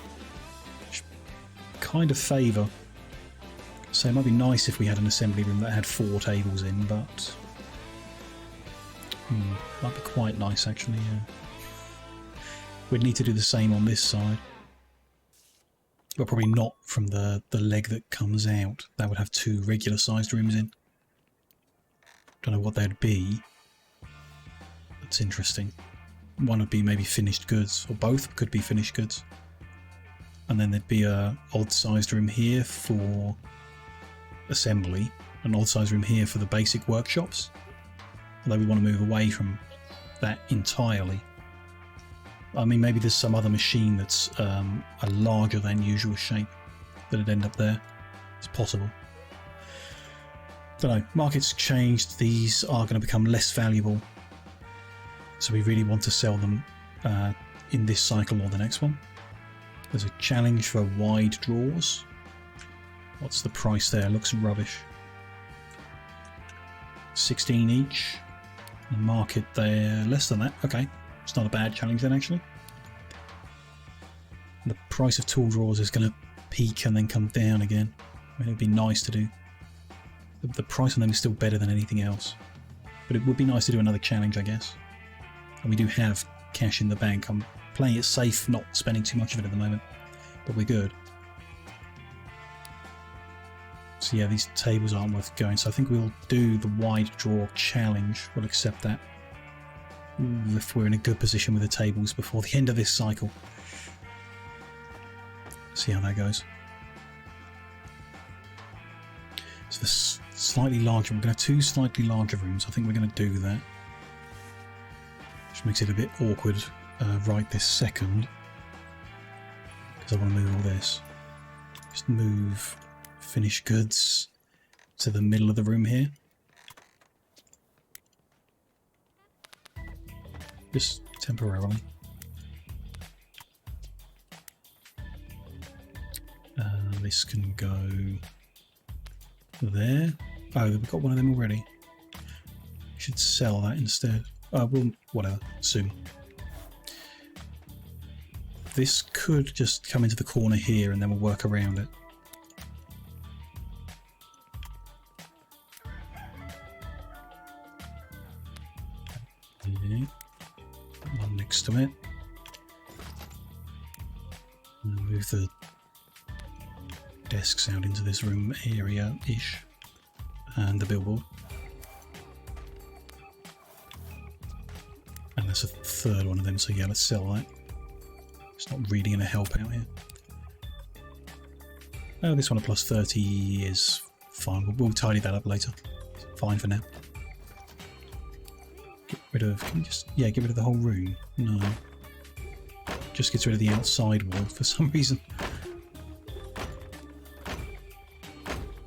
Which kind of favour. So it might be nice if we had an assembly room that had 4 tables in, but might be quite nice actually, yeah. We'd need to do the same on this side. But probably not from the leg that comes out. That would have 2 regular sized rooms in. Don't know what they'd be. That's interesting. One would be maybe finished goods, or both could be finished goods. And then there'd be a odd sized room here for assembly, an odd sized room here for the basic workshops. Although we want to move away from that entirely. I mean, maybe there's some other machine that's a larger than usual shape that'd end up there. It's possible. Don't know. Market's changed. These are going to become less valuable. So we really want to sell them in this cycle or the next one. There's a challenge for wide drawers. What's the price there? Looks rubbish. 16 each. The market there, less than that. Okay. It's not a bad challenge then, actually. The price of tool drawers is going to peak and then come down again. I mean, it'd be nice to do. The price on them is still better than anything else. But it would be nice to do another challenge, I guess. And we do have cash in the bank. I'm playing it safe, not spending too much of it at the moment. But we're good. So yeah, these tables aren't worth going. So I think we'll do the wide draw challenge. We'll accept that. If we're in a good position with the tables before the end of this cycle. See how that goes. So this slightly larger, we're going to have 2 slightly larger rooms. I think we're going to do that. Which makes it a bit awkward right this second. Because I want to move all this. Just move finished goods to the middle of the room here. Just temporarily. this can go there. Oh, we've got one of them already. We should sell that instead. Well, whatever, soon. This could just come into the corner here and then we'll work around it. Okay. One next to it. And move the desks out into this room area-ish. And the billboard. And there's a third one of them, so yeah, let's sell that. It's not really going to help out here. Oh, this one at plus 30 is fine. We'll tidy that up later. It's fine for now. Get rid of... Can you just... Yeah, get rid of the whole room. No. Just gets rid of the outside wall for some reason.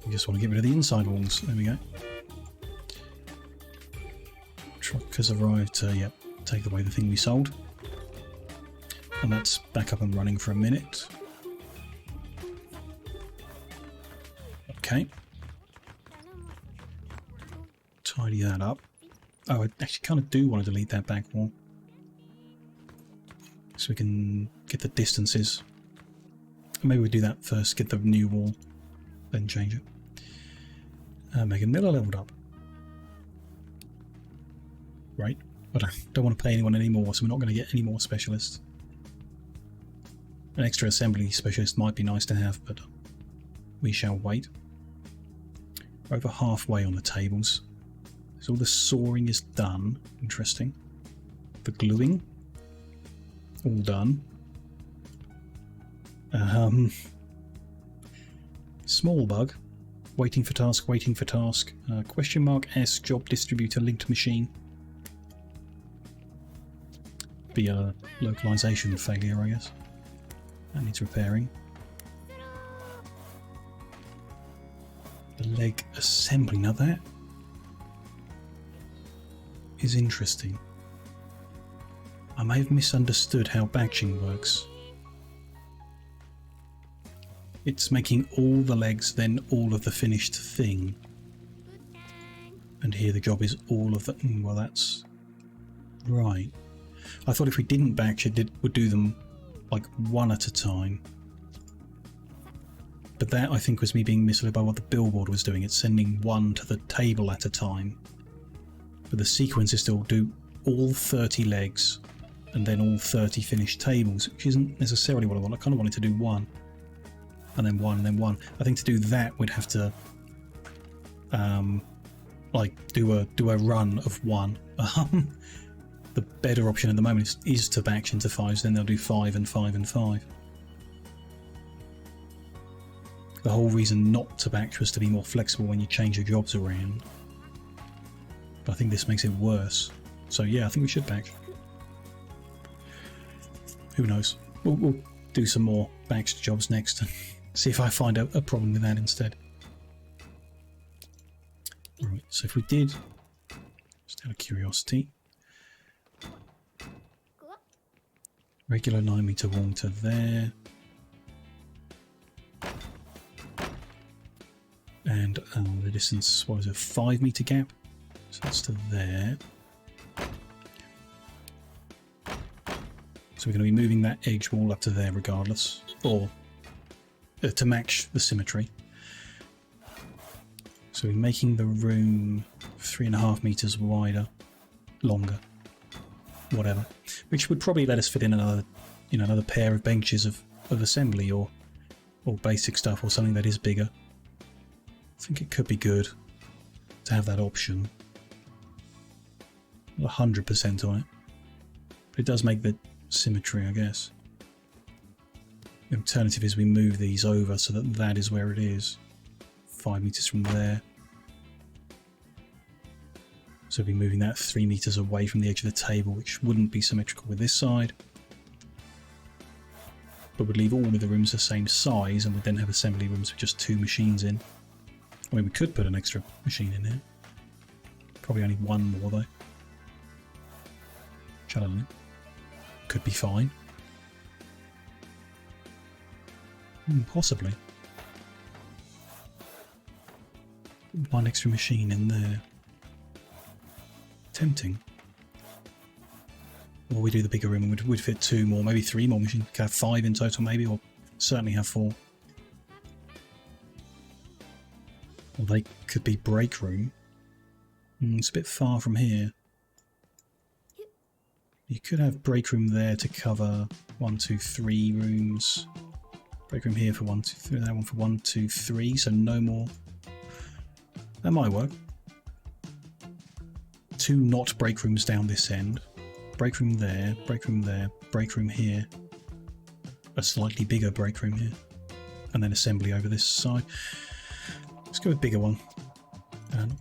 We just want to get rid of the inside walls. There we go. Truck has arrived. Yep, take away the thing we sold. And that's back up and running for a minute. Okay. Tidy that up. Oh, I actually kind of do want to delete that back wall. So we can get the distances. Maybe we do that first, get the new wall, then change it. Megan Miller leveled up. Right. But I don't want to pay anyone anymore, so we're not going to get any more specialists. An extra assembly specialist might be nice to have, but we shall wait. We're over halfway on the tables. So all the sawing is done. Interesting. The gluing. All done. Small bug. Waiting for task, waiting for task. Question mark S job distributor linked machine. Be a localization failure, I guess. That needs repairing. The leg assembly. Now that is interesting. I may have misunderstood how batching works. It's making all the legs, then all of the finished thing. And here the job is all of the... well, that's... right. I thought if we didn't batch it, would do them like one at a time. But that, I think, was me being misled by what the billboard was doing. It's sending one to the table at a time. But the sequence is still do all 30 legs and then all 30 finished tables, which isn't necessarily what I want. I kind of wanted to do one. And then one, and then one. I think to do that, we'd have to like do a run of one. The better option at the moment is to batch into fives, then they'll do 5 and 5 and 5. The whole reason not to batch was to be more flexible when you change your jobs around. But I think this makes it worse. So yeah, I think we should batch. Who knows? We'll do some more batched jobs next and see if I find a problem with that instead. Right, so if we did, just out of curiosity, regular 9 meter wall to there, and the distance, what is it, 5 meter gap, so that's to there. So we're going to be moving that edge wall up to there regardless, or to match the symmetry. So we're making the room 3.5 meters wider, longer, whatever, which would probably let us fit in another, another pair of benches of assembly or basic stuff, or something that is bigger. I think it could be good to have that option. Not 100% on it, but it does make the symmetry, I guess. The alternative is we move these over so that that is where it is, 5 meters from there. So we'll be moving that 3 meters away from the edge of the table, which wouldn't be symmetrical with this side, but would leave all of the rooms the same size, and would then have assembly rooms with just 2 machines in. I mean, we could put an extra machine in here. Probably only one more though. Which I don't know. Could be fine. Possibly. one extra machine in there. Tempting. Or we do the bigger room and we'd fit 2 more, maybe 3 more machines. Could have 5 in total maybe, or certainly have 4. Or they could be break room. It's a bit far from here. You could have break room there to cover 1, 2, 3 rooms. Break room here for 1, 2, 3. That one for 1, 2, 3. So no more. That might work. 2 not break rooms down this end. Break room there. Break room there. Break room here. A slightly bigger break room here. And then assembly over this side. Let's go with a bigger one.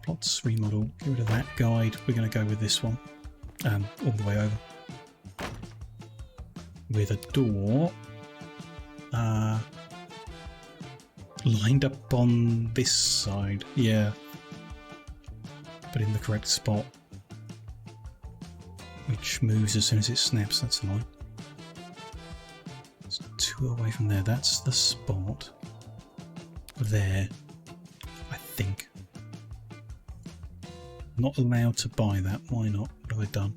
Plots, remodel. Get rid of that guide. We're going to go with this one. All the way over. With a door lined up on this side. Yeah. But in the correct spot. Which moves as soon as it snaps. That's annoying. It's 2 away from there. That's the spot. There. I think. Not allowed to buy that. Why not? What have I done?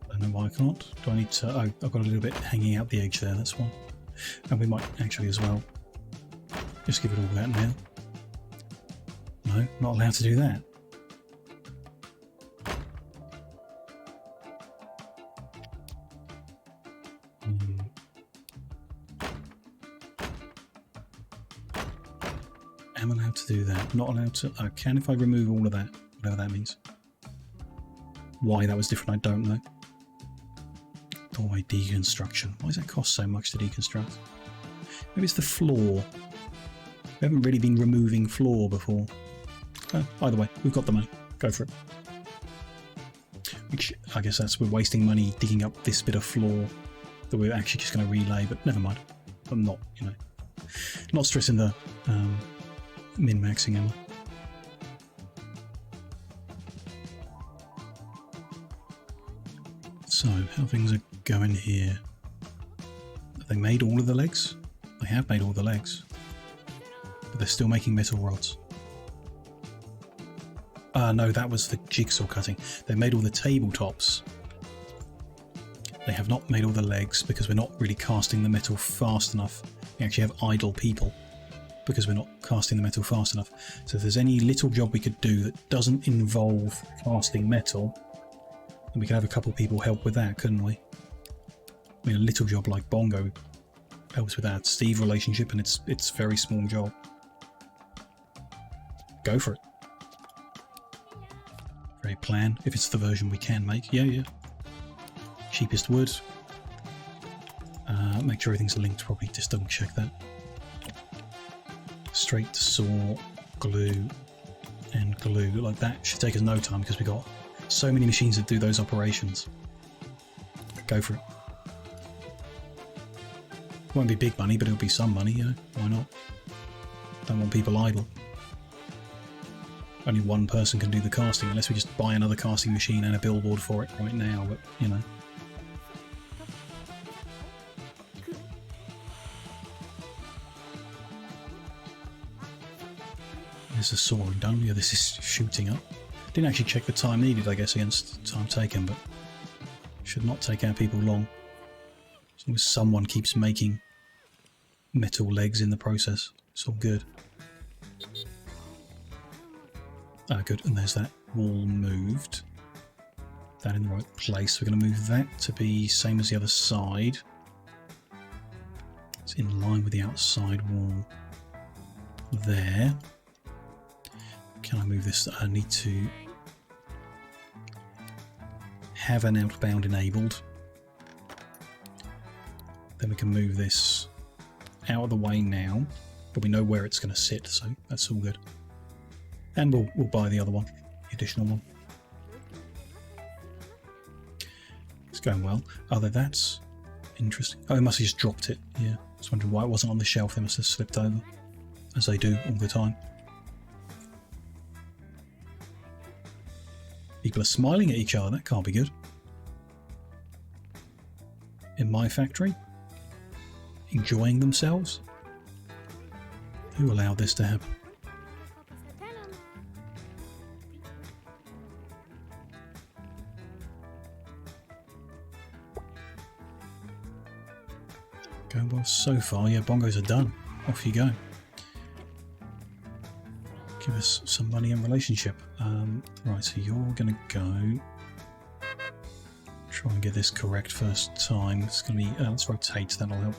I don't know why I can't. Do I need to... Oh, I've got a little bit hanging out the edge there. That's why. And we might actually as well just give it all that now. No, not allowed to do that. Am allowed to do that. Not allowed to... I can if I remove all of that. Whatever that means. Why that was different, I don't know. Doorway deconstruction. Why does that cost so much to deconstruct? Maybe it's the floor. We haven't really been removing floor before. Either way, we've got the money. Go for it. Which, I guess we're wasting money digging up this bit of floor that we're actually just going to relay, but never mind. I'm not, you know, not stressing the min-maxing, am I? So, how things are going here. Have they made all of the legs? They have made all the legs. But they're still making metal rods. No, that was the jigsaw cutting. They made all the tabletops. They have not made all the legs because we're not really casting the metal fast enough. We actually have idle people because we're not casting the metal fast enough. So if there's any little job we could do that doesn't involve casting metal, then we could have a couple people help with that, couldn't we? I mean, a little job like Bongo helps with that Steve relationship, and it's a very small job. Go for it. Very plan, if it's the version we can make. Yeah. Cheapest wood. Make sure everything's linked properly, just double check that. Straight saw, glue, and glue. Like that should take us no time because we've got so many machines that do those operations. Go for it. Won't be big money, but it'll be some money, you know. Why not? Don't want people idle. Only one person can do the casting, unless we just buy another casting machine and a billboard for it right now, but, you know. There's the sawing done. Yeah, this is shooting up. Didn't actually check the time needed, I guess, against time taken, but should not take our people long. As long as someone keeps making metal legs in the process, it's all good. Ah, good, and there's that wall moved. That in the right place. We're going to move that to be same as the other side. It's in line with the outside wall there. Can I move this? I need to have an outbound enabled. Then we can move this out of the way now, but we know where it's going to sit, so that's all good. And we'll buy the other one, the additional one. It's going well. Although that's interesting. Oh, they must have just dropped it. Yeah, I was wondering why it wasn't on the shelf. They must have slipped over, as they do all the time. People are smiling at each other. That can't be good. In my factory, enjoying themselves. Who allowed this to happen? Going well so far. Yeah, bongos are done. Off you go. Give us some money and relationship. Right, so you're going to go. Try and get this correct first time. It's going to be... let's rotate, that'll help.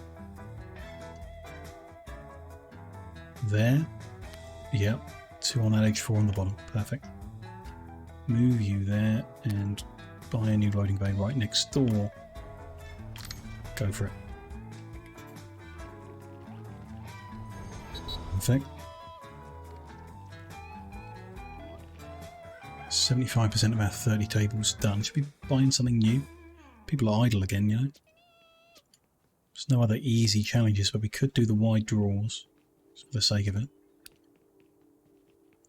There. Yep. 2 on that edge, 4 on the bottom. Perfect. Move you there and buy a new loading bay right next door. Go for it. Perfect. 75% of our 30 tables done. Should be buying something new. People are idle again, you know. There's no other easy challenges, but we could do the wide draws just for the sake of it.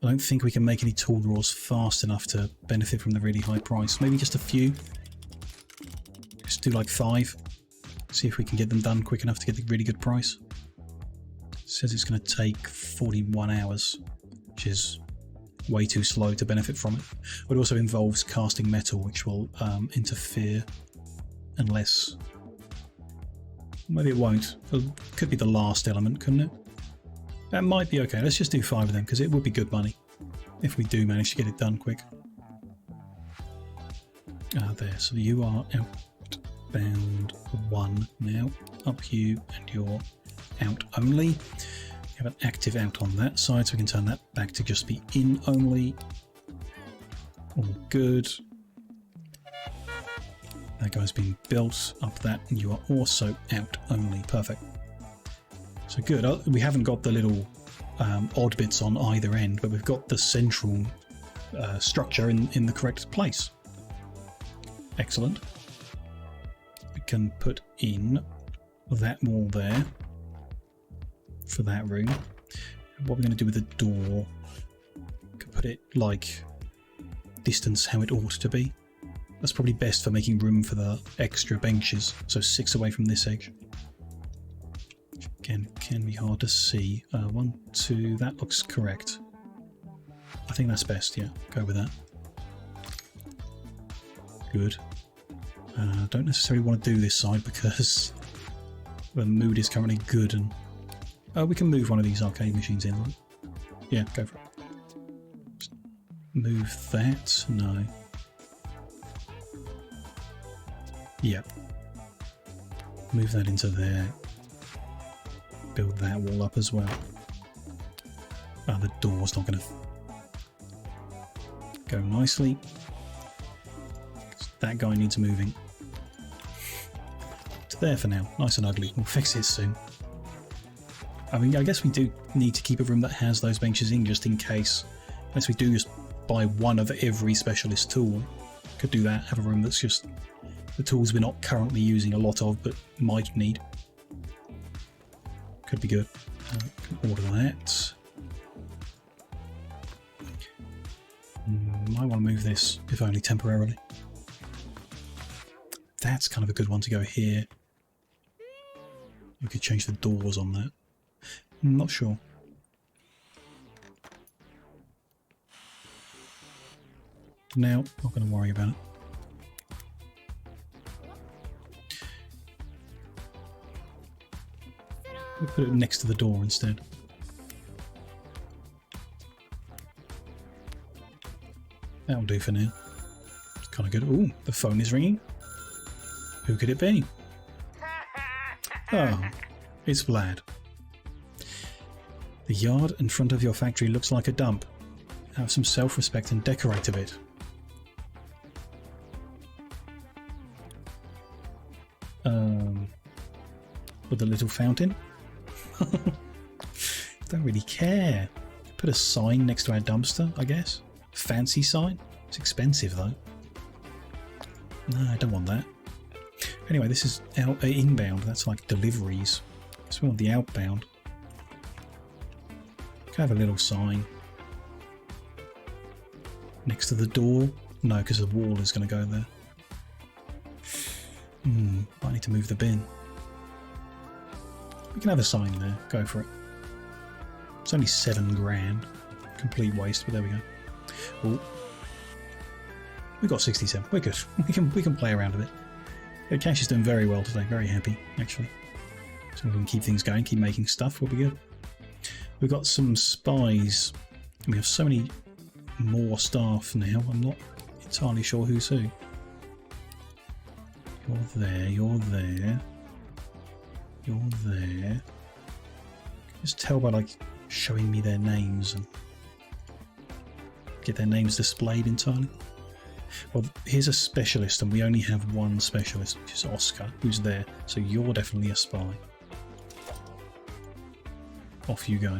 I don't think we can make any tall draws fast enough to benefit from the really high price. Maybe just a few. Just do like 5. See if we can get them done quick enough to get the really good price. It says it's going to take 41 hours, which is way too slow to benefit from it. It also involves casting metal, which will interfere unless... Maybe it won't. It could be the last element, couldn't it? That might be okay. Let's just do 5 of them, because it would be good money if we do manage to get it done quick. There. So you are outbound 1 now. Up you, and you're out only. We have an active out on that side, so we can turn that back to just be in only. All good. That guy's been built up that, and you are also out only. Perfect. So good. We haven't got the little odd bits on either end, but we've got the central structure in the correct place. Excellent. We can put in that wall there for that room. What we're going to do with the door, we can put it like distance how it ought to be. That's probably best for making room for the extra benches, so 6 away from this edge. Which again can be hard to see. 1, 2, that looks correct. I think that's best, yeah, go with that. Good. Don't necessarily want to do this side because the mood is currently good, and we can move one of these arcade machines in. Right? Yeah, go for it. Just move that. No. Yeah. Move that into there. Build that wall up as well. The door's not going to go nicely. That guy needs moving. To there for now. Nice and ugly. We'll fix it soon. I mean, I guess we do need to keep a room that has those benches in just in case. Unless we do just buy one of every specialist tool. Could do that. Have a room that's just the tools we're not currently using a lot of, but might need. Could be good. Order that. Might want to move this, if only temporarily. That's kind of a good one to go here. We could change the doors on that. I'm not sure. Now, not going to worry about it. We'll put it next to the door instead. That'll do for now. It's kind of good. Ooh, the phone is ringing. Who could it be? Oh, it's Vlad. The yard in front of your factory looks like a dump. Have some self-respect and decorate a bit. With a little fountain? Don't really care. Put a sign next to our dumpster, I guess. Fancy sign? It's expensive though. No, I don't want that. Anyway, this is inbound. That's like deliveries. So we want the outbound. Can have a little sign next to the door. No, because the wall is going to go there. I need to move the bin. We can have a sign there. Go for it. It's only 7 grand. Complete waste, but there we go. Oh, we got 67. We're good. We can play around a bit. Yeah, Cash is doing very well today. Very happy, actually. So we can keep things going, keep making stuff. We'll be good. We've got some spies. And we have so many more staff now. I'm not entirely sure who's who. You're there. You're there. You're there. Just tell by like showing me their names and get their names displayed entirely. Well, here's a specialist, and we only have one specialist, which is Oscar, who's there. So you're definitely a spy. Off you go.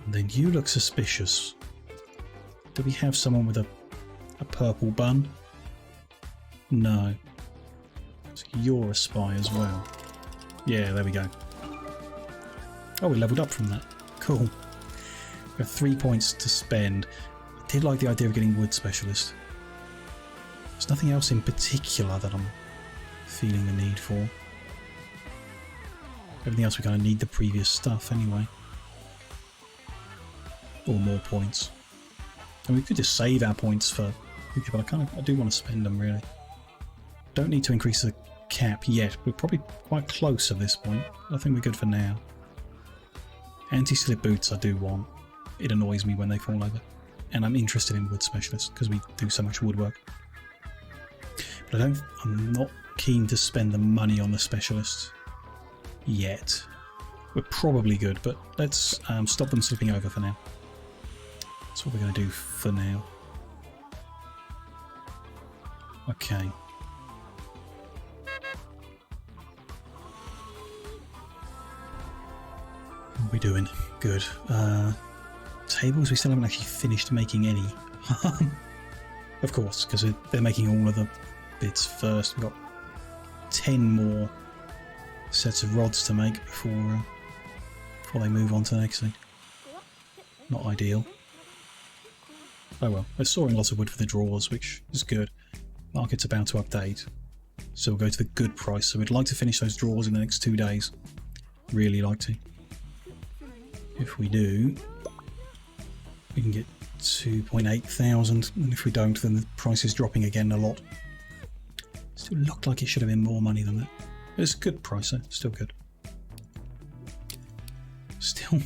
And then you look suspicious. Do we have someone with a purple bun? No. So you're a spy as well. Yeah, there we go. Oh, we leveled up from that. Cool. We have 3 points to spend. I did like the idea of getting wood specialist. There's nothing else in particular that I'm feeling the need for. Everything else we kind of need the previous stuff anyway. Or more points. And we could just save our points for future, but I do want to spend them really. Don't need to increase the cap yet. We're probably quite close at this point. I think we're good for now. Anti-slip boots I do want. It annoys me when they fall over. And I'm interested in wood specialists because we do so much woodwork. But I'm not keen to spend the money on the specialists yet. We're probably good, but let's stop them slipping over for now. That's what we're going to do for now. Okay. What are we doing? Good. Tables, we still haven't actually finished making any. Of course, because they're making all of the bits first. We've got 10 more sets of rods to make before they move on to the next thing. Not ideal. Oh well, we're storing lots of wood for the drawers, which is good. Market's about to update, so we'll go to the good price. So we'd like to finish those drawers in the next 2 days. Really like to. If we do, we can get 2.8 thousand, and if we don't, then the price is dropping again a lot. Still looked like it should have been more money than that. It's a good price, though. Still good. Still,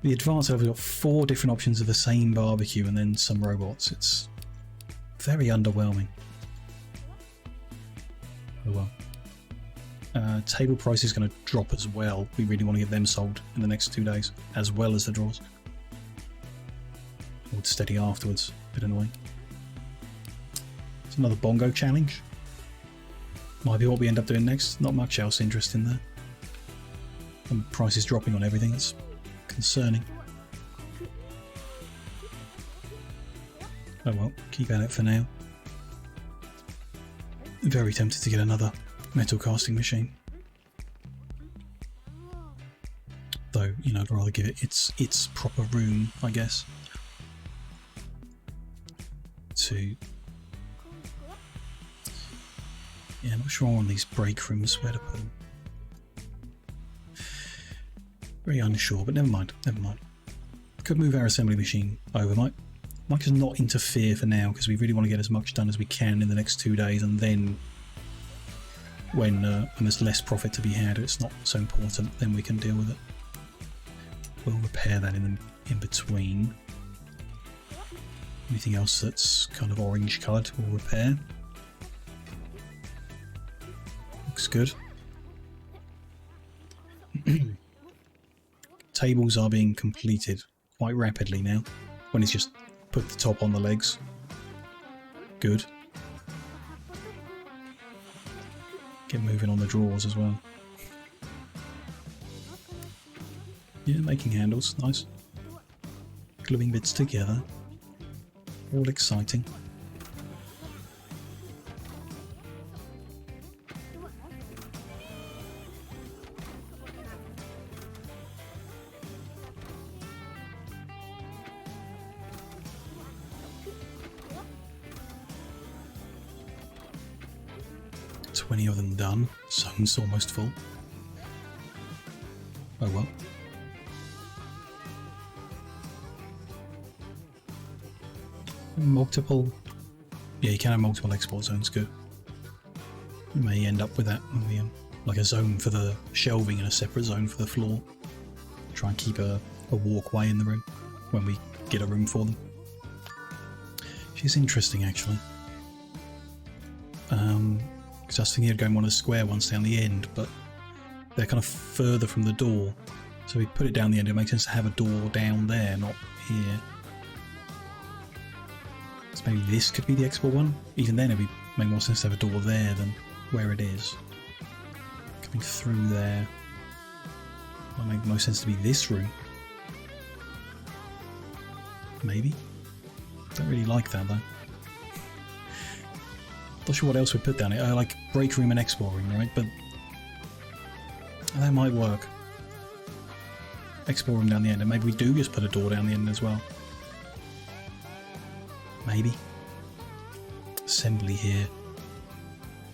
the advanced level, we've got 4 different options of the same barbecue and then some robots. It's very underwhelming. Oh well. Table price is going to drop as well. We really want to get them sold in the next 2 days, as well as the drawers. Hold steady afterwards. Bit annoying. It's another bongo challenge. Might be what we end up doing next. Not much else interesting there. And the price is dropping on everything. It's concerning. Oh well, keep at it for now. Very tempted to get another metal casting machine. Though, you know, I'd rather give it its proper room, I guess. Yeah, I'm not sure on these break rooms where to put them. Very unsure, but never mind, never mind. Could move our assembly machine over. Might just not interfere for now, because we really want to get as much done as we can in the next 2 days, and then when there's less profit to be had, it's not so important, then we can deal with it. We'll repair that in between. Anything else that's kind of orange coloured we'll repair. Looks good. Tables are being completed quite rapidly now, when it's just put the top on the legs. Good. Get moving on the drawers as well. Yeah, making handles, nice. Gluing bits together. All exciting. Of them done. Zone's almost full. Oh well. Multiple. Yeah, you can have multiple export zones, good. You may end up with that, like a zone for the shelving and a separate zone for the floor. Try and keep a walkway in the room when we get a room for them. She's interesting, actually. Because I was thinking of going one of the square ones down the end, but they're kind of further from the door. So we put it down the end, it makes sense to have a door down there, not here. So maybe this could be the export one. Even then, it would make more sense to have a door there than where it is. Coming through there. Might make most sense to be this room. Maybe. Don't really like that though. Not sure what else we'd put down it. I like break room and export room, right? But that might work. Export room down the end, and maybe we do just put a door down the end as well. Maybe. Assembly here.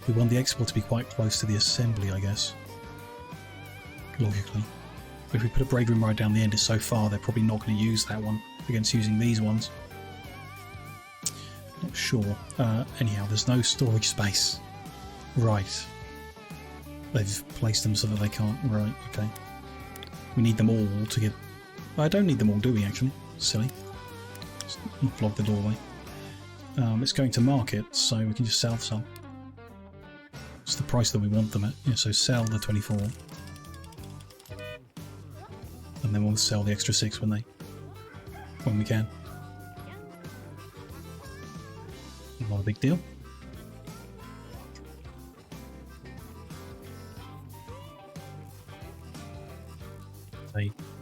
We want the export to be quite close to the assembly, I guess. Logically. But if we put a break room right down the end, it's so far they're probably not going to use that one against using these ones. Not sure. Anyhow, there's no storage space. Right. They've placed them so that they can't... Right, okay. We need them all to get... I don't need them all, do we, actually? Silly. Just block the doorway. It's going to market, so we can just sell some. It's the price that we want them at. Yeah, so sell the 24. And then we'll sell the extra 6 when we can. Not a big deal.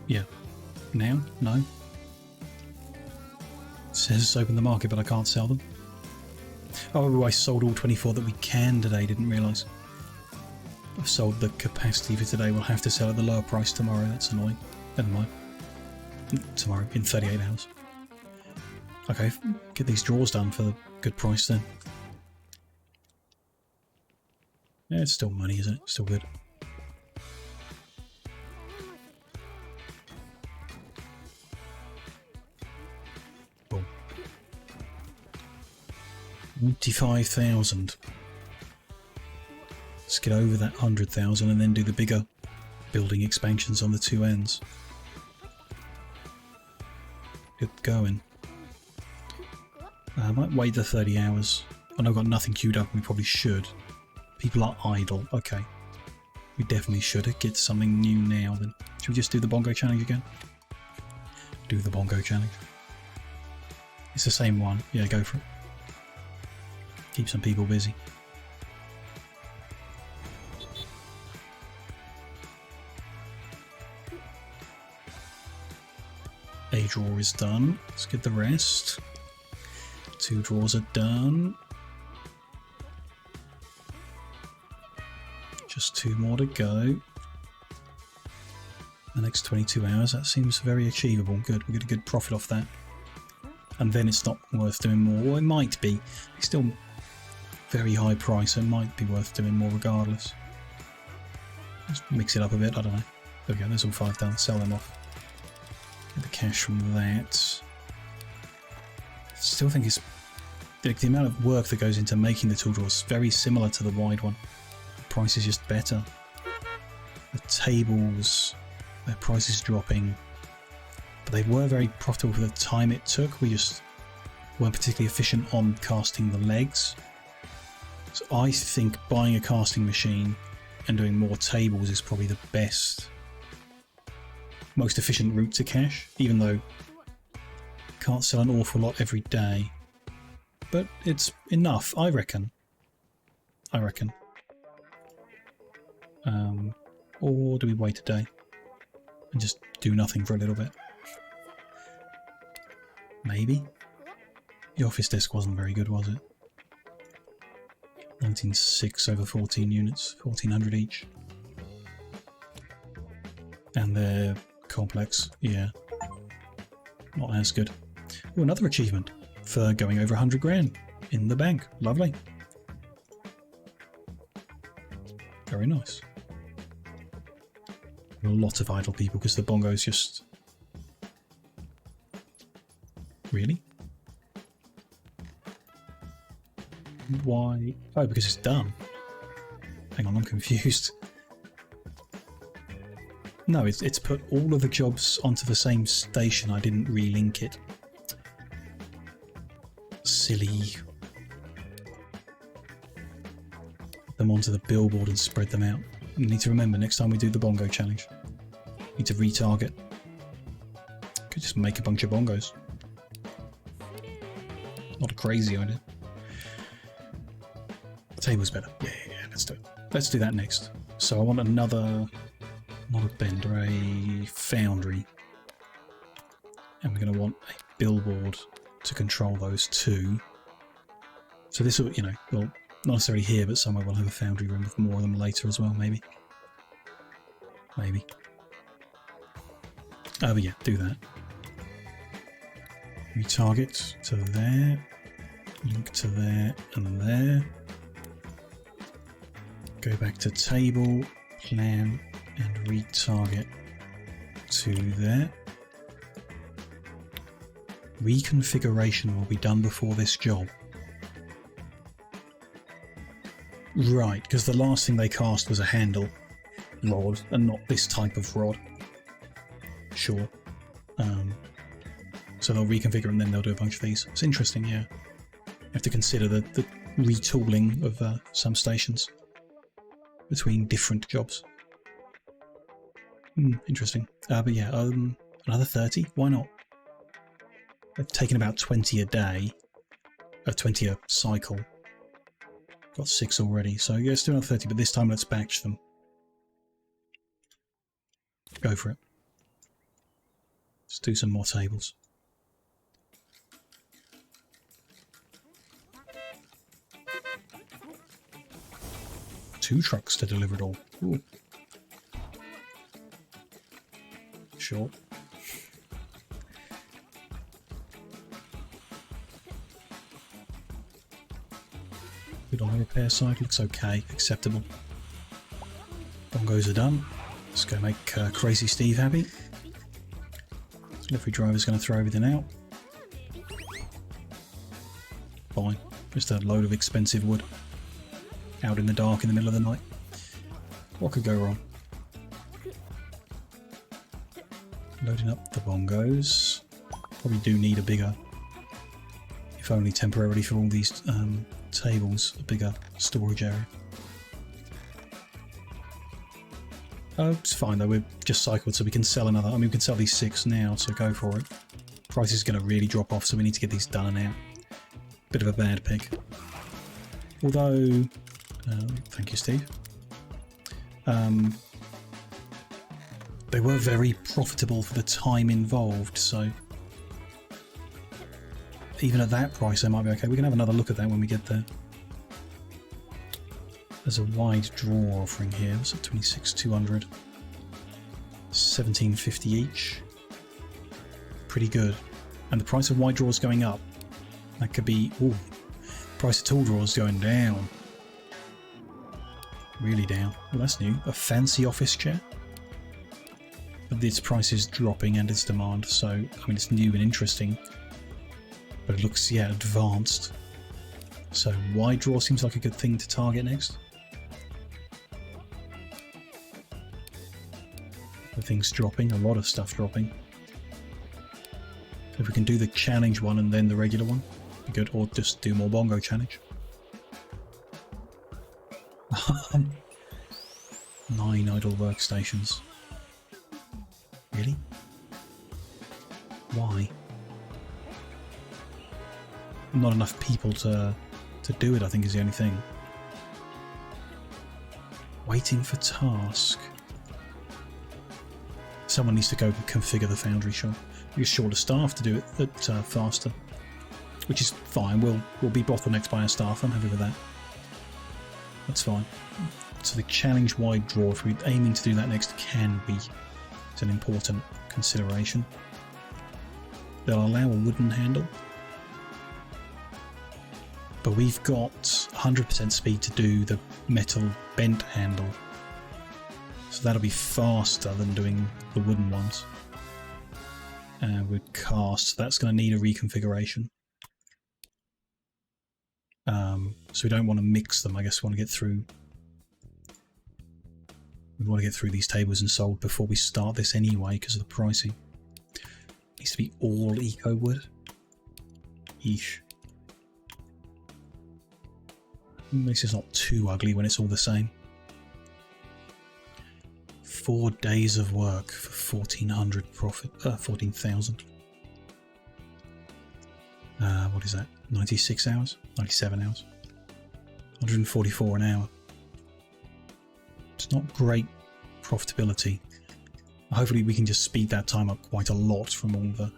Yeah. Now? No. It says open the market, but I can't sell them. Oh, I sold all 24 that we can today, didn't realise. I've sold the capacity for today. We'll have to sell at the lower price tomorrow. That's annoying. Never mind. Tomorrow, in 38 hours. Okay, get these drawers done for the good price then. Yeah, it's still money, isn't it? Still good. Cool. 95,000. Let's get over that 100,000 and then do the bigger building expansions on the two ends. Good going. I might wait the 30 hours. I know I've got nothing queued up and we probably should. People are idle. Okay. We definitely should get something new now then. Should we just do the bongo challenge again? Do the bongo challenge. It's the same one. Yeah, go for it. Keep some people busy. A drawer is done. Let's get the rest. 2 drawers are done. Just 2 more to go. The next 22 hours, that seems very achievable. Good, we get a good profit off that. And then it's not worth doing more. Well, it might be. It's still very high price, so it might be worth doing more regardless. Just mix it up a bit, I don't know. There we go, there's all 5 done. Sell them off. Get the cash from that. Still think it's the amount of work that goes into making the tool drawers is very similar to the wide one. The price is just better. The tables, their price is dropping, but they were very profitable for the time it took. We just weren't particularly efficient on casting the legs. So I think buying a casting machine and doing more tables is probably the best, most efficient route to cash, even though can't sell an awful lot every day. But it's enough, I reckon. Or do we wait a day and just do nothing for a little bit? Maybe. The office desk wasn't very good, was it? 19.6 over 14 units, 1400 each. And they're complex, yeah. Not as good. Oh, another achievement for going over 100 grand in the bank. Lovely. Very nice. A lot of idle people because the bongo's just... Really? Why? Oh, because it's done. Hang on, I'm confused. No, it's put all of the jobs onto the same station. I didn't relink it. Silly. Put them onto the billboard and spread them out. You need to remember next time we do the bongo challenge. Need to retarget. Could just make a bunch of bongos. Not a crazy idea. The table's better. Yeah, let's do it. Let's do that next. So I want another, not a bender, a foundry. And we're going to want a billboard to control those two. So this will, you know, well, not necessarily here, but somewhere we'll have a foundry room with more of them later as well, maybe. Maybe. Oh, but yeah, do that. Retarget to there, link to there and there. Go back to table, plan, and retarget to there. Reconfiguration will be done before this job. Right, because the last thing they cast was a handle rod and not this type of rod. Sure. So they'll reconfigure and then they'll do a bunch of these. It's interesting, yeah. You have to consider the retooling of some stations between different jobs. Interesting. But yeah, another 30? Why not? They've taken about 20 a day. 20 a cycle. Got 6 already, so yeah, let's do another 30, but this time let's batch them. Go for it. Let's do some more tables. Two trucks to deliver it all. Ooh. Sure. Good on the repair side, looks okay, acceptable. Bongos are done. Let's go make Crazy Steve happy. Delivery driver's going to throw everything out. Fine, just a load of expensive wood. Out in the dark in the middle of the night. What could go wrong? Loading up the bongos. Probably do need a bigger, if only temporarily for all these tables, a bigger storage area. It's fine though, we've just cycled so we can sell another. I mean, we can sell these 6 now, so go for it. Price is going to really drop off, so we need to get these done and out. Bit of a bad pick. Although, thank you, Steve. They were very profitable for the time involved, so even at that price they might be okay. We can have another look at that when we get there. There's a wide draw offering here. What's it? 26,200, 1750 each. Pretty good. And the price of wide draws going up. That could be. Ooh, price of tall draws going down. Really down. Well, that's new. A fancy office chair. But its price is dropping and its demand. So I mean, it's new and interesting. But it looks, yeah, advanced. So wide draw seems like a good thing to target next. The thing's dropping, a lot of stuff dropping. If we can do the challenge one and then the regular one, be good. Or just do more bongo challenge. 9 idle workstations. Really? Why? Not enough people to do it, I think, is the only thing. Waiting for task. Someone needs to go configure the foundry, sure. We're short of staff to do it faster, which is fine. We'll be bottlenecked by our staff. I'm happy with that. That's fine. So the challenge wide draw, if we're aiming to do that next, can be. It's an important consideration. They'll allow a wooden handle, but we've got 100% speed to do the metal bent handle. So that'll be faster than doing the wooden ones. And with cast, that's going to need a reconfiguration. So we don't want to mix them. I guess we want to get through. We want to get through these tables and sold before we start this anyway, because of the pricing. Needs to be all eco wood. Yeesh. Makes it not too ugly when it's all the same. 4 days of work for 1,400 profit. 14,000. What is that? 96 hours? 97 hours? 144 an hour. It's not great profitability. Hopefully we can just speed that time up quite a lot from all the,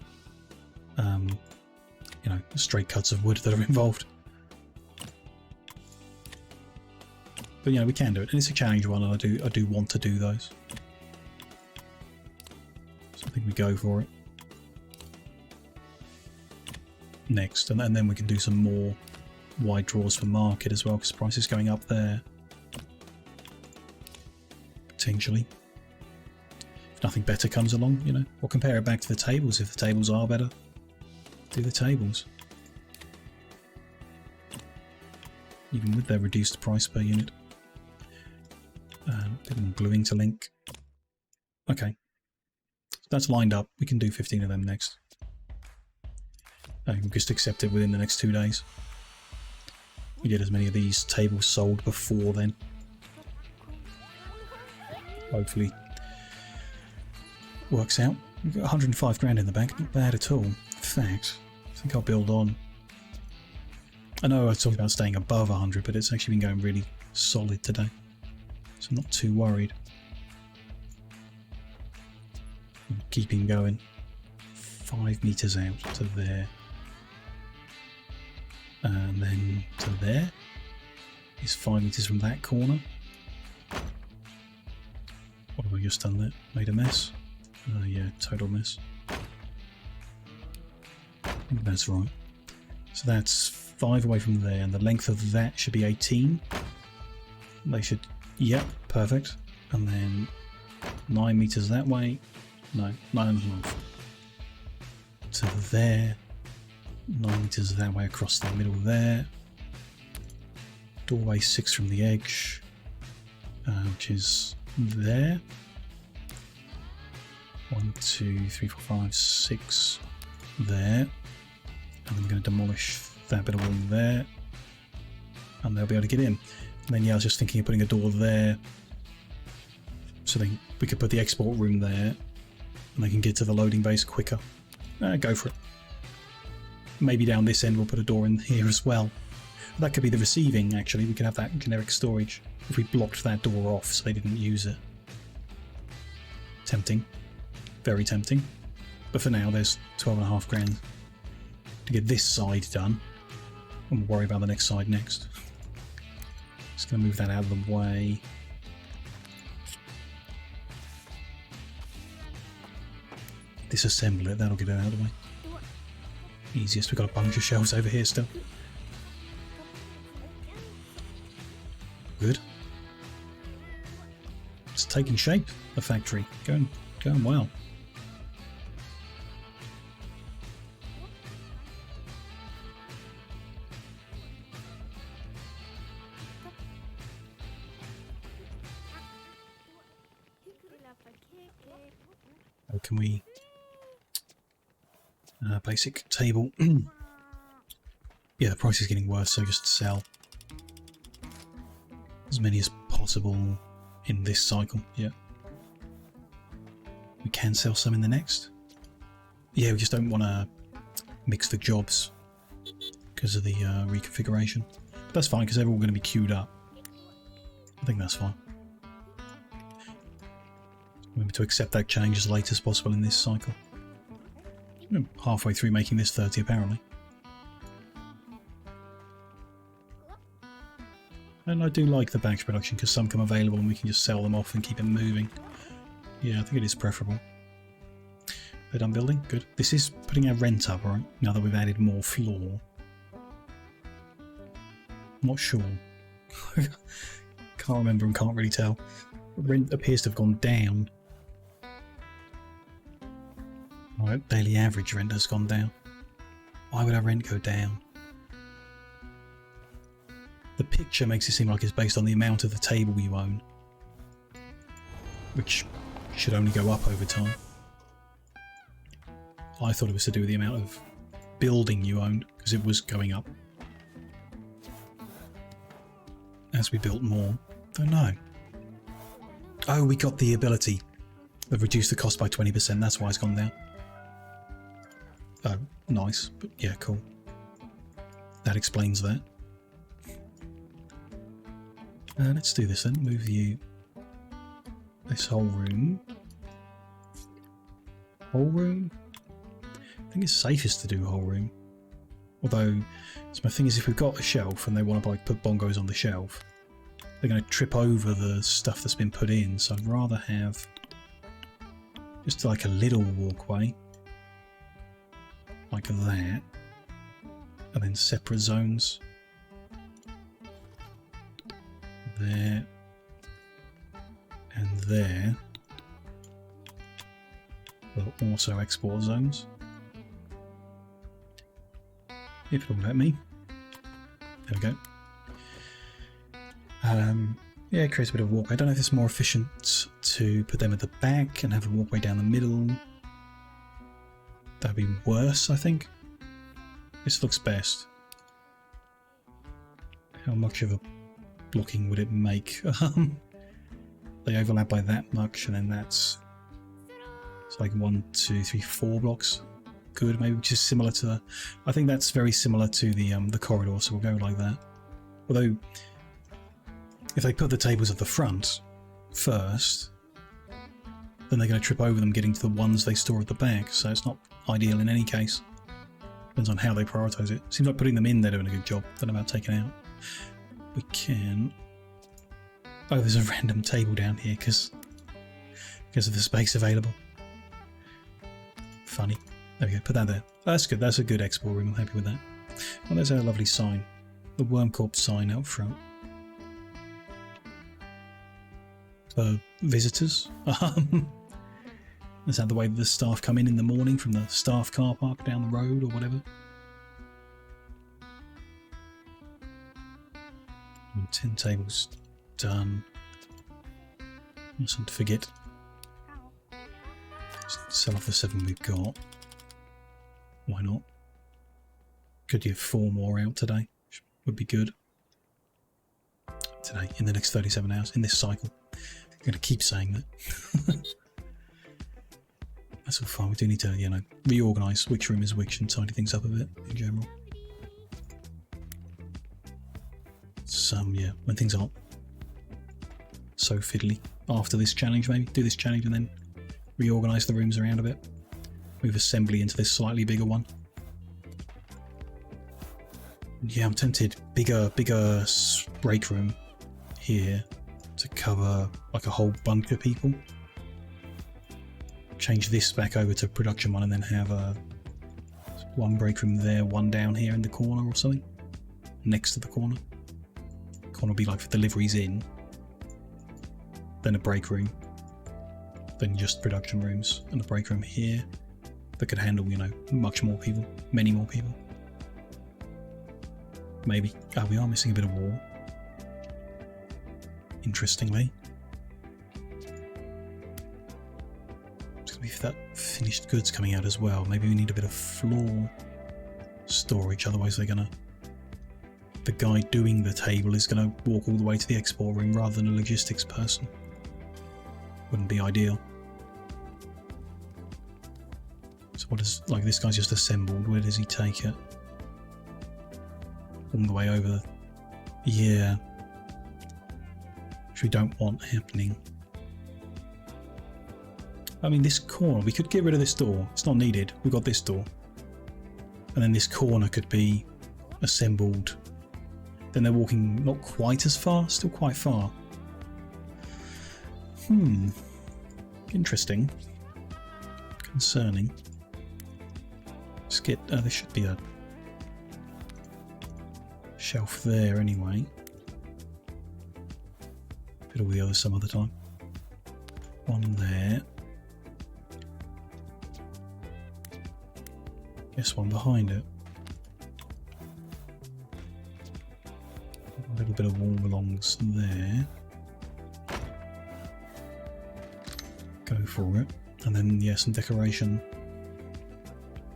you know, straight cuts of wood that are involved. But yeah, we can do it, and it's a challenge one, and I do want to do those. So I think we go for it next, and then we can do some more wide draws for market as well, because price is going up there. Potentially. If nothing better comes along, you know, we'll compare it back to the tables. If the tables are better, do the tables. Even with their reduced price per unit. Bit more gluing to link. Okay. That's lined up. We can do 15 of them next. We'll just accept it within the next 2 days. We get as many of these tables sold before then. Hopefully works out. We've got 105 grand in the bank, not bad at all. In fact, I think I'll build on. I know I was talking about staying above 100, but it's actually been going really solid today. So I'm not too worried. Keeping going. 5 meters out to there. And then to there. Is 5 meters from that corner. What have I just done there? Made a mess? Yeah, total mess. I think that's right. So that's 5 away from there, and the length of that should be 18. They should... Yep, perfect. And then 9 meters that way. No, 9.5. To there. 9 meters that way across the middle there. Doorway 6 from the edge, which is there. 1, 2, 3, 4, 5, 6 there. And I'm going to demolish that bit of wall there. And they'll be able to get in. And then, yeah, I was just thinking of putting a door there. So then we could put the export room there. And they can get to the loading base quicker. Go for it. Maybe down this end we'll put a door in here as well. That could be the receiving, actually. We could have that generic storage if we blocked that door off so they didn't use it. Tempting. Very tempting. But for now, there's 12.5 grand to get this side done. And we'll worry about the next side next. Just going to move that out of the way. Disassemble it, that'll get it out of the way. Easiest, we've got a bunch of shelves over here still. Good. It's taking shape, the factory. Going well. Oh, can we... basic table. Yeah, the price is getting worse, so just sell as many as possible in this cycle. Yeah. We can sell some in the next. Yeah, we just don't want to mix the jobs because of the reconfiguration. But that's fine, because they're all going to be queued up. I think that's fine. Remember to accept that change as late as possible in this cycle. I'm halfway through making this 30 apparently. And I do like the batch production because some come available and we can just sell them off and keep it moving. Yeah, I think it is preferable. They're done building? Good. This is putting our rent up, right? Now that we've added more floor. Not sure. Can't remember and can't really tell. Rent appears to have gone down. Right, daily average rent has gone down. Why would our rent go down? The picture makes it seem like it's based on the amount of the table you own, which should only go up over time. I thought it was to do with the amount of building you owned, because it was going up as we built more. Don't know. Oh, we got the ability that reduced the cost by 20%. That's why it's gone down. Oh, nice. But yeah, cool. That explains that. Let's do this then. Move you this whole room. Whole room? I think it's safest to do whole room. Although, so my thing is, if we've got a shelf and they want to like put bongos on the shelf, they're going to trip over the stuff that's been put in. So I'd rather have just like a little walkway, like that, and then separate zones. There and there. But also export zones. If it'll let me. There we go. Yeah, it creates a bit of walkway. I don't know if it's more efficient to put them at the back and have a walkway down the middle. That'd be worse, I think. This looks best. How much of a blocking would it make? They overlap by that much, and then it's like 1, 2, 3, 4 blocks. Good, maybe, which is similar to. I think that's very similar to the corridor, so we'll go like that. Although, if they put the tables at the front first, then they're going to trip over them getting to the ones they store at the back. So it's not ideal in any case. Depends on how they prioritise it. Seems like putting them in, they're doing a good job. Don't know about taking out. We can. Oh, there's a random table down here because of the space available. Funny. There we go. Put that there. Oh, that's good. That's a good export room. I'm happy with that. Oh, there's a lovely sign. The Worm Corp sign out front. For visitors. Is that the way that the staff come in the morning from the staff car park down the road or whatever? 10 tables done. Mustn't forget. Sell off the 7 we've got. Why not? Could you have 4 more out today? Would be good. Today, in the next 37 hours, in this cycle. I'm going to keep saying that. That's all fine. We do need to, you know, reorganise which room is which and tidy things up a bit in general. Yeah, when things aren't so fiddly. After this challenge, maybe do this challenge and then reorganise the rooms around a bit. Move assembly into this slightly bigger one. Yeah, I'm tempted. Bigger break room here to cover like a whole bunch of people. Change this back over to production one and then have one break room there, one down here in the corner or something. Next to the corner. Corner will be like for deliveries in. Then a break room. Then just production rooms and a break room here that could handle, you know, much more people, many more people. Maybe. Oh, we are missing a bit of wall. Interestingly. It's going to be for that finished goods coming out as well. Maybe we need a bit of floor storage, otherwise they're going to... The guy doing the table is going to walk all the way to the export room rather than a logistics person. Wouldn't be ideal. So what is, like, this guy's just assembled, where does he take it? All the way over. Yeah. Which we don't want happening. I mean, this corner, we could get rid of this door. It's not needed. We've got this door. And then this corner could be assembled. Then they're walking not quite as far, still quite far. Interesting. Concerning. Let's get, there should be a shelf there anyway. Bit all the others some other time. One there. Guess one behind it. A little bit of wall belongs there. Go for it. And then, yeah, some decoration.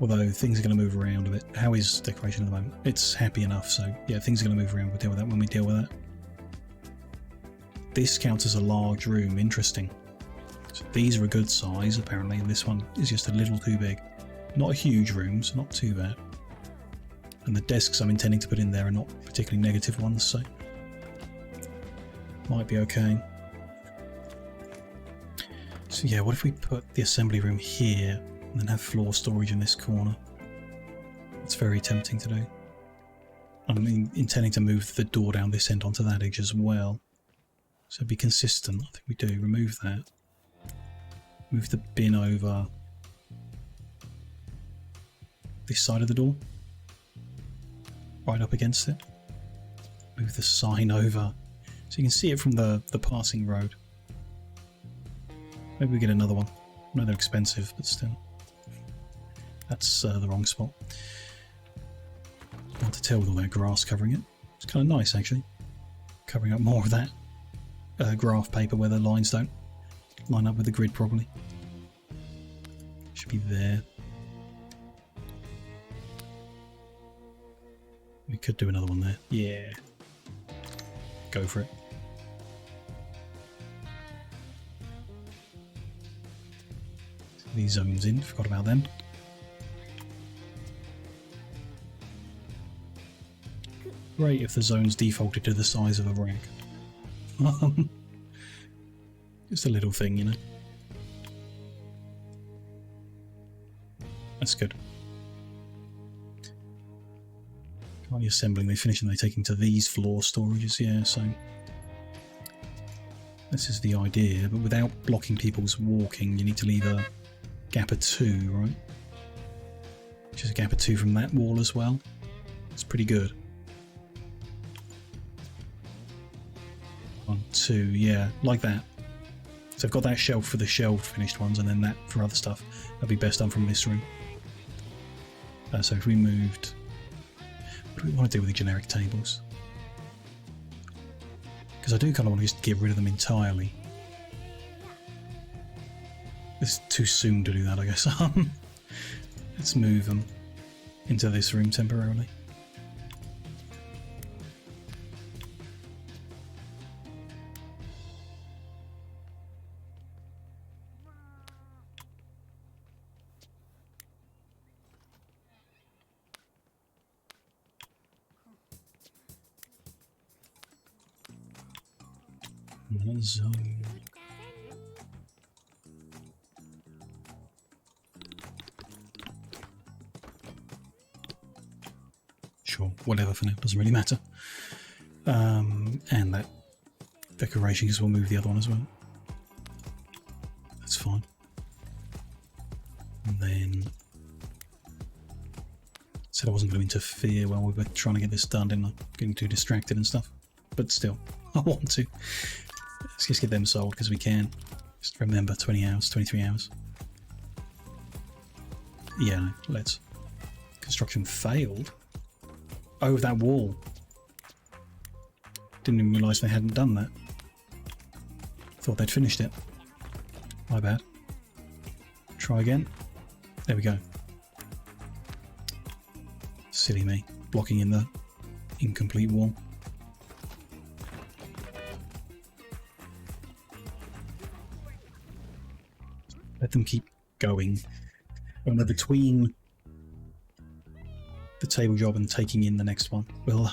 Although things are going to move around a bit. How is decoration at the moment? It's happy enough, so yeah, things are going to move around. We'll deal with that when we deal with that. This counts as a large room. Interesting. So these are a good size, apparently, and this one is just a little too big. Not a huge room, so not too bad. And the desks I'm intending to put in there are not particularly negative ones, so might be okay. So yeah, what if we put the assembly room here and then have floor storage in this corner? It's very tempting to do. I'm intending to move the door down this end onto that edge as well. So be consistent. I think we do. Remove that. Move the bin over this side of the door. Right up against it. Move the sign over so you can see it from the passing road. Maybe we get another one. I know they're expensive, but still. That's the wrong spot. Hard to tell with all that grass covering it. It's kind of nice, actually. Covering up more of that graph paper where the lines don't line up with the grid properly. Should be there. We could do another one there. Yeah. Go for it. These zones in, forgot about them. Great if the zones defaulted to the size of a rack. Just a little thing, you know. That's good. Can't assembling, they finish and they take into these floor storages, yeah, so this is the idea, but without blocking people's walking, you need to leave a gap of 2, right? Which is a gap of 2 from that wall as well. It's pretty good. 1, 2, yeah, like that. So I've got that shelf for the shelved finished ones and then that for other stuff. That'd be best done from this room. So if we moved... What do we want to do with the generic tables? Because I do kind of want to just get rid of them entirely. It's too soon to do that, I guess. Let's move them into this room temporarily. Zone. Sure, whatever for now, doesn't really matter. And that decoration, because we'll move the other one as well. That's fine. And then said I wasn't going to interfere while we were trying to get this done, didn't I? Getting too distracted and stuff. But still, I want to. Let's just get them sold because we can. Just remember, 20 hours, 23 hours. Yeah, let's. Construction failed. Oh, that wall. Didn't even realise they hadn't done that. Thought they'd finished it. My bad. Try again. There we go. Silly me. Blocking in the incomplete wall. Let them keep going. And between the table job and taking in the next one, we'll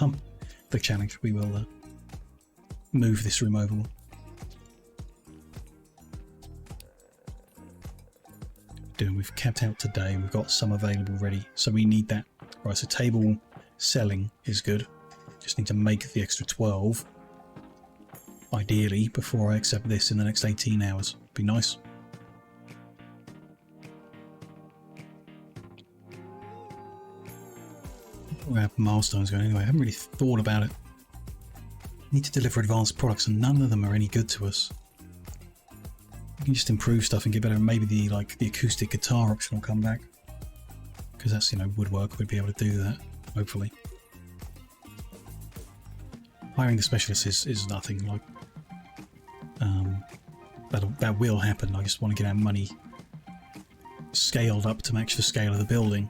the challenge, we will move this room over. We've capped out today. We've got some available ready, so we need that. Right, so table selling is good. Just need to make the extra 12, ideally, before I accept this in the next 18 hours. Be nice. We have milestones going anyway. I haven't really thought about it. Need to deliver advanced products and none of them are any good to us. can just improve stuff and get better. Maybe the acoustic guitar option will come back, because that's, you know, woodwork. We'd be able to do that, hopefully. Hiring the specialists is nothing. Like, that will happen. I just want to get our money scaled up to match the scale of the building,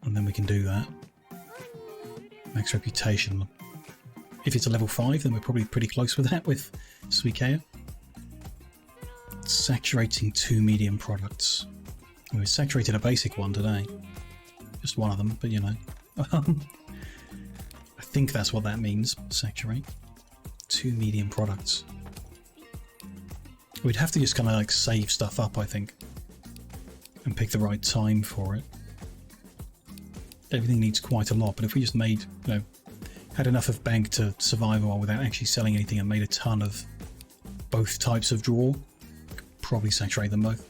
and then we can do that. Max reputation. If it's a level 5, then we're probably pretty close with that with Suikea. Saturating 2 medium products. We saturated a basic one today. Just one of them, but you know. I think that's what that means, saturate. 2 medium products. We'd have to just kind of like save stuff up, I think, and pick the right time for it. Everything needs quite a lot, but if we just made, you know, had enough of bank to survive a while without actually selling anything and made a ton of both types of draw, probably saturate them both.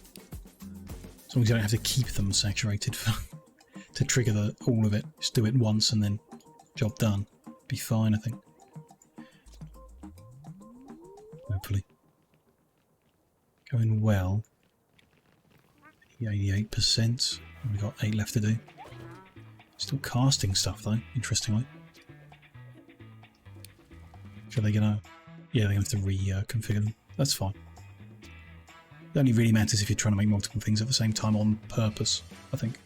As long as you don't have to keep them saturated to trigger all of it. Just do it once and then job done. Be fine, I think. Hopefully. Going well. 88%. We've got 8 left to do. Still casting stuff though, interestingly. Are they gonna... Yeah, they're going to have to reconfigure them. That's fine. It only really matters if you're trying to make multiple things at the same time on purpose, I think.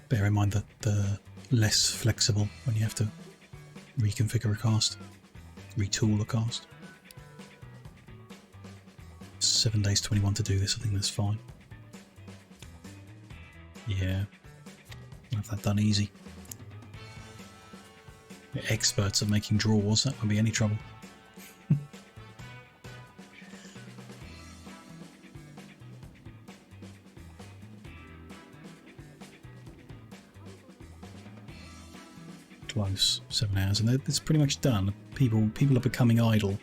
Bear in mind that they're less flexible when you have to reconfigure a cast, retool a cast. 7 days 21 to do this, I think that's fine. Yeah, I'll have that done easy. We're experts at making draws, that won't be any trouble. Close, 7 hours, and it's pretty much done. People are becoming idle,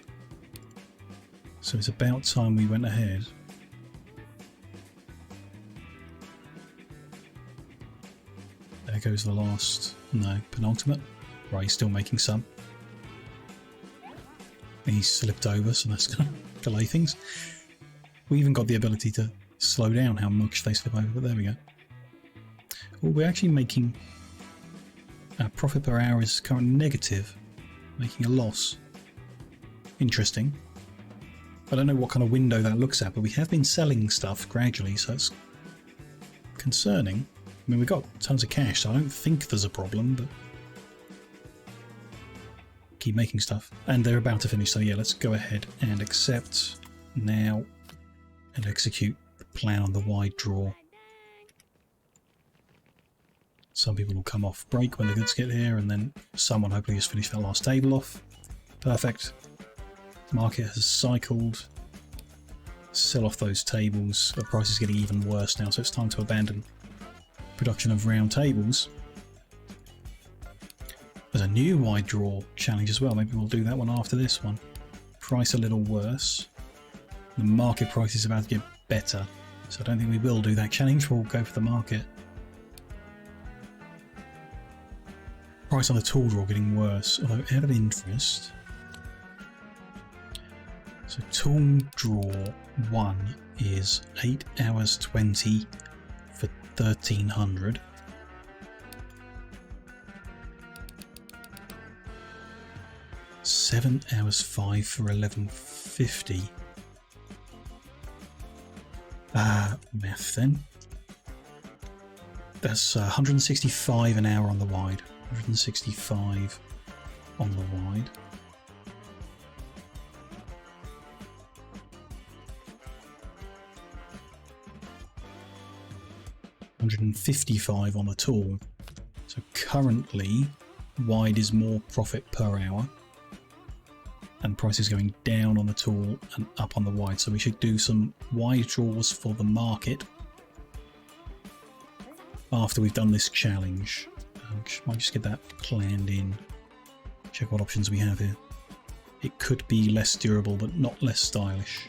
so it's about time we went ahead. There goes the last, no, penultimate. Right, he's still making some. He's slipped over, so that's going to delay things. We even got the ability to slow down how much they slip over, but there we go. Well, we're actually making... Our profit per hour is currently negative, making a loss. Interesting. I don't know what kind of window that looks at, but we have been selling stuff gradually, so it's concerning. I mean, we've got tons of cash, so I don't think there's a problem, but... Keep making stuff. And they're about to finish, so yeah, let's go ahead and accept now and execute the plan on the wide draw. Some people will come off break when the goods get here, and then someone hopefully just finish that last table off. Perfect. Market has cycled. Sell off those tables. The price is getting even worse now, so it's time to abandon production of round tables. There's a new wide draw challenge as well. Maybe we'll do that one after this one. Price a little worse. The market price is about to get better, so I don't think we will do that challenge. We'll go for the market. Price on the tool draw getting worse, although out of interest. So tool draw 1 is 8 hours 20 for 1300. $7 5 for 1150. Math then. That's 165 an hour on the wide. 165 on the wide. $155 on the tool. So currently, wide is more profit per hour, and price is going down on the tool and up on the wide. So we should do some wide draws for the market after we've done this challenge. Might just get that planned in. Check what options we have here. It could be less durable, but not less stylish.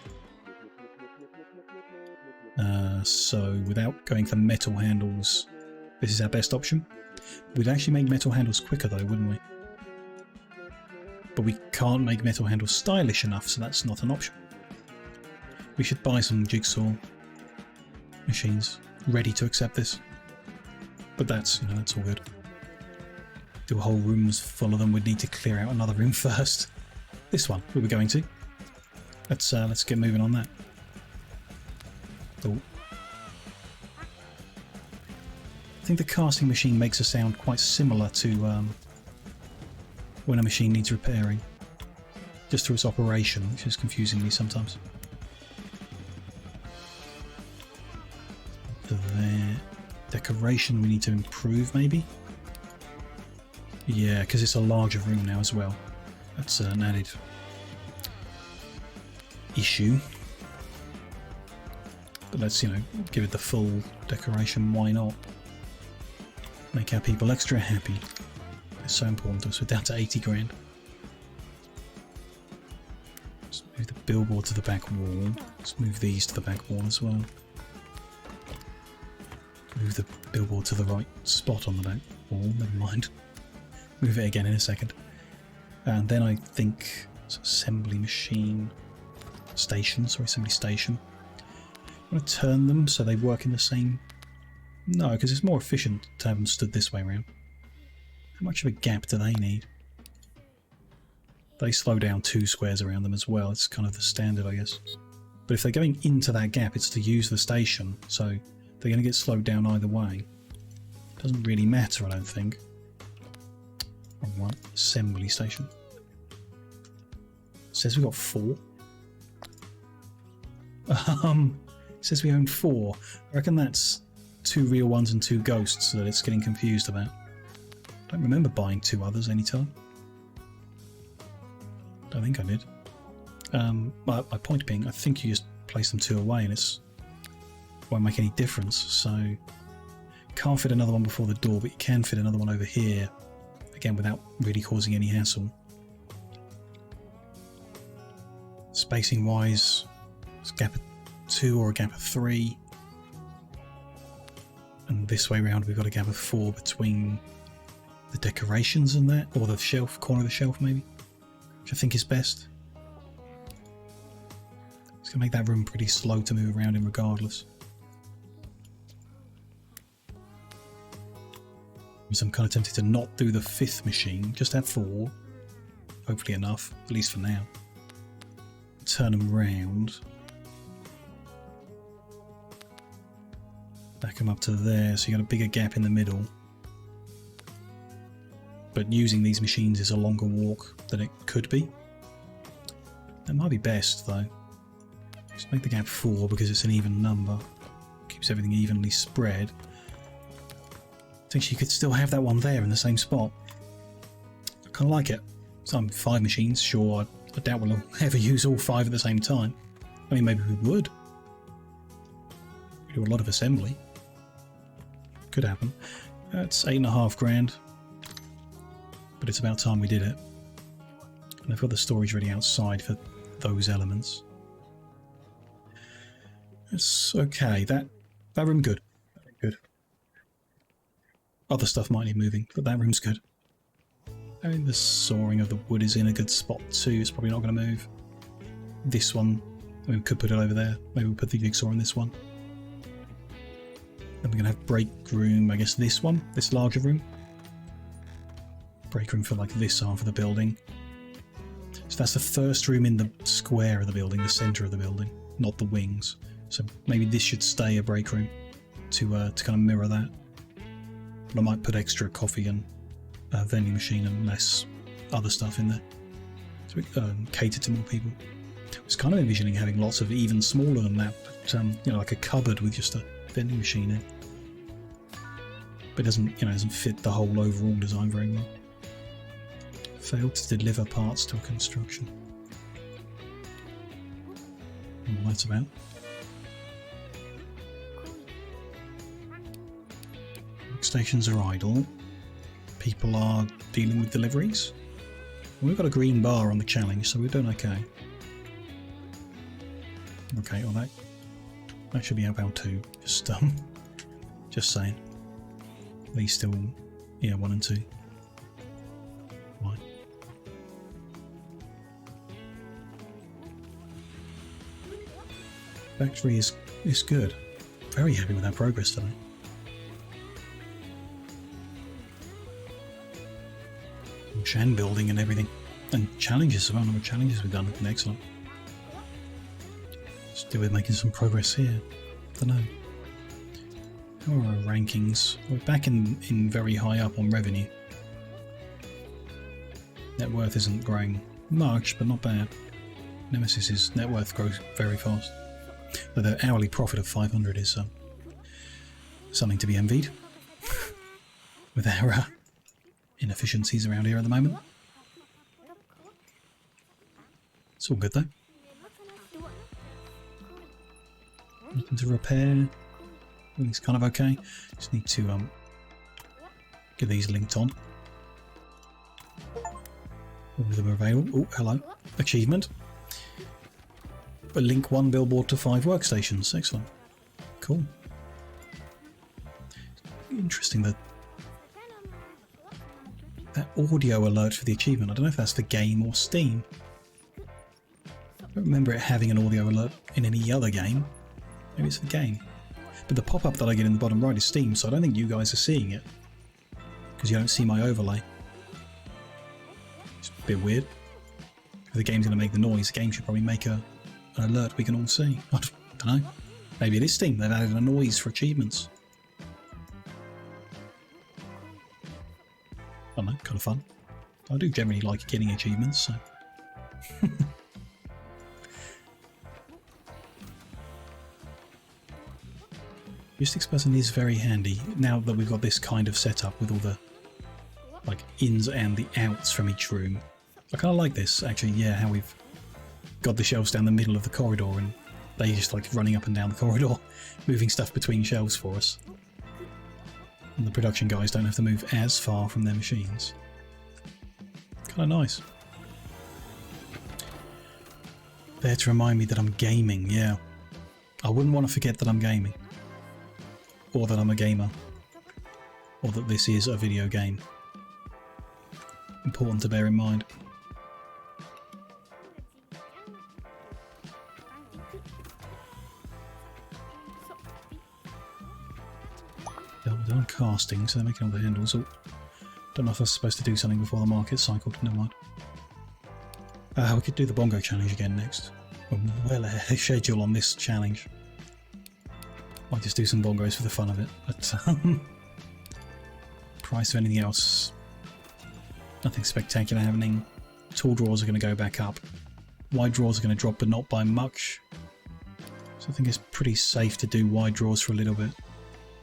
So without going for metal handles, this is our best option. We'd actually make metal handles quicker though, wouldn't we? but we can't make metal handles stylish enough, so that's not an option. We should buy some jigsaw machines ready to accept this, but that's, you know, that's all good. Do whole rooms full of them. We'd need to clear out another room first. This one we were going to. Let's get moving on that. Oh. I think the casting machine makes a sound quite similar to when a machine needs repairing, just through its operation, which is confusing me sometimes. There. Decoration we need to improve, maybe? Yeah, because it's a larger room now as well. That's an added issue. But let's, you know, give it the full decoration, why not? Make our people extra happy. It's so important to us. We're down to 80 grand. Let's move the billboard to the back wall. Let's move these to the back wall as well. Move the billboard to the right spot on the back wall, never mind. Move it again in a second. And then I think assembly machine station, sorry, assembly station. I'm going to turn them so they work in the same... No, because it's more efficient to have them stood this way around. How much of a gap do they need? They slow down 2 squares around them as well. It's kind of the standard, I guess. But if they're going into that gap, it's to use the station, so they're going to get slowed down either way. Doesn't really matter, I don't think. Alright, assembly station. It says we got 4. It says we own 4. I reckon that's 2 real ones and 2 ghosts that it's getting confused about. I don't remember buying 2 others anytime. Don't think I did. My point being, I think you just place them 2 away and it won't make any difference. So can't fit another one before the door, but you can fit another one over here, again without really causing any hassle. Spacing wise, it's a gap of 2 or a gap of 3. And this way round we've got a gap of 4 between the decorations and that, or the shelf, corner of the shelf maybe, which I think is best. It's going to make that room pretty slow to move around in regardless. So I'm kind of tempted to not do the 5th machine, just have 4. Hopefully enough, at least for now. Turn them round. Back them up to there, so you got a bigger gap in the middle. But using these machines is a longer walk than it could be. That might be best though. Just make the gap 4 because it's an even number. Keeps everything evenly spread. I think you could still have that one there in the same spot. I kind of like it. Some 5 machines, sure, I doubt we'll ever use all 5 at the same time. I mean, maybe we would. We do a lot of assembly. Could happen. That's 8.5 grand. But it's about time we did it. And I've got the storage ready outside for those elements. It's okay. That room good. Good. Other stuff might need moving, but that room's good. I mean, the sawing of the wood is in a good spot too. It's probably not going to move. This one, I mean, we could put it over there. Maybe we'll put the jigsaw in this one. Then we're going to have break room, I guess this one, this larger room. Break room for like this half of the building. So that's the first room in the square of the building, the centre of the building, not the wings. So maybe this should stay a break room to kind of mirror that. But I might put extra coffee and a vending machine and less other stuff in there. So we cater to more people. I was kind of envisioning having lots of even smaller than that, but you know, like a cupboard with just a vending machine in. But it doesn't, you know, doesn't fit the whole overall design very well. Failed to deliver parts to a construction. All that's about. Workstations are idle. People are dealing with deliveries. We've got a green bar on the challenge, so we're doing okay. Okay, well that should be outbound 2. Just saying. These still, yeah, 1 and 2. Right. Factory is good. Very happy with our progress today. And building and everything. And challenges, the number of challenges we've done have been excellent. Still we're making some progress here. Don't know. How are our rankings? We're back in very high up on revenue. Net worth isn't growing much, but not bad. Nemesis's net worth grows very fast. But the hourly profit of 500 is something to be envied. With our inefficiencies around here at the moment. It's all good though. Nothing to repair. Everything's kind of okay. Just need to get these linked on. All of them are available. Oh, hello. Achievement. But link 1 billboard to 5 workstations. Excellent. Cool. Interesting that audio alert for the achievement. I don't know if that's for game or Steam. I don't remember it having an audio alert in any other game. Maybe it's the game. But the pop-up that I get in the bottom right is Steam, so I don't think you guys are seeing it. Because you don't see my overlay. It's a bit weird. If the game's going to make the noise, the game should probably make an alert we can all see. I don't know. Maybe it is Steam. They've added a noise for achievements. I don't know, kind of fun. I do generally like getting achievements, so... Logistics person is very handy, now that we've got this kind of setup with all the like ins and the outs from each room. I kind of like this, actually, yeah, how we've got the shelves down the middle of the corridor and they just like running up and down the corridor, moving stuff between shelves for us. And the production guys don't have to move as far from their machines. Kind of nice. There to remind me that I'm gaming, yeah. I wouldn't want to forget that I'm gaming. Or that I'm a gamer. Or that this is a video game. Important to bear in mind. They're on casting, so they're making all the handles. Oh, don't know if I was supposed to do something before the market cycled. Never mind. We could do the bongo challenge again next. We're well ahead of schedule on this challenge. Might just do some bongos for the fun of it, but price of anything else, nothing spectacular happening. Tall drawers are going to go back up. Wide drawers are going to drop, but not by much. So I think it's pretty safe to do wide drawers for a little bit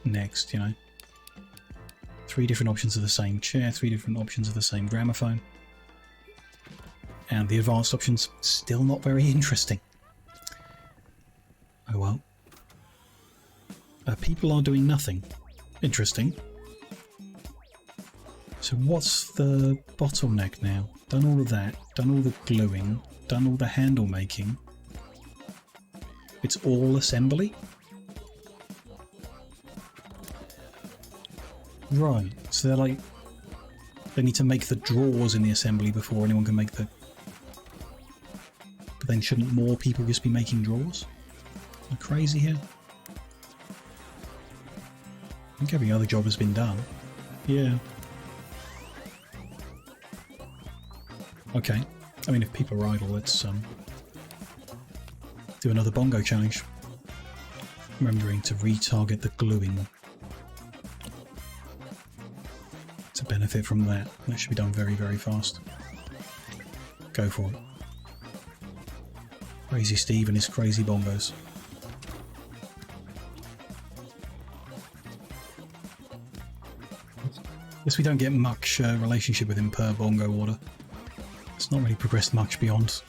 next, you know. 3 different options of the same chair, 3 different options of the same gramophone. And the advanced options, still not very interesting. Oh well. People are doing nothing. Interesting. So what's the bottleneck now? Done all of that, done all the gluing, done all the handle making. It's all assembly? Right, so they're like... They need to make the drawers in the assembly before anyone can make the... But then shouldn't more people just be making drawers? Am I crazy here? I think every other job has been done. Yeah. Okay. I mean, if people are idle, let's do another bongo challenge. Remembering to retarget the gluing. To benefit from that. That should be done very, very fast. Go for it. Crazy Steve and his crazy bongos. Guess we don't get much relationship with him per bongo order. It's not really progressed much beyond.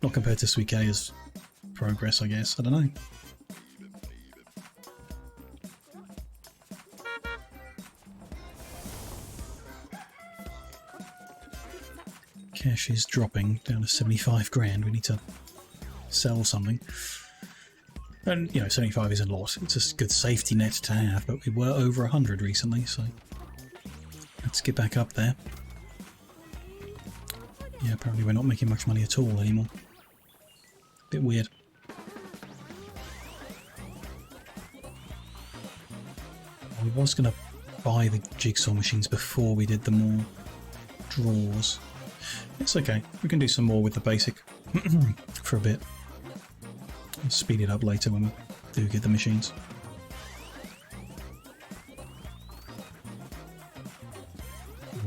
Not compared to Suikea's progress, I guess. I don't know. Cash is dropping down to 75 grand. We need to sell something. And, you know, 75 isn't a lot. It's a good safety net to have, but we were over 100 recently, so let's get back up there. Yeah, apparently we're not making much money at all anymore. Bit weird. we was going to buy the jigsaw machines before we did the more draws. It's okay. We can do some more with the basic for a bit. We'll speed it up later when we do get the machines.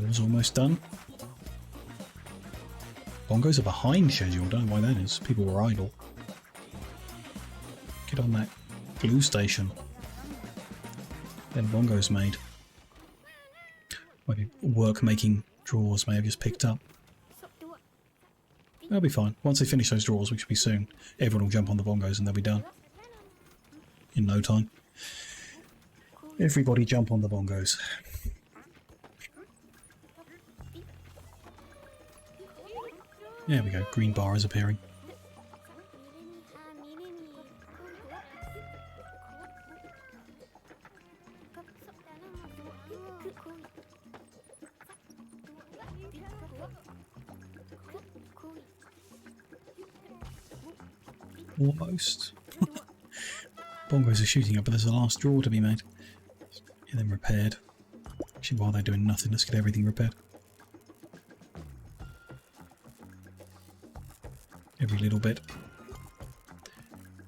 Wall's almost done. Bongos are behind schedule. Don't know why that is. People were idle. Get on that glue station. Then bongos made. Maybe work making drawers may have just picked up. They'll be fine. Once they finish those drawers, which will be soon, everyone will jump on the bongos and they'll be done. In no time. Everybody jump on the bongos. There we go. Green bar is appearing. Almost. Bongos are shooting up, but there's a last draw to be made. Get them repaired. Actually, while they're doing nothing, let's get everything repaired. Every little bit.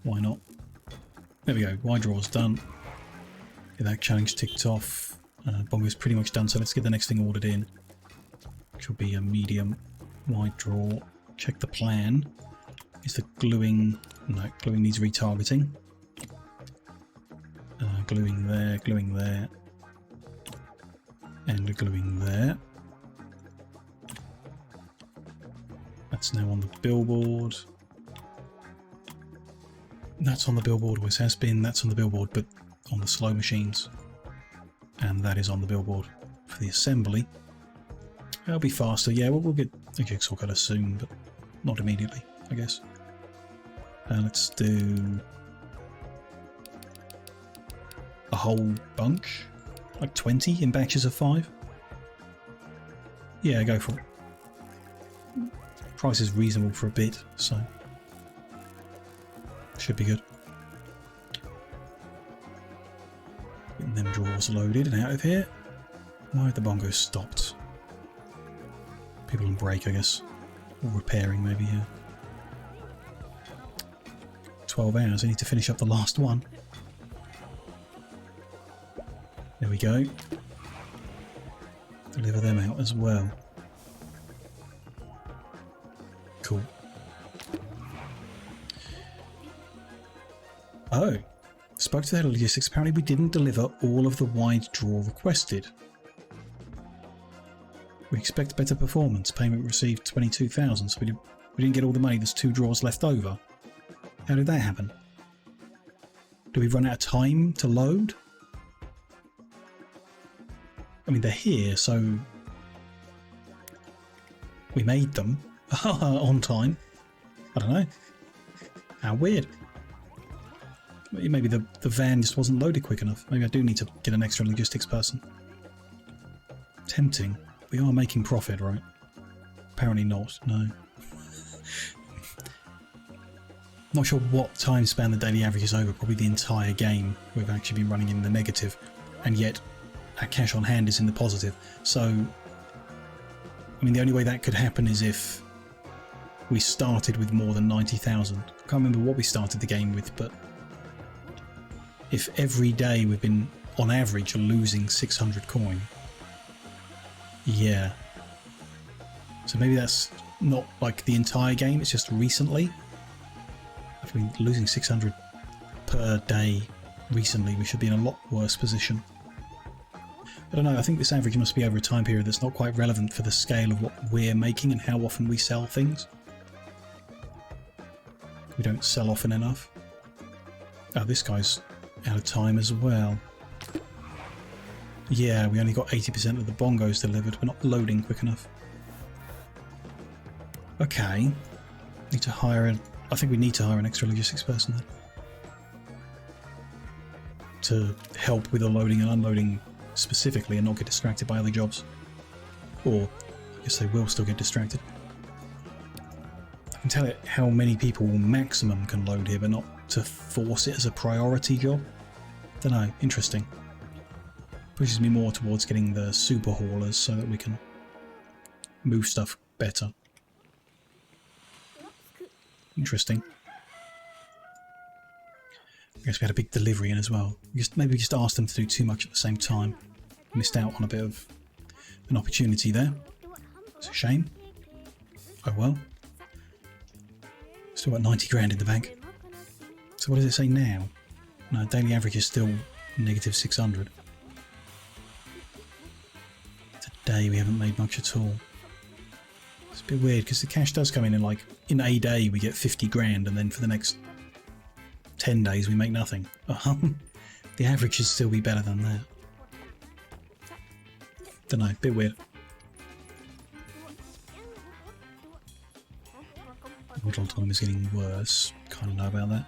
Why not? There we go. Wide draw's done. Get that challenge ticked off. Bongo's pretty much done, so let's get the next thing ordered in. Which will be a medium wide draw. Check the plan. Is the gluing... No, gluing needs retargeting. Gluing there. And gluing there. That's now on the billboard. That's on the billboard, always has been. That's on the billboard, but on the slow machines. And that is on the billboard for the assembly. That'll be faster. Yeah, we'll get a jigsaw cutter soon, but not immediately, I guess. Let's do a whole bunch, like 20 in batches of 5. Yeah, go for it. Price is reasonable for a bit, so should be good. Getting them drawers loaded and out of here. Why have the bongos stopped? People on break, I guess, or repairing maybe. Yeah. 12 hours. I need to finish up the last one. There we go. Deliver them out as well. Cool. Oh, spoke to the head of logistics. Apparently we didn't deliver all of the wide draw requested. We expect better performance. Payment received 22,000, so we didn't get all the money. There's 2 draws left over. How did that happen? Do we run out of time to load? I mean, they're here, so we made them on time. I don't know. How weird. Maybe the van just wasn't loaded quick enough. Maybe I do need to get an extra logistics person. Tempting. We are making profit, right? Apparently not, no. Not sure what time span the daily average is over, probably the entire game we've actually been running in the negative, and yet our cash on hand is in the positive. So, I mean, the only way that could happen is if we started with more than 90,000. I can't remember what we started the game with, but if every day we've been, on average, losing 600 coin, yeah. So maybe that's not like the entire game, it's just recently. If we're losing 600 per day recently, we should be in a lot worse position. I don't know, I think this average must be over a time period that's not quite relevant for the scale of what we're making and how often we sell things. We don't sell often enough. Oh, this guy's out of time as well. Yeah, we only got 80% of the bongos delivered. We're not loading quick enough. Okay. Need to hire I think we need to hire an extra logistics person then. To help with the loading and unloading specifically and not get distracted by other jobs. Or, I guess they will still get distracted. I can tell it how many people maximum can load here, but not to force it as a priority job. Don't know, interesting. Pushes me more towards getting the super haulers so that we can move stuff better. Interesting. I guess we had a big delivery in as well. Maybe we just asked them to do too much at the same time. Missed out on a bit of an opportunity there. It's a shame. Oh well. Still got 90 grand in the bank. So what does it say now? No, daily average is still negative 600. Today we haven't made much at all. It's a bit weird because the cash does come in and like in a day we get 50 grand and then for the next 10 days we make nothing. The average should still be better than that. Don't know, bit weird. Whittle time is getting worse. Kind of know about that.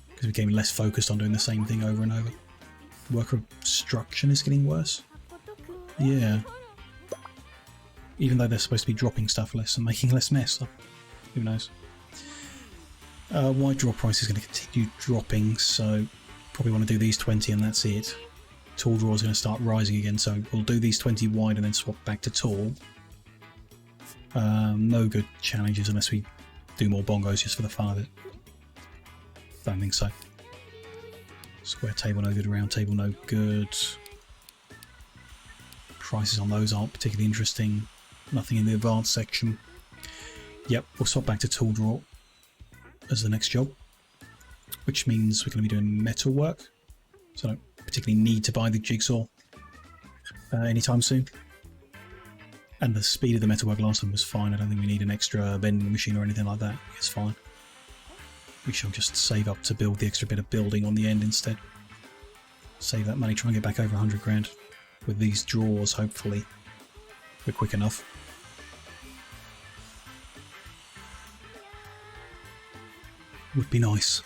Because we're getting less focused on doing the same thing over and over. Worker obstruction is getting worse. Yeah. Even though they're supposed to be dropping stuff less and making less mess. Who knows? White draw price is going to continue dropping, so probably want to do these 20 and that's it. Tall draw is going to start rising again, so we'll do these 20 wide and then swap back to tall. No good challenges unless we do more bongos just for the fun of it. Don't think so. Square table no good, round table no good. Prices on those aren't particularly interesting. Nothing in the advanced section. Yep, we'll swap back to tool draw as the next job, which means we're going to be doing metal work, so I don't particularly need to buy the jigsaw anytime soon. And the speed of the metalwork last time was fine. I don't think we need an extra vending machine or anything like that. It's fine. We shall just save up to build the extra bit of building on the end instead. Save that money, try and get back over 100 grand. With these draws, hopefully, we're quick enough. Would be nice.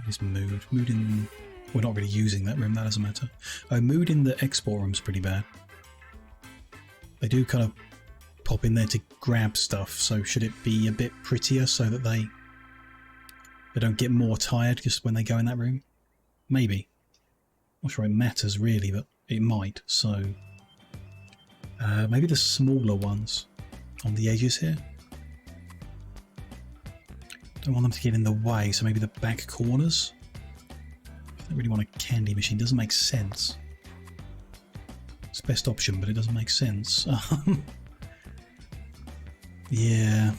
Is mood. Mood in... We're not really using that room, that doesn't matter. Oh, mood in the export room's pretty bad. They do kind of pop in there to grab stuff, so should it be a bit prettier so that they don't get more tired just when they go in that room? Maybe. Not sure it matters really, but it might, so... maybe the smaller ones on the edges here. Don't want them to get in the way, so maybe the back corners. I don't really want a candy machine, doesn't make sense. It's the best option, but it doesn't make sense. Yeah.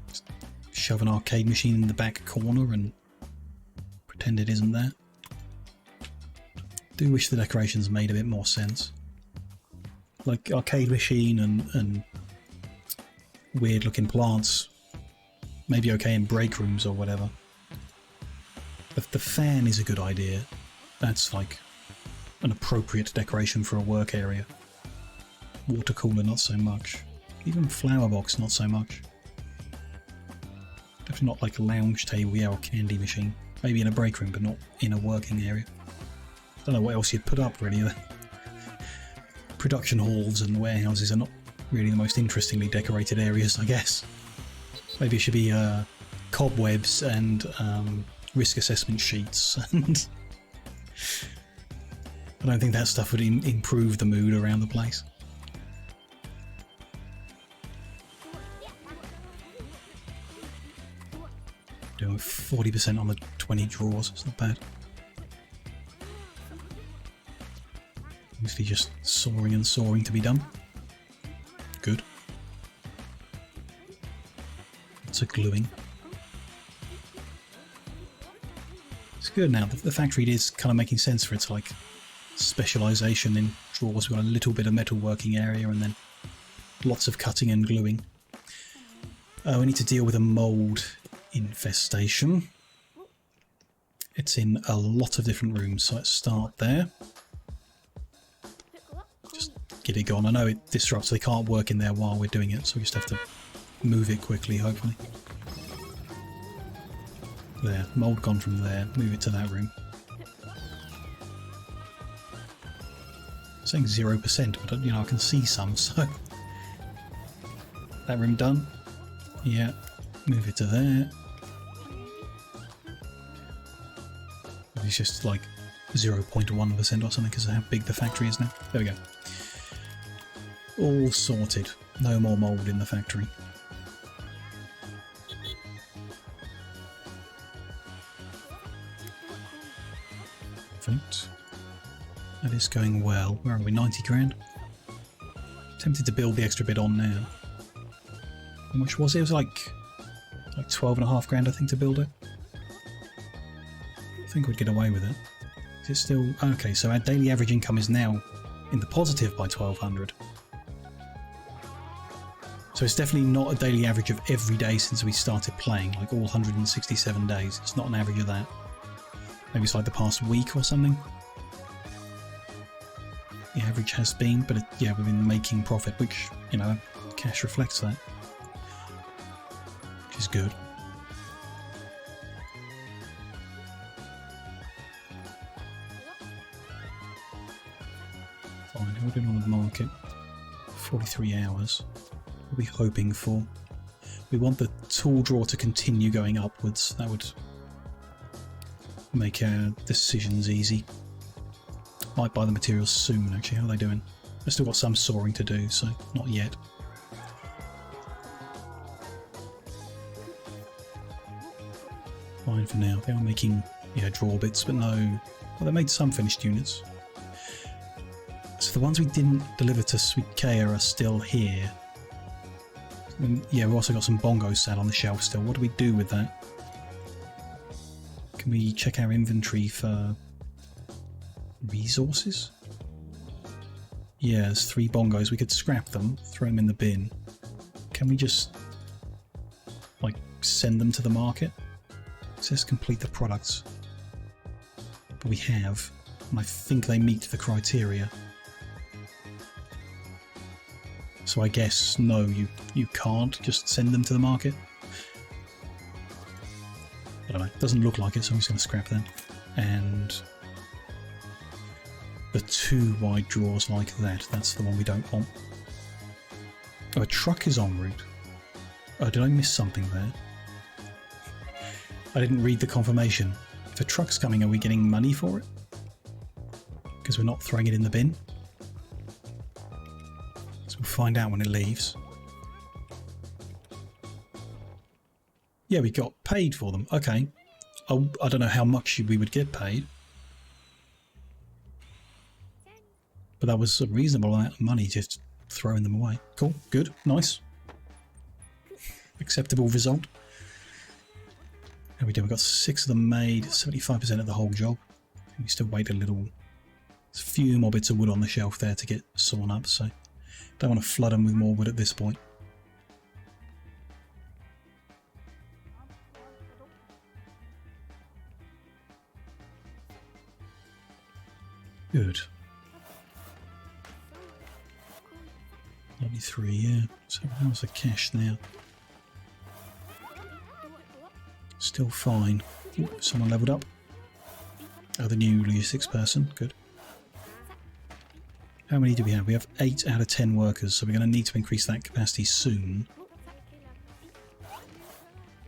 Just shove an arcade machine in the back corner and pretend it isn't there. Do wish the decorations made a bit more sense. Like arcade machine and weird looking plants. Maybe okay in break rooms or whatever. The fan is a good idea. That's like an appropriate decoration for a work area. Water cooler, not so much. Even flower box, not so much. Definitely not like a lounge table, yeah, or candy machine. Maybe in a break room, but not in a working area. Don't know what else you'd put up, really. Production halls and warehouses are not really the most interestingly decorated areas, I guess. Maybe it should be cobwebs and risk assessment sheets. And I don't think that stuff would improve the mood around the place. Doing 40% on the 20 draws, it's not bad. Mostly just soaring and soaring to be done. Good. It's a gluing. It's good now. The factory is kind of making sense for its like specialisation in drawers. We've got a little bit of metalworking area and then lots of cutting and gluing. We need to deal with a mould infestation. It's in a lot of different rooms, so let's start there. Just get it gone. I know it disrupts, they can't work in there while we're doing it, so we just have to move it quickly, hopefully. There, mould gone from there, move it to that room. I'm saying 0%, but you know, I can see some, so... That room done? Yeah, move it to there. it's just like 0.1% or something because of how big the factory is now. There we go. All sorted. No more mould in the factory. Perfect. That is going well. Where are we? 90 grand? Tempted to build the extra bit on now. How much was it? It was like 12.5 grand, I think, to build it. I think we'd get away with it. Is it still... Okay, so our daily average income is now in the positive by 1,200. So it's definitely not a daily average of every day since we started playing, like all 167 days. It's not an average of that. Maybe it's like the past week or something. The average has been, but yeah, we've been making profit, which, you know, cash reflects that. Which is good. Fine, how are we doing on the market? 43 hours. What are we hoping for? We want the tool drawer to continue going upwards. That would make our decisions easy. Might buy the materials soon, actually. How are they doing? I've still got some soaring to do, so not yet. Fine for now. They are making, yeah, draw bits, but no... Well, they made some finished units. So the ones we didn't deliver to Sweet Kea are still here. And yeah, we've also got some bongos sat on the shelf still. What do we do with that? Can we check our inventory for resources? Yeah, there's 3 bongos. We could scrap them, throw them in the bin. Can we just, like, send them to the market? It says complete the products. But we have, and I think they meet the criteria. So I guess, no, you can't just send them to the market. I don't know, it doesn't look like it, so I'm just going to scrap them. And the 2 wide drawers like that, that's the one we don't want. Oh, a truck is en route. Oh, did I miss something there? I didn't read the confirmation. If a truck's coming, are we getting money for it? Because we're not throwing it in the bin? So we'll find out when it leaves. Yeah, we got paid for them. Okay. I don't know how much we would get paid. But that was a reasonable amount of money just throwing them away. Cool. Good. Nice. Acceptable result. How we do? We've got 6 of them made. 75% of the whole job. We still wait a little. There's a few more bits of wood on the shelf there to get sawn up, so don't want to flood them with more wood at this point. Good. 93, yeah. So how's the cash now? Still fine. Ooh, someone leveled up. Oh, the new logistics person. Good. How many do we have? We have 8 out of 10 workers, so we're going to need to increase that capacity soon.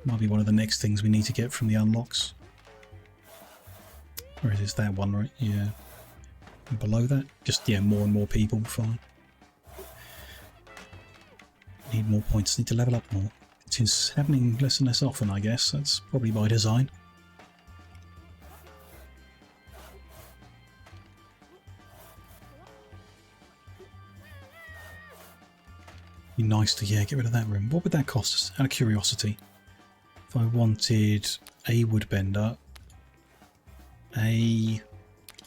Might be one of the next things we need to get from the unlocks. Or is it that one, right? Yeah. And below that? Just, yeah, more and more people. Fine. Need more points. Need to level up more. It's happening less and less often, I guess. That's probably by design. Be nice to, yeah, get rid of that room. What would that cost us? Out of curiosity. If I wanted a woodbender, a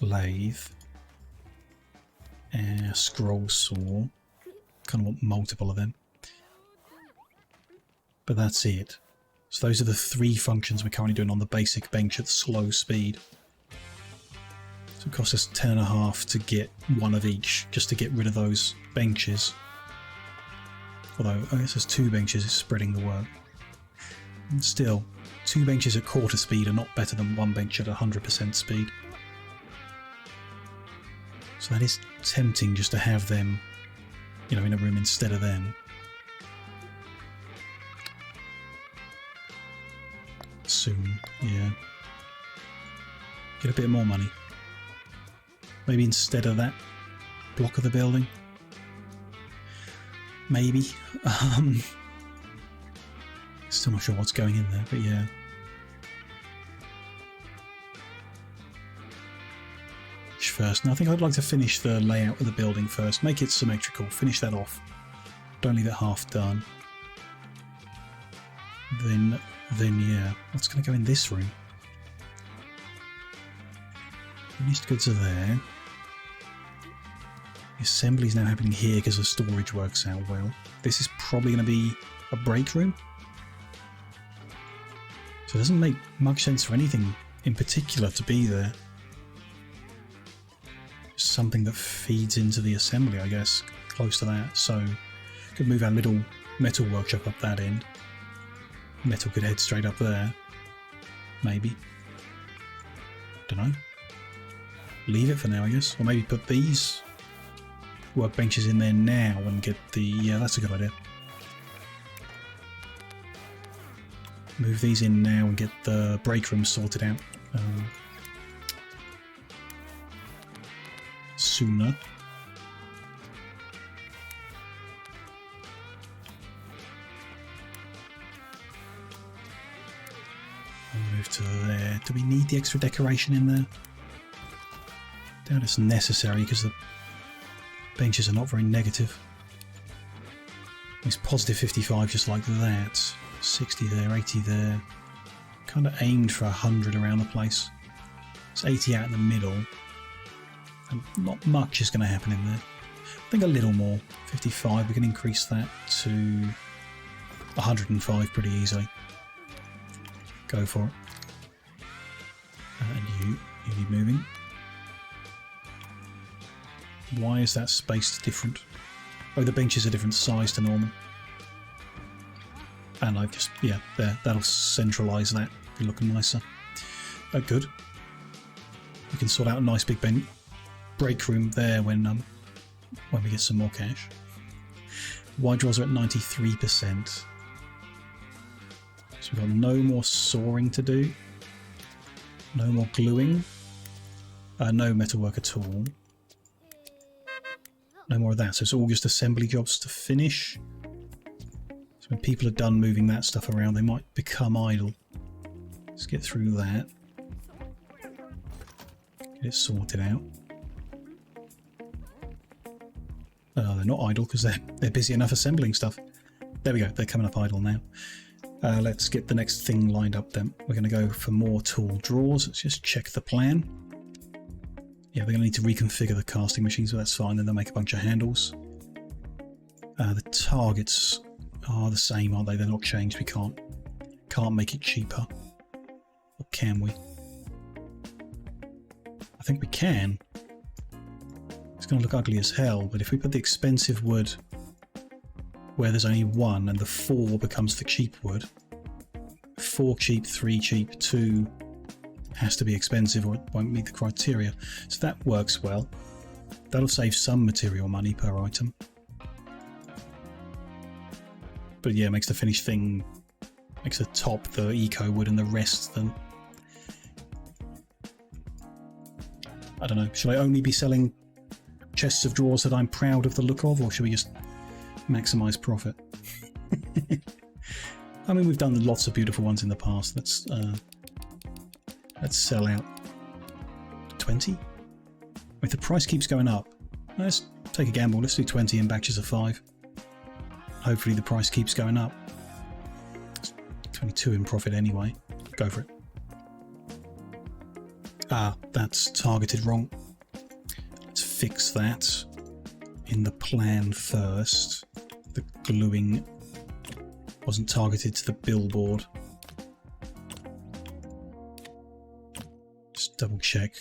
lathe, a scroll saw, kind of want multiple of them. But that's it. So those are the 3 functions we're currently doing on the basic bench at slow speed. So it costs us 10.5 to get 1 of each, just to get rid of those benches. Although, I guess there's 2 benches, it's spreading the work. And still, 2 benches at quarter speed are not better than 1 bench at 100% speed. So that is tempting just to have them, you know, in a room instead of them. Soon, yeah. Get a bit more money. Maybe instead of that block of the building. Maybe. Still not sure what's going in there, but yeah. First, and I think I'd like to finish the layout of the building first. Make it symmetrical. Finish that off. Don't leave it half done. Then yeah. What's going to go in this room? Finished goods are there. The assembly is now happening here because the storage works out well. This is probably going to be a break room. So it doesn't make much sense for anything in particular to be there. Just something that feeds into the assembly, I guess, close to that. So could move our little metal workshop up that end. Metal could head straight up there. Maybe. Don't know. Leave it for now, I guess. Or maybe put these workbenches in there now and get the... Yeah, that's a good idea. Move these in now and get the break room sorted out sooner. I'll move to there. Do we need the extra decoration in there? Doubt it's necessary because the benches are not very negative. It's positive 55 just like that. 60 there, 80 there. Kind of aimed for 100 around the place. It's 80 out in the middle. And not much is going to happen in there. I think a little more. 55, we can increase that to 105 pretty easily. Go for it. And you need moving. Why is that spaced different? Oh, the benches are different size to normal. And I've just, yeah, there, that'll centralise that. Be looking nicer. Good. We can sort out a nice big break room there when we get some more cash. Wide draws are at 93%. So we've got no more sawing to do. No more gluing. No metalwork at all. No more of that. So it's all just assembly jobs to finish. So when people are done moving that stuff around, they might become idle. Let's get through that. Get it sorted out. They're not idle because they're busy enough assembling stuff. There we go. They're coming up idle now. Let's get the next thing lined up then. We're going to go for more tool drawers. Let's just check the plan. Yeah, they're going to need to reconfigure the casting machines, but that's fine. Then they'll make a bunch of handles. The targets are the same, aren't they? They're not changed. We can't make it cheaper. Or can we? I think we can. It's going to look ugly as hell, but if we put the expensive wood where there's only one and the 4 becomes the cheap wood, 4 cheap, 3 cheap, 2 has to be expensive or it won't meet the criteria. So that works well. That'll save some material money per item. But yeah, makes the finished thing, makes the top the eco wood and the rest the... I don't know, should I only be selling chests of drawers that I'm proud of the look of, or should we just maximise profit? I mean, we've done lots of beautiful ones in the past. Let's sell out 20. If the price keeps going up, let's take a gamble. Let's do 20 in batches of 5. Hopefully the price keeps going up. It's 22 in profit anyway. Go for it. Ah, that's targeted wrong. Let's fix that in the plan first. The gluing wasn't targeted to the billboard. Just double check.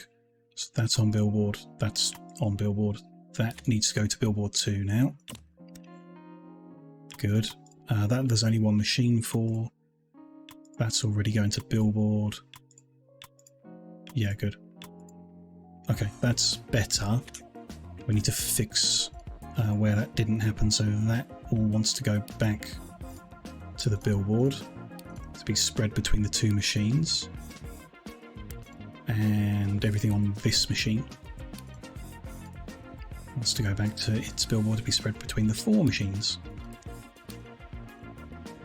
So that's on billboard. That's on billboard. That needs to go to billboard 2 now. Good. That there's only one machine for. That's already going to billboard. Yeah, good. Okay, that's better. We need to fix where that didn't happen, so that all wants to go back to the billboard to be spread between the 2 machines. and everything on this machine wants to go back to its billboard to be spread between the 4 machines.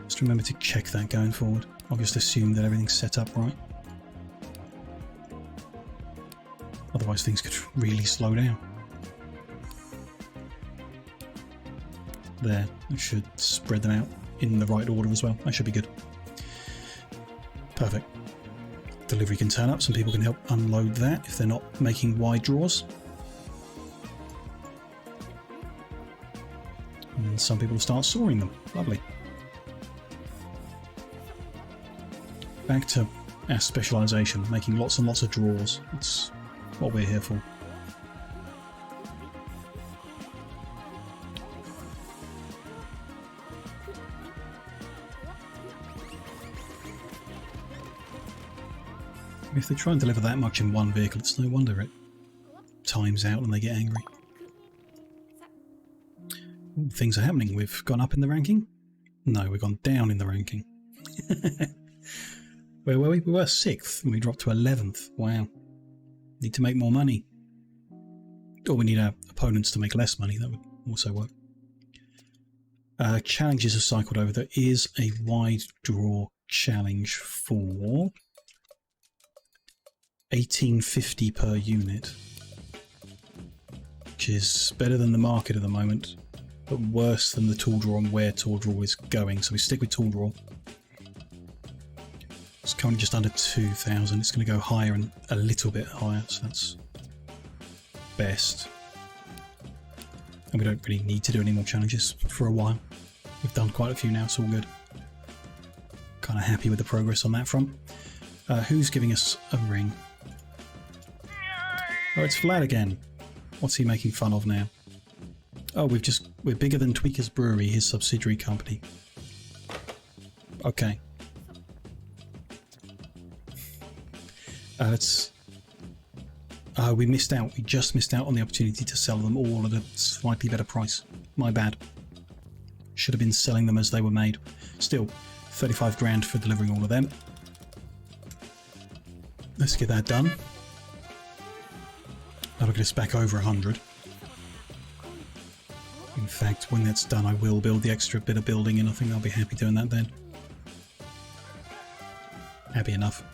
Just remember to check that going forward. I'll just assume that everything's set up right. Otherwise things could really slow down. There, I should spread them out in the right order as well. That should be good. Perfect. Delivery can turn up, some people can help unload that if they're not making wide draws. And some people start storing them. Lovely. Back to our specialisation, making lots and lots of draws. That's what we're here for. If they try and deliver that much in one vehicle, it's no wonder it times out and they get angry. Ooh, things are happening. We've gone up in the ranking? No, we've gone down in the ranking. Where were we? We were 6th and we dropped to 11th. Wow. Need to make more money. Or we need our opponents to make less money. That would also work. Challenges have cycled over. There is a wide draw challenge for 1850 per unit, which is better than the market at the moment, but worse than the tool draw and where tool draw is going. So we stick with tool draw. It's currently just under 2,000. It's going to go higher and a little bit higher, so that's best. And we don't really need to do any more challenges for a while. We've done quite a few now, it's all good. Kind of happy with the progress on that front. Who's giving us a ring? Oh, it's Vlad again. What's he making fun of now? Oh, we're bigger than Tweaker's Brewery, his subsidiary company. Okay. We missed out. We just missed out on the opportunity to sell them all at a slightly better price. My bad. Should have been selling them as they were made. Still, 35 grand for delivering all of them. Let's get that done. That'll get us back over 100. In fact, when that's done, I will build the extra bit of building, and I think I'll be happy doing that then. Happy enough.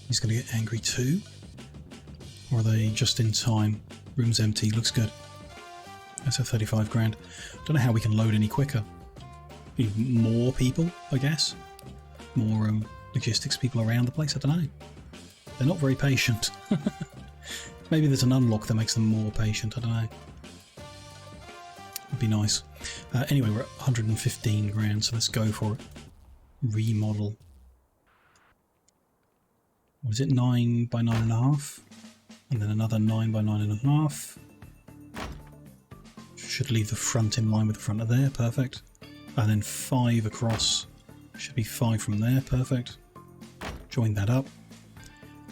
He's going to get angry too? Or are they just in time? Room's empty, looks good. That's a 35 grand. Don't know how we can load any quicker. Need more people, I guess? More logistics people around the place, I don't know. They're not very patient. Maybe there's an unlock that makes them more patient, I don't know. Would be nice. Anyway, we're at 115 grand, so let's go for it. Remodel. What is it? 9 by 9.5? And then another 9 by 9.5. Should leave the front in line with the front of there, perfect. And then 5 across. Should be 5 from there, perfect. Join that up.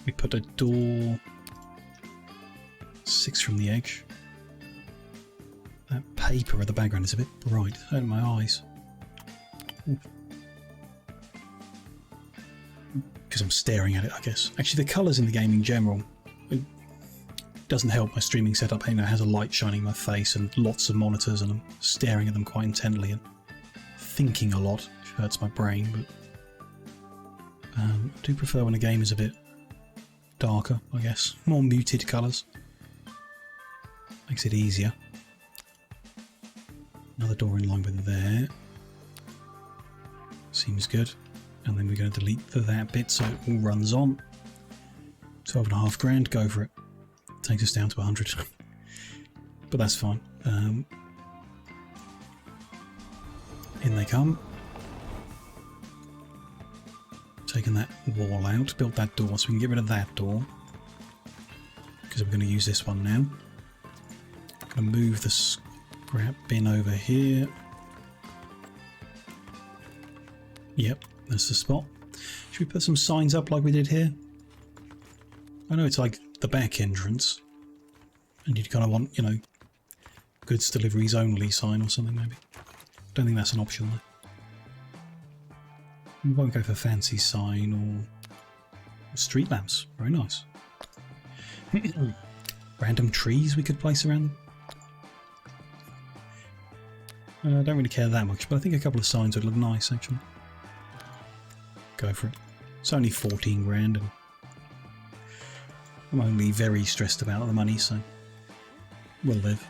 We put a door 6 from the edge. That paper at the background is a bit bright, hurting my eyes. Because I'm staring at it, I guess. Actually, the colours in the game in general, it doesn't help my streaming setup. You know, it has a light shining in my face and lots of monitors, and I'm staring at them quite intently and thinking a lot, which hurts my brain. But I do prefer when a game is a bit darker, I guess. More muted colours. Makes it easier. Another door in line with there. Seems good. And then we're going to delete that bit so it all runs on. 12.5 grand, go for it. Takes us down to 100. But that's fine. In they come. Taking that wall out, built that door so we can get rid of that door. Because we're going to use this one now. Going to move the scrap bin over here. Yep. That's the spot. Should we put some signs up like we did here? I know it's like the back entrance. And you'd kind of want, you know, goods deliveries only sign or something maybe. Don't think that's an option though. We won't go for fancy sign or street lamps. Very nice. Random trees we could place around them. I don't really care that much, but I think a couple of signs would look nice actually. Go for it. It's only 14 grand and I'm only very stressed about the money, so we'll live.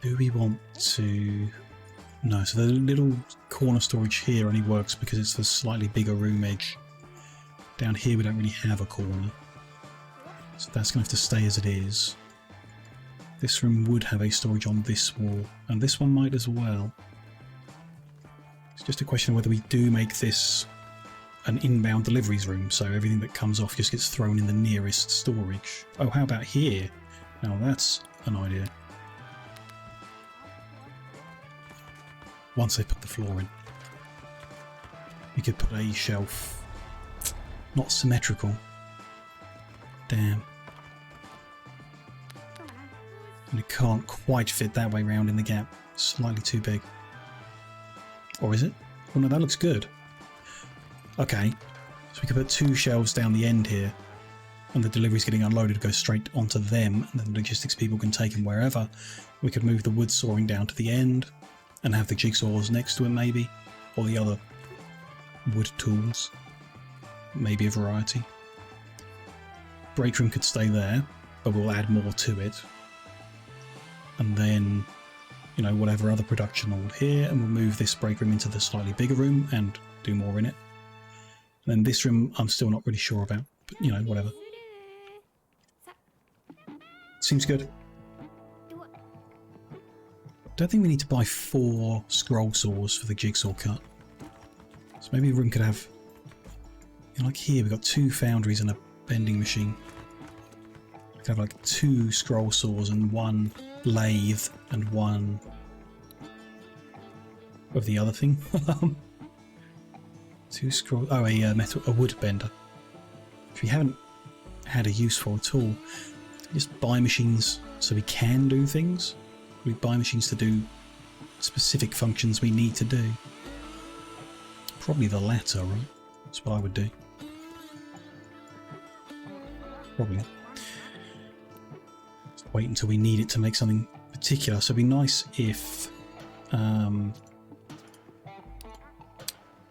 Do we want to... No, so the little corner storage here only works because it's the slightly bigger room edge. Down here we don't really have a corner, so that's going to have to stay as it is. This room would have a storage on this wall, and this one might as well. It's just a question of whether we do make this an inbound deliveries room, so everything that comes off just gets thrown in the nearest storage. Oh, how about here? Now that's an idea. Once they put the floor in, we could put a shelf. Not symmetrical. Damn. And it can't quite fit that way round in the gap. Slightly too big. Or is it? Oh no, that looks good. Okay. So we could put 2 shelves down the end here. And the deliveries getting unloaded go straight onto them. And then the logistics people can take them wherever. We could move the wood sawing down to the end. And have the jigsaws next to it maybe. Or the other wood tools. Maybe a variety. Break room could stay there, but we'll add more to it. And then, you know, whatever other production all here, and we'll move this break room into the slightly bigger room and do more in it. And then this room I'm still not really sure about, but you know, whatever. Seems good. Don't think we need to buy 4 scroll saws for the jigsaw cut. So maybe a room could have... Like here, we've got 2 foundries and a bending machine. We could have like 2 scroll saws and 1 lathe and 1 of the other thing. 2 scroll... Oh, a wood bender. Which we haven't had a use for at all. Just buy machines so we can do things. We buy machines to do specific functions we need to do. Probably the latter, right? That's what I would do. Probably. Just wait until we need it to make something particular. So it'd be nice if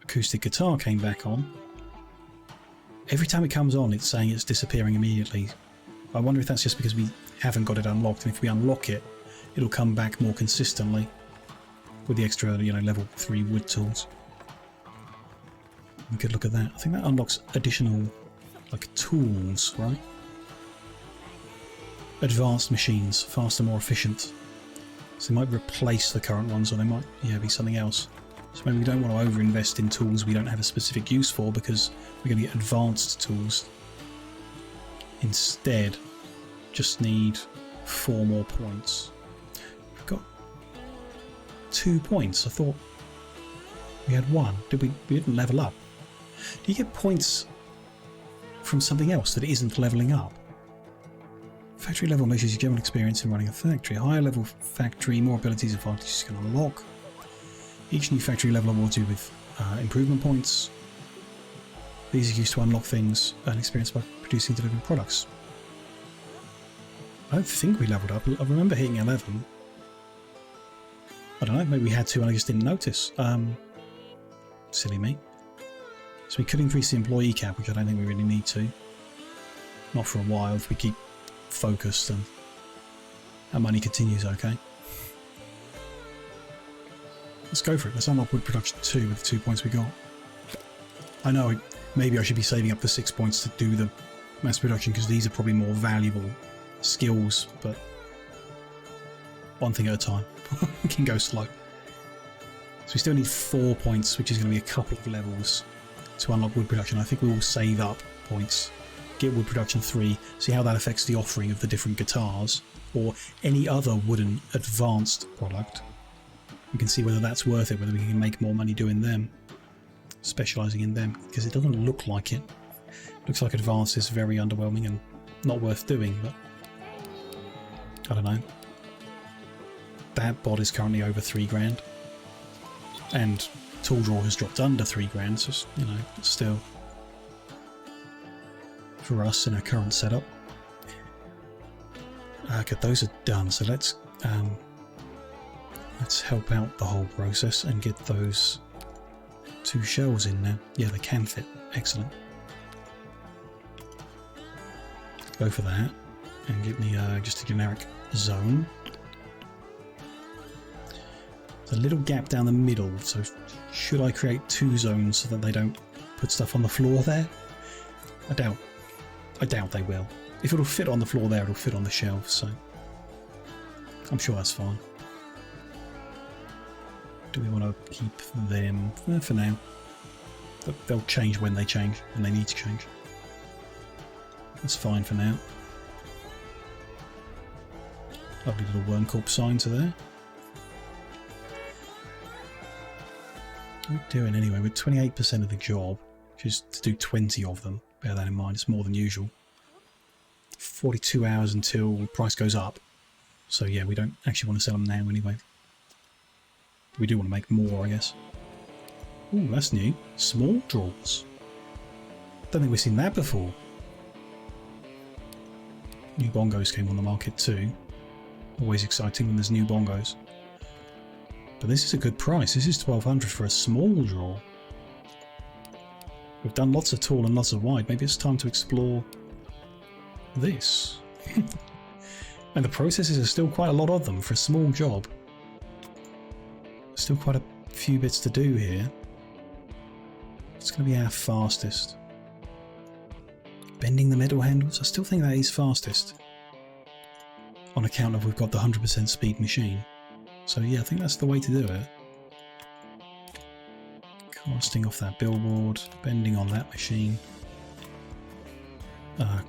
acoustic guitar came back on. Every time it comes on, it's saying it's disappearing immediately. I wonder if that's just because we haven't got it unlocked, and if we unlock it, it'll come back more consistently with the extra, you know, level 3 wood tools. We could look at that. I think that unlocks additional, like, tools, right? Advanced machines, faster, more efficient. So they might replace the current ones, or they might, yeah, be something else. So maybe we don't want to over-invest in tools we don't have a specific use for, because we're going to get advanced tools. Instead, just need 4 more points. We've got 2 points. I thought we had 1. We didn't level up. Do you get points from something else that isn't leveling up? Factory level measures your general experience in running a factory. Higher level factory, more abilities and advantages you can unlock. Each new factory level awards you with improvement points. These are used to unlock things and experience by producing and delivering products. I don't think we leveled up. I remember hitting 11. I don't know, maybe we had to and I just didn't notice. Silly me. So we could increase the employee cap, which I don't think we really need to. Not for a while, if we keep focused and our money continues okay. Let's go for it. Let's unlock wood production 2 with the 2 points we got. I know, maybe I should be saving up the 6 points to do the mass production, because these are probably more valuable skills, but one thing at a time. We can go slow. So we still need 4 points, which is going to be a couple of levels to unlock wood production. I think we will save up points, get wood production 3, see how that affects the offering of the different guitars or any other wooden advanced product. We can see whether that's worth it, whether we can make more money doing them, specialising in them, because it doesn't look like it. Looks like advanced is very underwhelming and not worth doing, but I don't know. that bot is currently over 3 grand. And tool drawer has dropped under 3 grand, so, you know, still for us in our current setup. Okay, those are done, so let's help out the whole process and get those 2 shells in now. Yeah, they can fit. Excellent. Go for that and get me just a generic zone. There's a little gap down the middle, so should I create 2 zones so that they don't put stuff on the floor there? I doubt they will. If it'll fit on the floor there, it'll fit on the shelf, so I'm sure that's fine. Do we want to keep them for now? They'll change when they change, when they need to change. That's fine for now. Lovely little worm corp signs are there. What are we doing anyway? We're 28% of the job, which is to do 20 of them. Bear that in mind, it's more than usual. 42 hours until the price goes up. So yeah, we don't actually want to sell them now anyway. We do want to make more, I guess. Ooh, that's new. Small drawers. Don't think we've seen that before. New bongos came on the market too. Always exciting when there's new bongos. But this is a good price. This is 1200 for a small drawer. We've done lots of tall and lots of wide. Maybe it's time to explore this. And the processes are still quite a lot of them for a small job. Still quite a few bits to do here. It's going to be our fastest. Bending the metal handles, I still think that is fastest. On account of we've got the 100% speed machine. So yeah, I think that's the way to do it. Casting off that billboard, bending on that machine.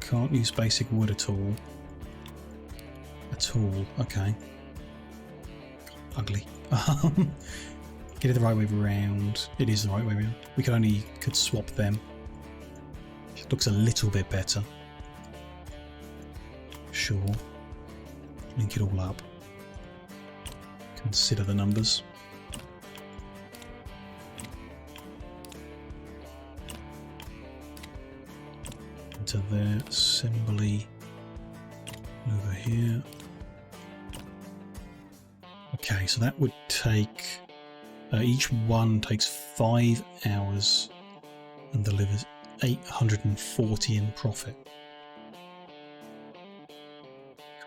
Can't use basic wood at all. Okay. Ugly. Get it the right way around. It is the right way around. We could swap them. It looks a little bit better. Sure. Link it all up. Consider the numbers. Into there. Assembly. Over here. Okay, so that would take... each one takes 5 hours and delivers 840 in profit.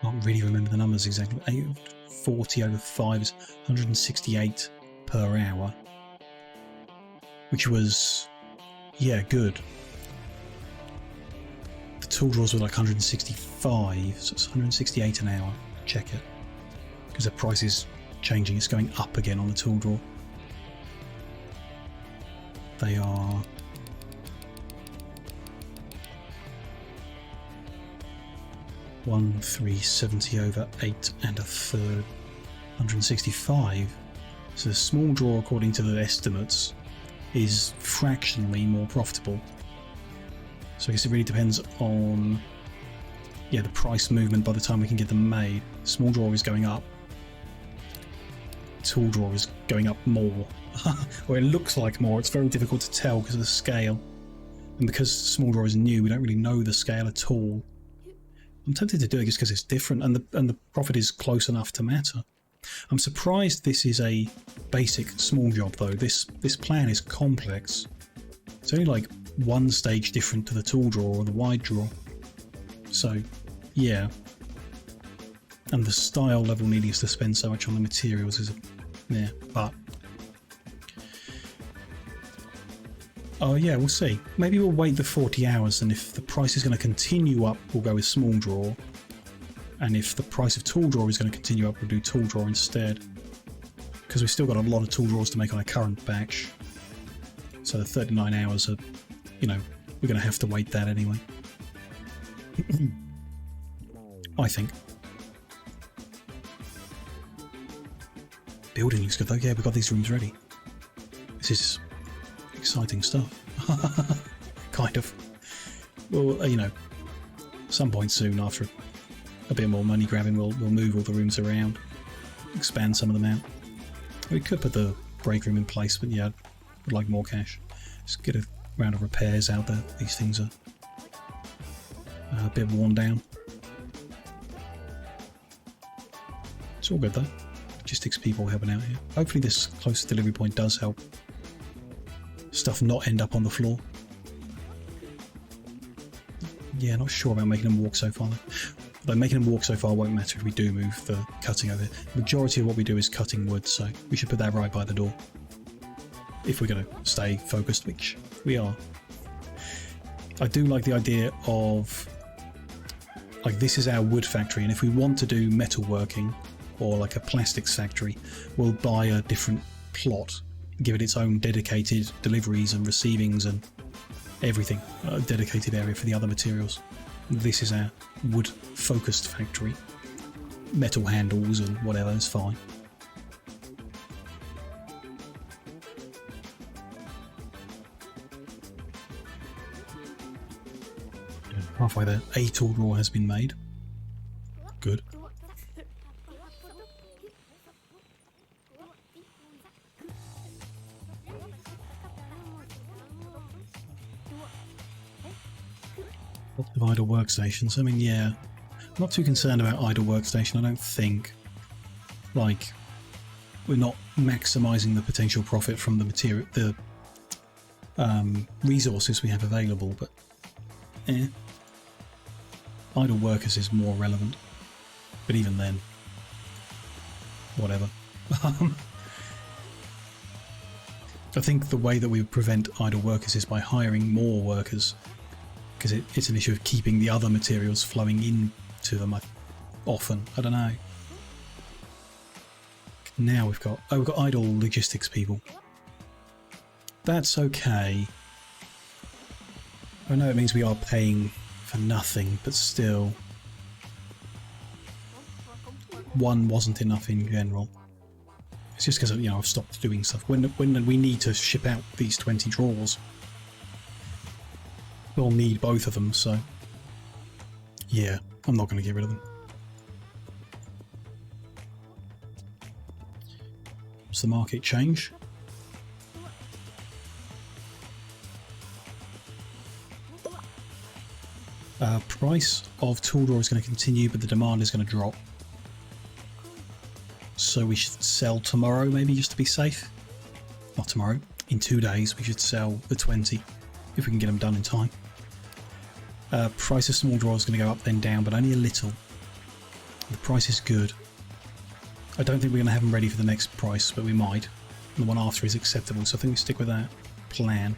Can't really remember the numbers exactly. 840 over 5 is 168 per hour. Which was, yeah, good. The tool drawers were like 165, so it's 168 an hour. Check it. Because the price is changing, it's going up again on the tool drawer. They are 1,370 over 8 1/3, 165. So the small drawer, according to the estimates, is fractionally more profitable. So I guess it really depends on the price movement by the time we can get them made. Small drawer is going up. Tool drawer is going up more. Or it looks like more. It's very difficult to tell because of the scale. And because small drawer is new, we don't really know the scale at all. I'm tempted to do it just because it's different and the profit is close enough to matter. I'm surprised this is a basic small job though. This plan is complex. It's only like one stage different to the tool drawer or the wide drawer. So, yeah. And the style level needing us to spend so much on the materials is but oh yeah, we'll see. Maybe we'll wait the 40 hours and if the price is going to continue up, we'll go with small drawer. And if the price of tool drawer is going to continue up, we'll do tool drawer instead. Because we've still got a lot of tool drawers to make on our current batch. So the 39 hours are, we're going to have to wait that anyway. I think. Building looks good though. Yeah, we've got these rooms ready. This is exciting stuff. Kind of. Well, some point soon after a bit more money grabbing, we'll move all the rooms around. expand some of them out. We could put the break room in place, but yeah, would like more cash. Let's get a round of repairs out there. These things are a bit worn down. It's all good though. Logistics people helping out here. Hopefully this close delivery point does help stuff not end up on the floor. Yeah, not sure about making them walk so far. Although making them walk so far won't matter if we do move the cutting over. The majority of what we do is cutting wood, so we should put that right by the door. If we're going to stay focused, which we are. I do like the idea of, like, this is our wood factory, and if we want to do metalworking or like a plastics factory, we'll buy a different plot, give it its own dedicated deliveries and receivings and everything, a dedicated area for the other materials. This is our wood focused factory. Metal handles and whatever is fine. Halfway there, a tool drawer has been made. Good. Lots of idle workstations. I mean, yeah, I'm not too concerned about idle workstation. I don't think. Like, we're not maximising the potential profit from the material, the resources we have available, but idle workers is more relevant. But even then, whatever. I think the way that we prevent idle workers is by hiring more workers, because it's an issue of keeping the other materials flowing into them often. I don't know. Now we've got idle logistics people. That's okay. I know it means we are paying for nothing, but still, one wasn't enough in general. It's just because, you know, I've stopped doing stuff. When we need to ship out these 20 drawers, we'll need both of them, so yeah, I'm not going to get rid of them. What's the market change? Price of tool drawer is going to continue, but the demand is going to drop. So we should sell tomorrow, maybe, just to be safe. Not tomorrow. In 2 days, we should sell the 20, if we can get them done in time. Price of small drawer is going to go up, then down, but only a little. The price is good. I don't think we're going to have them ready for the next price, but we might. And the one after is acceptable, so I think we stick with that plan.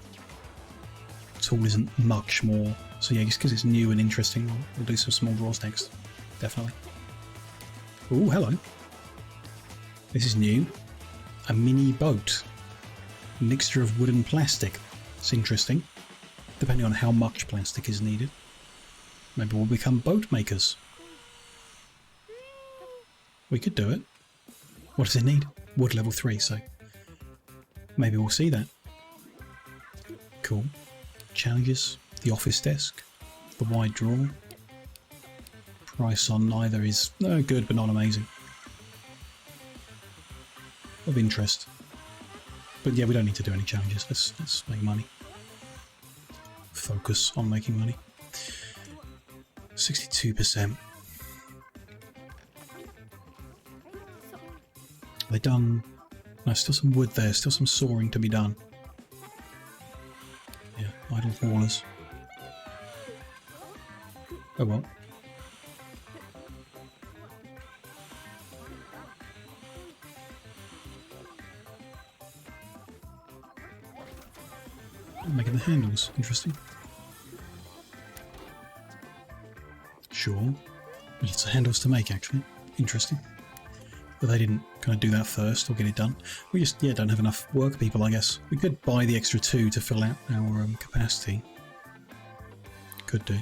Tool isn't much more. So yeah, just because it's new and interesting, we'll do some small drawers next. Definitely. Oh, hello. This is new. A mini boat. A mixture of wood and plastic. It's interesting. Depending on how much plastic is needed. Maybe we'll become boat makers. We could do it. What does it need? Wood level 3, so maybe we'll see that. Cool. Challenges. The office desk. The wide drawer. Price on neither is good but not amazing. Of interest. But yeah, we don't need to do any challenges. Let's make money. Focus on making money. 62%. Are they done? No, still some wood there. Still some sawing to be done. Yeah, idle haulers. Oh well. Making the handles. Interesting. Sure. Lots of handles to make, actually. Interesting. But they didn't kind of do that first or get it done. We just, yeah, don't have enough work people, I guess. We could buy the extra 2 to fill out our capacity. Could do.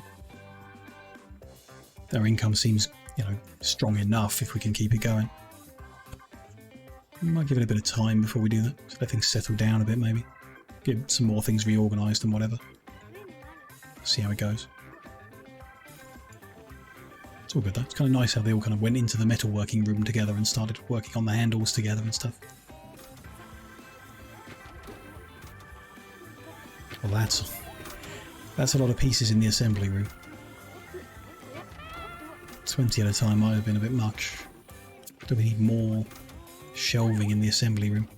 Our income seems, you know, strong enough if we can keep it going. We might give it a bit of time before we do that. So let things settle down a bit, maybe. Get some more things reorganised and whatever. See how it goes. It's all good though. It's kind of nice how they all kind of went into the metalworking room together and started working on the handles together and stuff. Well, that's a lot of pieces in the assembly room. 20 at a time might have been a bit much. Do we need more shelving in the assembly room?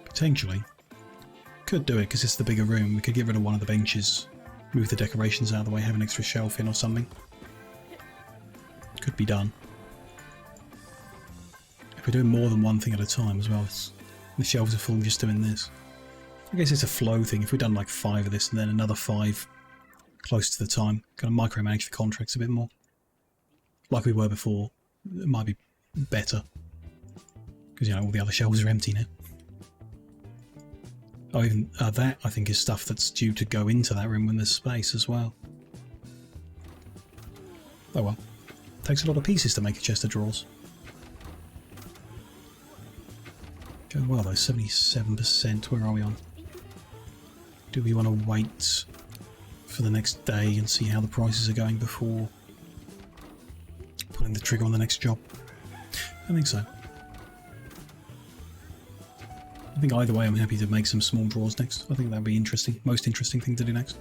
Potentially. Could do it because it's the bigger room. We could get rid of one of the benches, move the decorations out of the way, have an extra shelf in or something. Could be done. If we're doing more than one thing at a time as well, the shelves are full just doing this. I guess it's a flow thing. If we've done like 5 of this and then another 5 close to the time, kind of micromanage the contracts a bit more. Like we were before, it might be better. Because, you know, all the other shelves are empty now. Oh, even that, I think, is stuff that's due to go into that room when there's space as well. Oh well. Takes a lot of pieces to make a chest of drawers. Going well though, 77%. Where are we on? Do we want to wait for the next day and see how the prices are going before pulling the trigger on the next job? I think so. I think either way I'm happy to make some small drawers next. I think that'd be interesting. Most interesting thing to do next.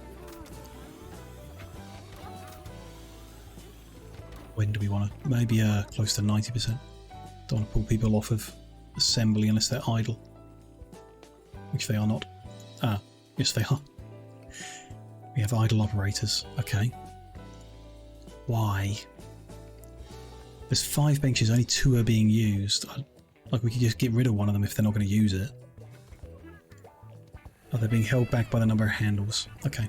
When do we want to? Maybe close to 90%. Don't want to pull people off of assembly unless they're idle. Which they are not. Ah, yes they are. We have idle operators. Okay. Why? There's 5 benches, only 2 are being used. Like we could just get rid of one of them if they're not going to use it. Oh, they're being held back by the number of handles. Okay.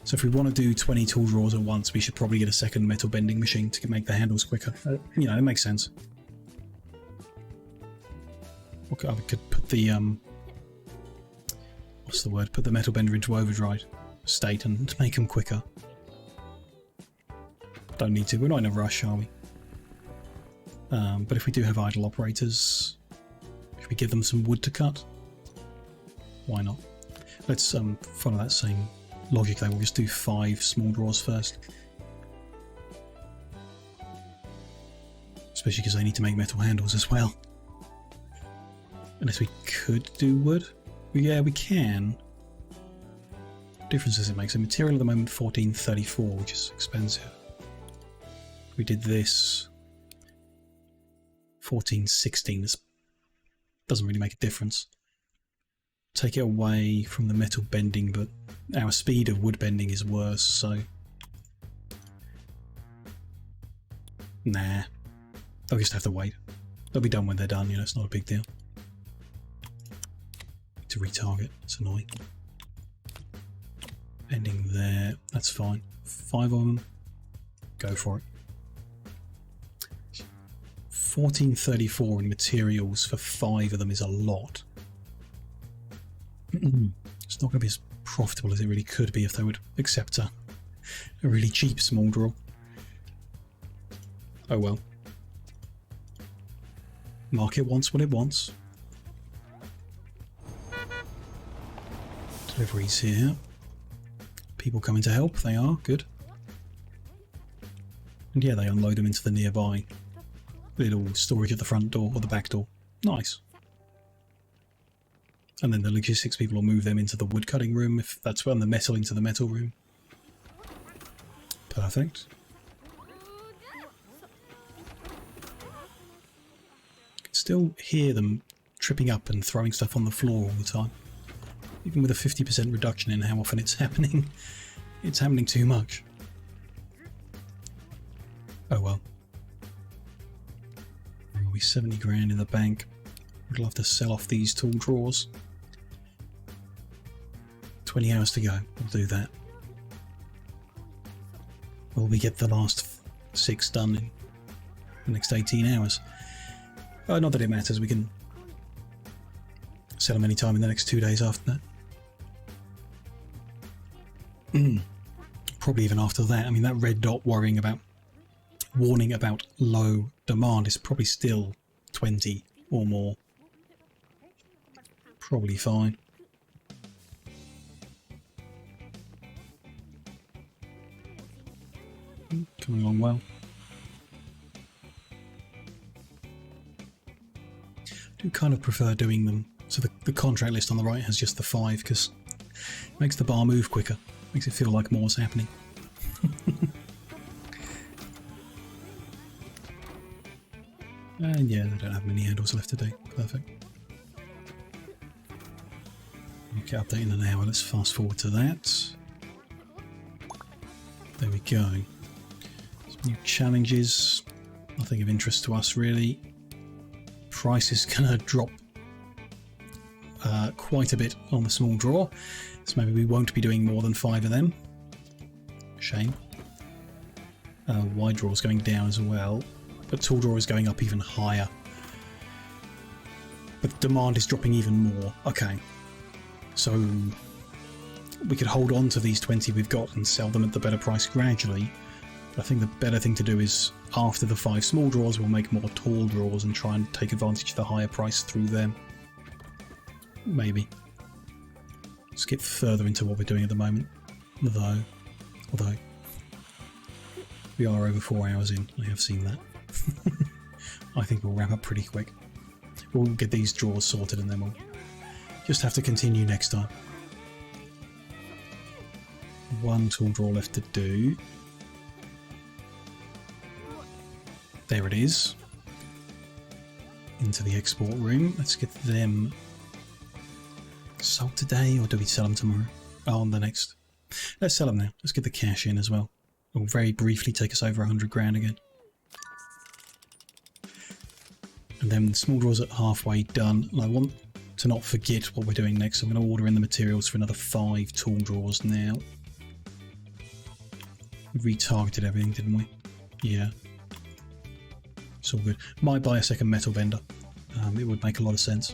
So if we want to do 20 tool drawers at once, we should probably get a second metal bending machine to make the handles quicker. You know, it makes sense. Okay, I could put the what's the word? Put the metal bender into overdrive state and make them quicker. Don't need to. We're not in a rush, are we? But if we do have idle operators, should we give them some wood to cut? Why not? Let's follow that same logic though. We'll just do 5 small drawers first. Especially because they need to make metal handles as well. Unless we could do wood. Yeah, we can. What difference does it make? So material at the moment 1434, which is expensive. If we did this 1416, this doesn't really make a difference. Take it away from the metal bending, but our speed of wood bending is worse, so nah. They'll just have to wait. They'll be done when they're done, you know, it's not a big deal. To retarget, it's annoying. Bending there, that's fine. 5 of them, go for it. 1434 in materials for 5 of them is a lot. It's not going to be as profitable as it really could be if they would accept a really cheap small draw. Oh well. Market wants what it wants. Deliveries here. People coming to help, they are, good. And yeah, they unload them into the nearby little storage at the front door or the back door. Nice. And then the logistics people will move them into the wood cutting room if that's when the metal into the metal room. Perfect. You can still hear them tripping up and throwing stuff on the floor all the time. Even with a 50% reduction in how often it's happening. It's happening too much. Oh well. We'll be 70 grand in the bank. Would love to sell off these tool drawers. 20 hours to go. We'll do that. Will we get the last 6 done in the next 18 hours? Not that it matters. We can sell them any time in the next 2 days after that. Probably even after that. I mean, that red dot warning about low demand is probably still 20 or more. Probably fine. Coming along well. I do kind of prefer doing them so the contract list on the right has just the 5 because it makes the bar move quicker, makes it feel like more's happening. And yeah, they don't have many handles left to do. Perfect. Okay, update in an hour. Let's fast forward to that. There we go. Some new challenges. Nothing of interest to us really. Price is going to drop quite a bit on the small draw, so maybe we won't be doing more than 5 of them. Shame. Wide draw is going down as well, but tall draw is going up even higher. But demand is dropping even more. Okay, so we could hold on to these 20 we've got and sell them at the better price gradually. But I think the better thing to do is after the 5 small draws we'll make more tall draws and try and take advantage of the higher price through them. Maybe. Let's get further into what we're doing at the moment. Although we are over 4 hours in, I have seen that. I think we'll wrap up pretty quick. We'll get these draws sorted and then we'll just have to continue next time. 1 tall draw left to do. There it is. Into the export room. Let's get them sold today, or do we sell them tomorrow? Oh, on the next. Let's sell them now. Let's get the cash in as well. It will very briefly take us over 100 grand again. And then the small draws at halfway done. And I want to not forget what we're doing next. So I'm going to order in the materials for another 5 tall draws now. We retargeted everything, didn't we? Yeah. It's all good. Might buy a second metal vendor. It would make a lot of sense.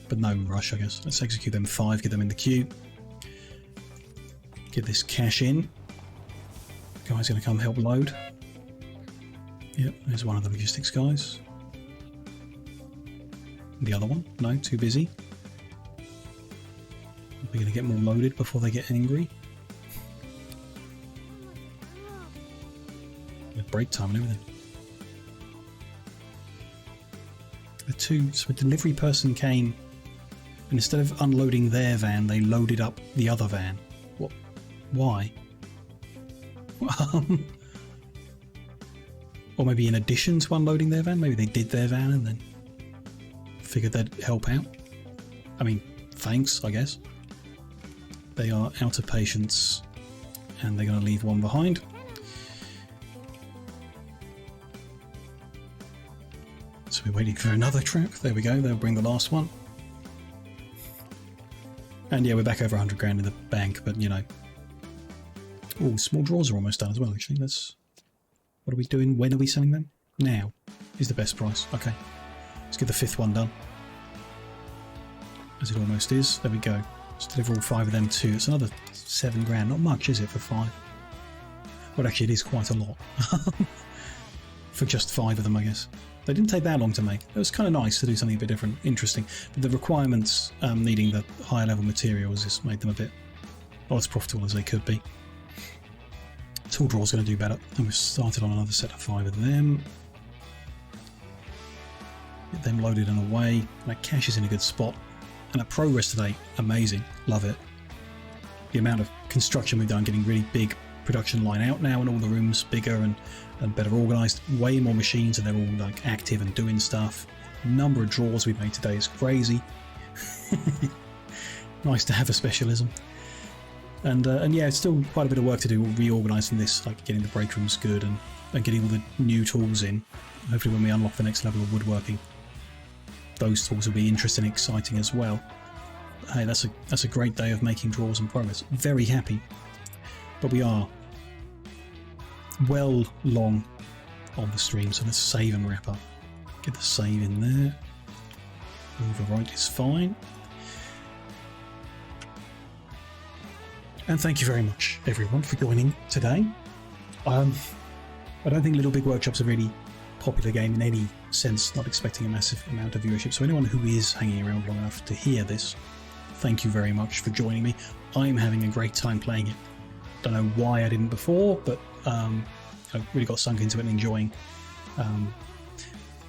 But no rush, I guess. Let's execute them 5, get them in the queue. Get this cash in. Guy's going to come help load. Yep, there's one of the logistics guys. The other one? No, too busy. We're going to get more loaded before they get angry. With break time and everything. So a delivery person came and instead of unloading their van, they loaded up the other van. What? Why? Or maybe in addition to unloading their van, maybe they did their van and then figured they'd help out. I mean, thanks, I guess. They are out of patience and they're going to leave one behind. So we're waiting for another truck. There we go. They'll bring the last one. And yeah, we're back over 100 grand in the bank, but you know. Oh, small draws are almost done as well, actually. What are we doing? When are we selling them? Now is the best price. Okay. Let's get the 5th one done. As it almost is. There we go. Let's deliver all 5 of them too. It's another 7 grand. Not much, is it, for 5? Well, actually, it is quite a lot. For just 5 of them, I guess. They didn't take that long to make. It was kind of nice to do something a bit different, interesting. But the requirements needing the higher level materials has made them a bit not as profitable as they could be. Tool draw's going to do better. And we've started on another set of 5 of them. Get them loaded and away. That cash is in a good spot. And that progress today, amazing. Love it. The amount of construction we've done, getting really big production line out now and all the rooms bigger and better organised. Way more machines and they're all like active and doing stuff. The number of draws we've made today is crazy. Nice to have a specialism. And yeah, it's still quite a bit of work to do reorganising this, like getting the break rooms good and getting all the new tools in. Hopefully when we unlock the next level of woodworking, those tools will be interesting and exciting as well. Hey, that's a great day of making draws and progress. Very happy. But we are well long on the stream, so let's save and wrap up. Get the save in there. Overwrite is fine. And thank you very much, everyone, for joining today. I don't think Little Big Workshop's a really popular game in any sense, not expecting a massive amount of viewership. So anyone who is hanging around long enough to hear this, thank you very much for joining me. I'm having a great time playing it. Don't know why I didn't before, but really got sunk into it and enjoying.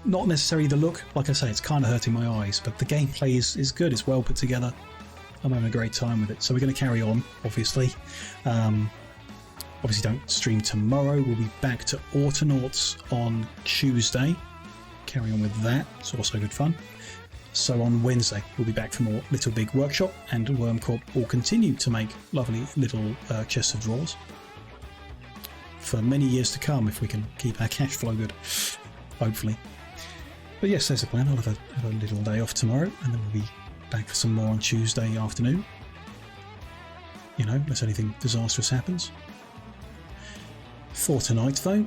Not necessarily the look, like I say, it's kind of hurting my eyes, but the gameplay is good. It's well put together. I'm having a great time with it. So we're going to carry on, obviously. Obviously don't stream tomorrow. We'll be back to Autonauts on Tuesday. Carry on with that. It's also good fun. So on Wednesday, we'll be back for more Little Big Workshop, and Worm Corp will continue to make lovely little chests of drawers for many years to come if we can keep our cash flow good, hopefully. But yes, there's a plan. I'll have a little day off tomorrow, and then we'll be back for some more on Tuesday afternoon. You know, unless anything disastrous happens. For tonight, though,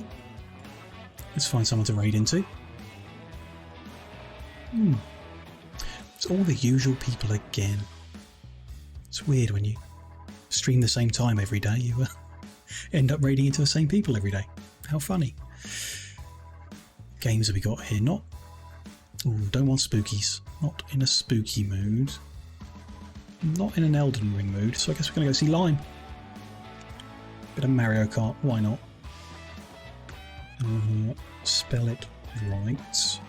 let's find someone to raid into. It's all the usual people again. It's weird when you stream the same time every day, you end up raiding into the same people every day. How funny. Games have we got here? Don't want spookies. Not in a spooky mood. Not in an Elden Ring mood, so I guess we're going to go see Lime. Bit of Mario Kart, why not? Spell it right.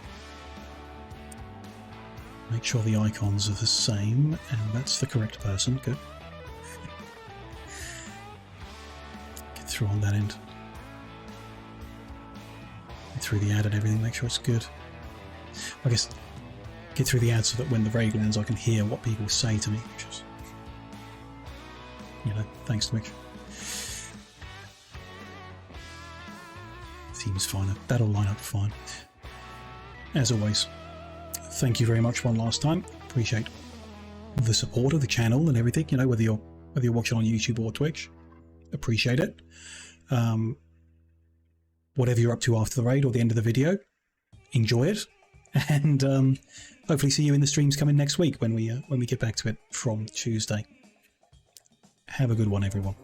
Make sure the icons are the same, and that's the correct person. Good. Get through on that end. Get through the ad and everything, make sure it's good. I guess get through the ad so that when the raid lands I can hear what people say to me, which is, you know, thanks to Mitch. Seems fine. That'll line up fine. As always, thank you very much one last time. Appreciate the support of the channel and everything. You know, whether you're watching on YouTube or Twitch, appreciate it. Whatever you're up to after the raid or the end of the video, enjoy it, and hopefully see you in the streams coming next week when we get back to it from Tuesday. Have a good one, everyone.